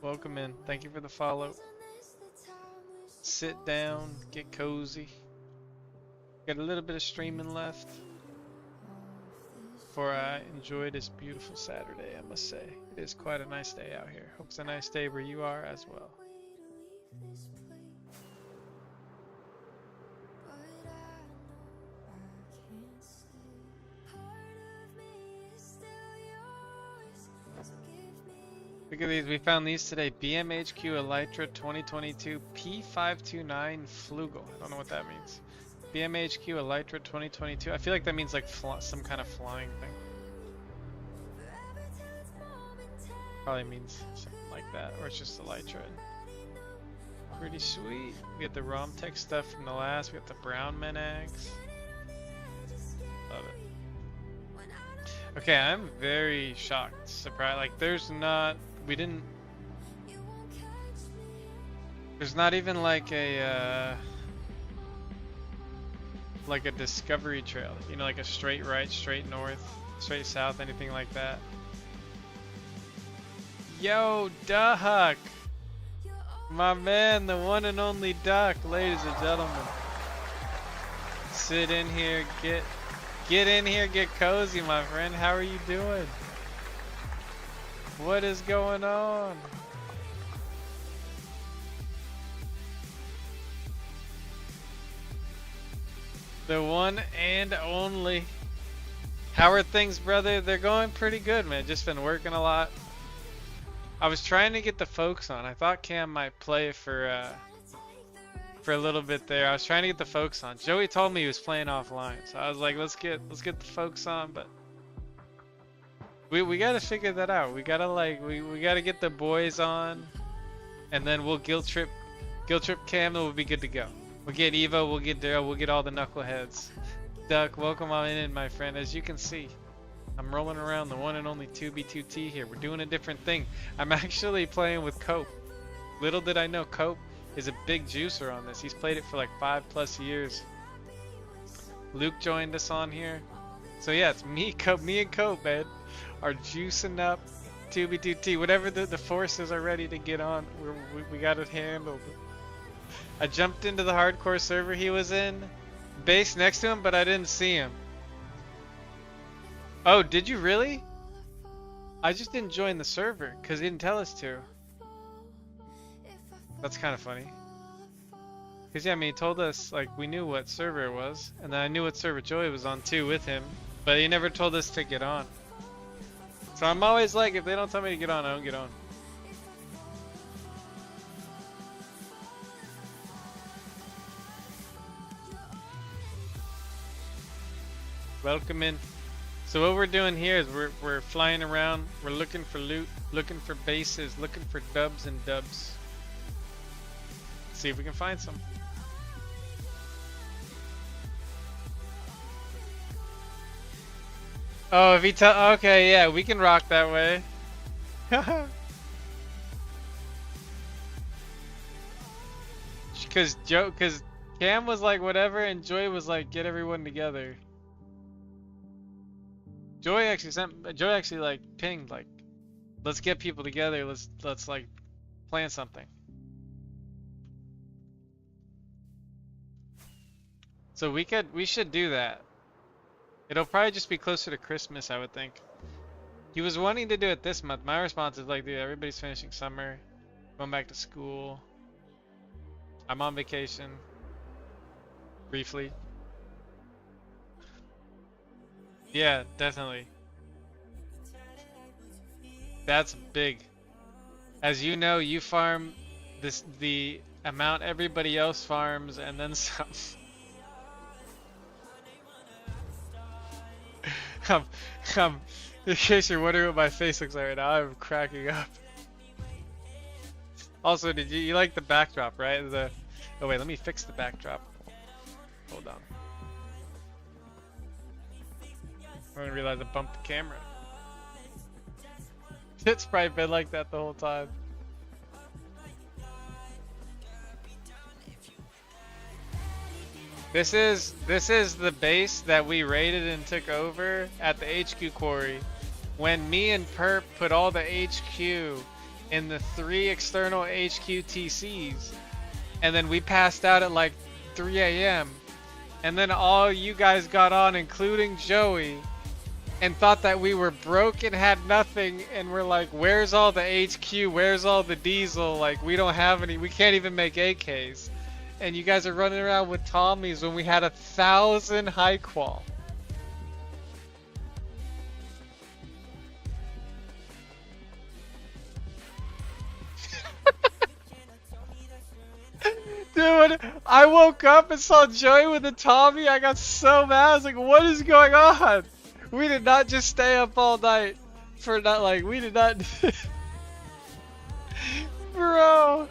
Welcome in. Thank you for the follow. Sit down, get cozy. Got a little bit of streaming left before I enjoy this beautiful Saturday, I must say. It is quite a nice day out here. Hope it's a nice day where you are as well. Look at these, we found these today. BMHQ Elytra 2022 P529 Flugel. I don't know what that means. BMHQ Elytra 2022. I feel like that means like some kind of flying thing. Probably means something like that, or it's just Elytra. Pretty sweet. We got the RomTech stuff from the last. We got the Brown Menags. Love it. Okay, I'm very shocked, surprised. Like, there's not. There's not even like a discovery trail, you know, like a straight right, straight north, straight south, anything like that. Yo, Duck, my man, the one and only Duck, ladies and gentlemen. Sit in here, get in here, get cozy, my friend. How are you doing? What is going on? The one and only. How are things, brother? They're going pretty good, man. Just been working a lot. I was trying to get the folks on. I thought Cam might play for a little bit there. I was trying to get the folks on. Joey told me he was playing offline, so I was like, let's get the folks on, but we gotta figure that out. We gotta we gotta get the boys on, and then we'll guilt trip Cam, and we'll be good to go. We'll get Evo, we'll get Daryl, we'll get all the knuckleheads. Duck, welcome on in, my friend. As you can see, I'm rolling around the one and only 2B2T here. We're doing a different thing. I'm actually playing with Cope. Little did I know, Cope is a big juicer on this. He's played it for like 5+ years. Luke joined us on here. So yeah, it's me and Cope, man, are juicing up 2B2T. Whatever the forces are ready to get on, we got it handled. I jumped into the hardcore server he was in, base next to him, but I didn't see him. Oh, did you really? I just didn't join the server because he didn't tell us to. That's kind of funny. Because yeah, I mean, he told us, like, we knew what server it was, and then I knew what server Joey was on too with him, but he never told us to get on. So I'm always like, if they don't tell me to get on, I don't get on. Welcome in. So what we're doing here is we're flying around, we're looking for loot, looking for bases, looking for dubs and dubs. See if we can find some. Oh, if he okay, yeah, we can rock that way. Cause Cam was like whatever, and Joy was like, get everyone together. Joy actually like pinged like, let's get people together. Let's like plan something. So we should do that. It'll probably just be closer to Christmas, I would think. He was wanting to do it this month. My response is like, dude, everybody's finishing summer, going back to school. I'm on vacation. Briefly. Yeah, definitely. That's big. As you know, you farm the amount everybody else farms and then some. In case you're wondering what my face looks like right now, I'm cracking up. Also, did you like the backdrop, right? Oh wait, let me fix the backdrop. Hold on. I didn't realize I bumped the camera. It's probably been like that the whole time. This is the base that we raided and took over at the HQ quarry when me and Perp put all the HQ in the 3 external HQ TCs, and then we passed out at like 3 a.m. and then all you guys got on, including Joey, and thought that we were broke and had nothing, and we're like, where's all the HQ, where's all the diesel, like we don't have any, we can't even make AKs, and you guys are running around with Tommies when we had 1,000 high qual. Dude, I woke up and saw Joey with a Tommy. I got so mad. I was like, what is going on? We did not just stay up all night for not like, we did not. Bro.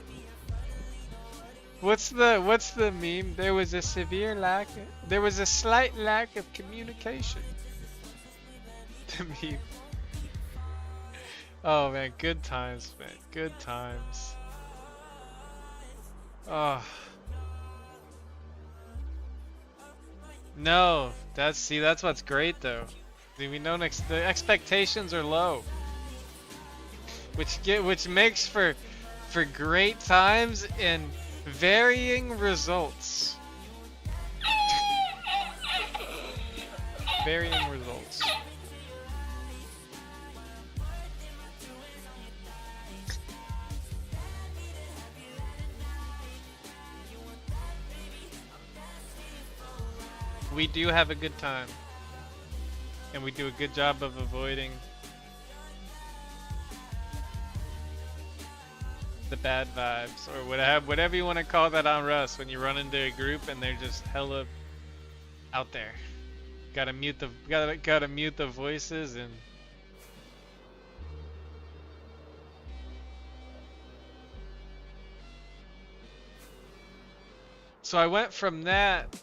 What's the meme? There was a slight lack of communication. The meme. Oh man, good times, man. Good times. Oh. No, that's what's great though. We know the expectations are low, which makes for great times and varying results. Varying results. We do have a good time, and we do a good job of avoiding the bad vibes, or whatever you want to call that on Rust, when you run into a group and they're just hella out there. Gotta mute the voices and so I went from that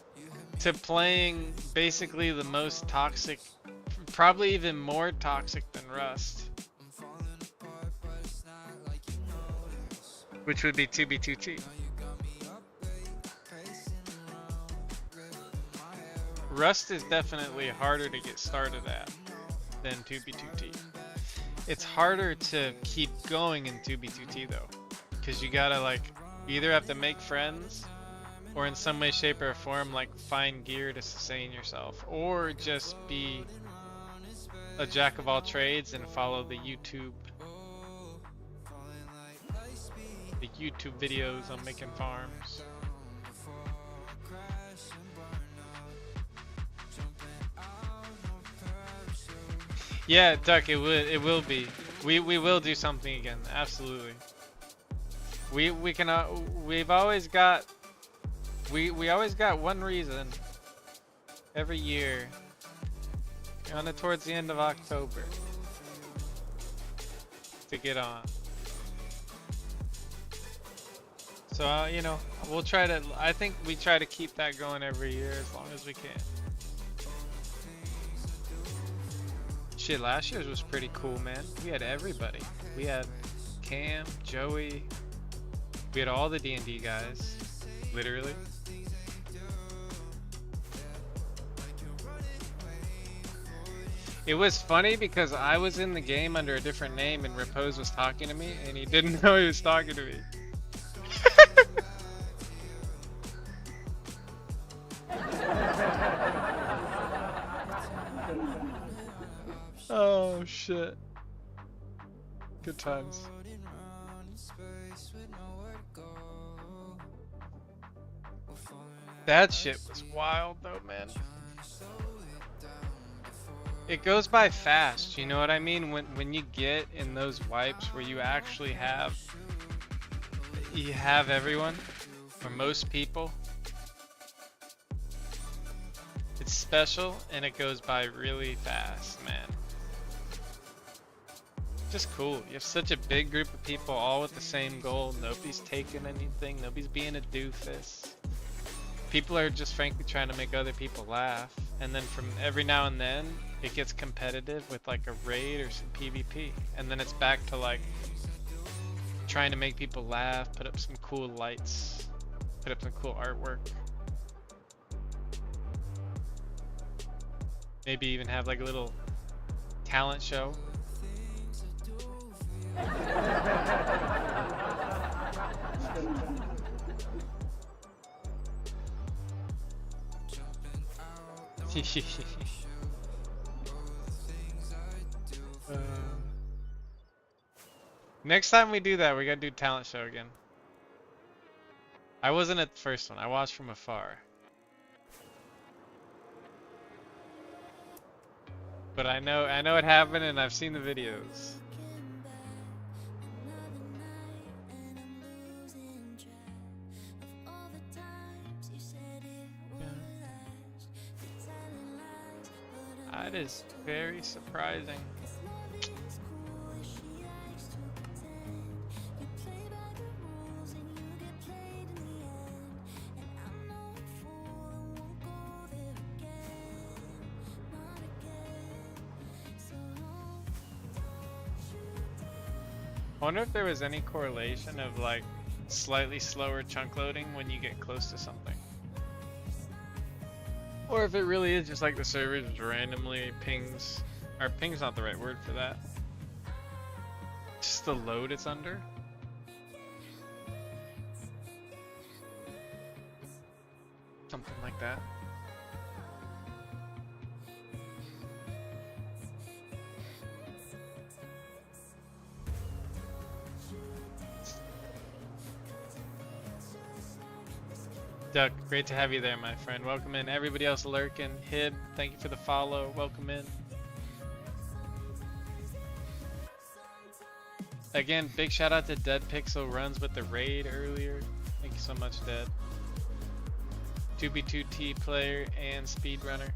to playing basically the most toxic, probably even more toxic than Rust, which would be 2B2T. Rust is definitely harder to get started at than 2B2T. It's harder to keep going in 2B2T though, because you gotta you either have to make friends, or in some way, shape, or form, find gear to sustain yourself, or just be a jack of all trades and follow the YouTube videos on making farms. Yeah, Duck, it will be. We will do something again, absolutely. We've always got. We always got one reason every year, kind of towards the end of October, to get on. So you know, we'll try to. I think we try to keep that going every year as long as we can. Shit, last year's was pretty cool, man. We had everybody. We had Cam, Joey. We had all the D&D guys, literally. It was funny because I was in the game under a different name and Repose was talking to me and he didn't know he was talking to me. Oh shit. Good times. That shit was wild though, man. It goes by fast, you know what I mean? When you get in those wipes where you actually have everyone, or most people, it's special and it goes by really fast, man. Just cool. You have such a big group of people all with the same goal. Nobody's taking anything, nobody's being a doofus. People are just frankly trying to make other people laugh. and then from every now and then it gets competitive with like a raid or some PvP, and then it's back to like trying to make people laugh, put up some cool lights, put up some cool artwork, maybe even have like a little talent show. Next time we do that, we gotta do talent show again. I wasn't at the first one. I watched from afar. But I know it happened, and I've seen the videos. That is very surprising. I wonder if there was any correlation of like slightly slower chunk loading when you get close to something. Or if it really is just like the server just randomly pings, or ping's not the right word for that. Just the load it's under. Something like that. Duck, great to have you there, my friend. Welcome in. Everybody else lurking. Hib, thank you for the follow. Welcome in. Again, big shout out to Dead Pixel runs with the raid earlier. Thank you so much, Dead. 2B2T player and speedrunner.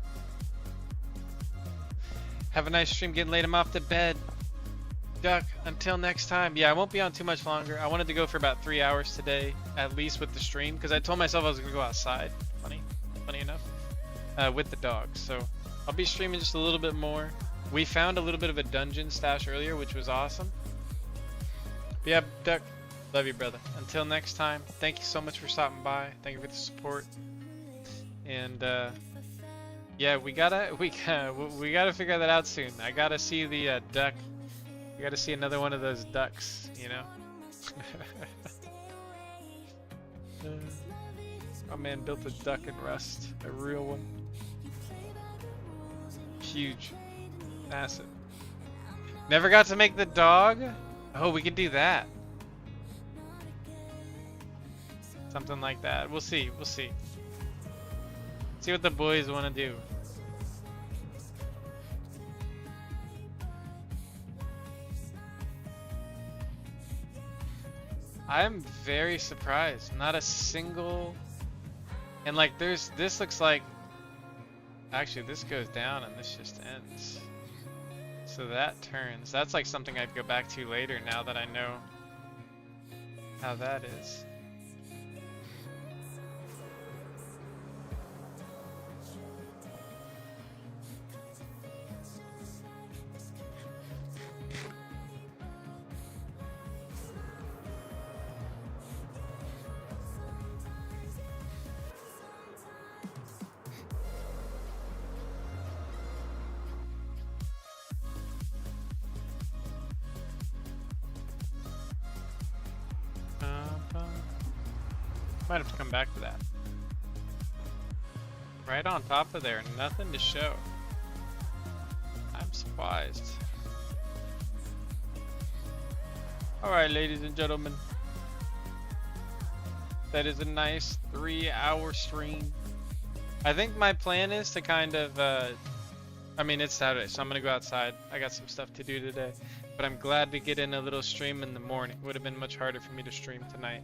Have a nice stream. Getting late. I'm off to bed. Duck, until next time. Yeah, I won't be on too much longer. I wanted to go for about 3 hours today, at least with the stream, because I told myself I was going to go outside. Funny enough. With the dogs. So I'll be streaming just a little bit more. We found a little bit of a dungeon stash earlier, which was awesome. But yeah, Duck, love you, brother. Until next time, thank you so much for stopping by. Thank you for the support. And yeah, we gotta figure that out soon. I gotta see the duck. We gotta see another one of those ducks, you know? My man built a duck in Rust, a real one. Huge. Massive. Never got to make the dog? Oh, we can do that. Something like that. We'll see, we'll see. See what the boys want to do. I am very surprised. Not a single, and like this looks like, actually this goes down and this just ends. So that turns. That's like something I'd go back to later now that I know how that is. Might have to come back to that. Right on top of there, nothing to show. I'm surprised. Alright, ladies and gentlemen. That is a nice 3-hour stream. I think my plan is to kind of, I mean, it's Saturday, so I'm gonna go outside. I got some stuff to do today. But I'm glad to get in a little stream in the morning. Would have been much harder for me to stream tonight.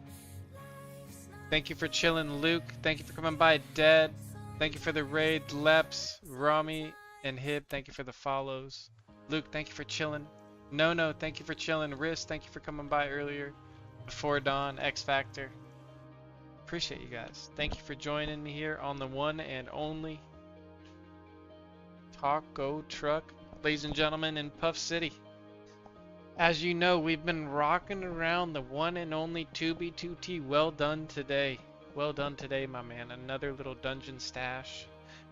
Thank you for chilling, Luke. Thank you for coming by, Dead. Thank you for the raid, Leps, Rami, and Hib. Thank you for the follows. Luke, thank you for chilling. No, thank you for chilling. Riz, thank you for coming by earlier. Before Dawn, X Factor. Appreciate you guys. Thank you for joining me here on the one and only taco truck, ladies and gentlemen, in Puff City. As you know, we've been rocking around the one and only 2B2T. Well done today. Well done today, my man. Another little dungeon stash.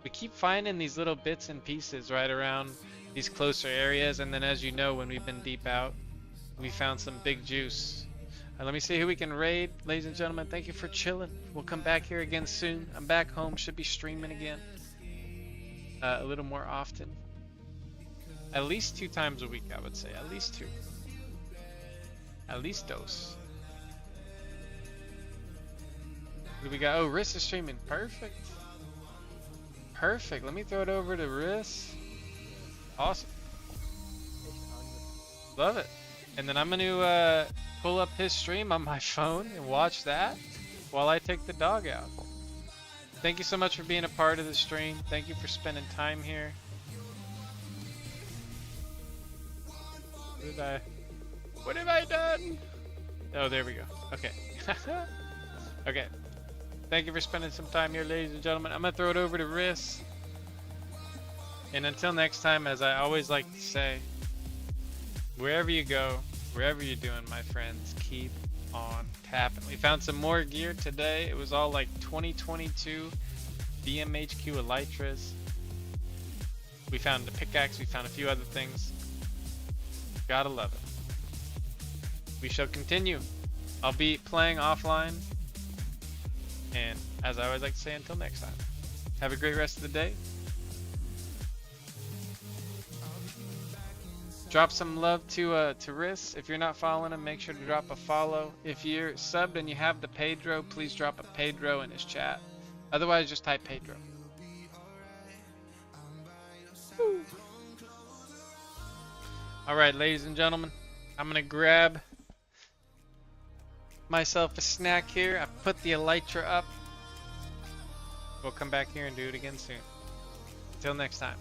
We keep finding these little bits and pieces right around these closer areas, and then as you know, when we've been deep out, we found some big juice. Let me see who we can raid. Ladies and gentlemen, thank you for chilling. We'll come back here again soon. I'm back home, should be streaming again. A little more often. At least 2 times a week, I would say. At least 2. At least those. What do we got? Oh, Riss is streaming. Perfect. Perfect. Let me throw it over to Riss. Awesome. Love it. And then I'm going to pull up his stream on my phone and watch that while I take the dog out. Thank you so much for being a part of the stream. Thank you for spending time here. What have I done? Oh, there we go. Okay. Okay. Thank you for spending some time here, ladies and gentlemen. I'm going to throw it over to Riss. And until next time, as I always like to say, wherever you go, wherever you're doing, my friends, keep on tapping. We found some more gear today. It was all like 2022 BMHQ Elytras. We found the pickaxe. We found a few other things. Gotta love it. We shall continue. I'll be playing offline. And as I always like to say, until next time, have a great rest of the day. Drop some love to Riss. If you're not following him, make sure to drop a follow. If you're subbed and you have the Pedro, please drop a Pedro in his chat. Otherwise, just type Pedro. Alright, ladies and gentlemen, I'm going to grab myself a snack here. I put the Elytra up. We'll come back here and do it again soon. Until next time.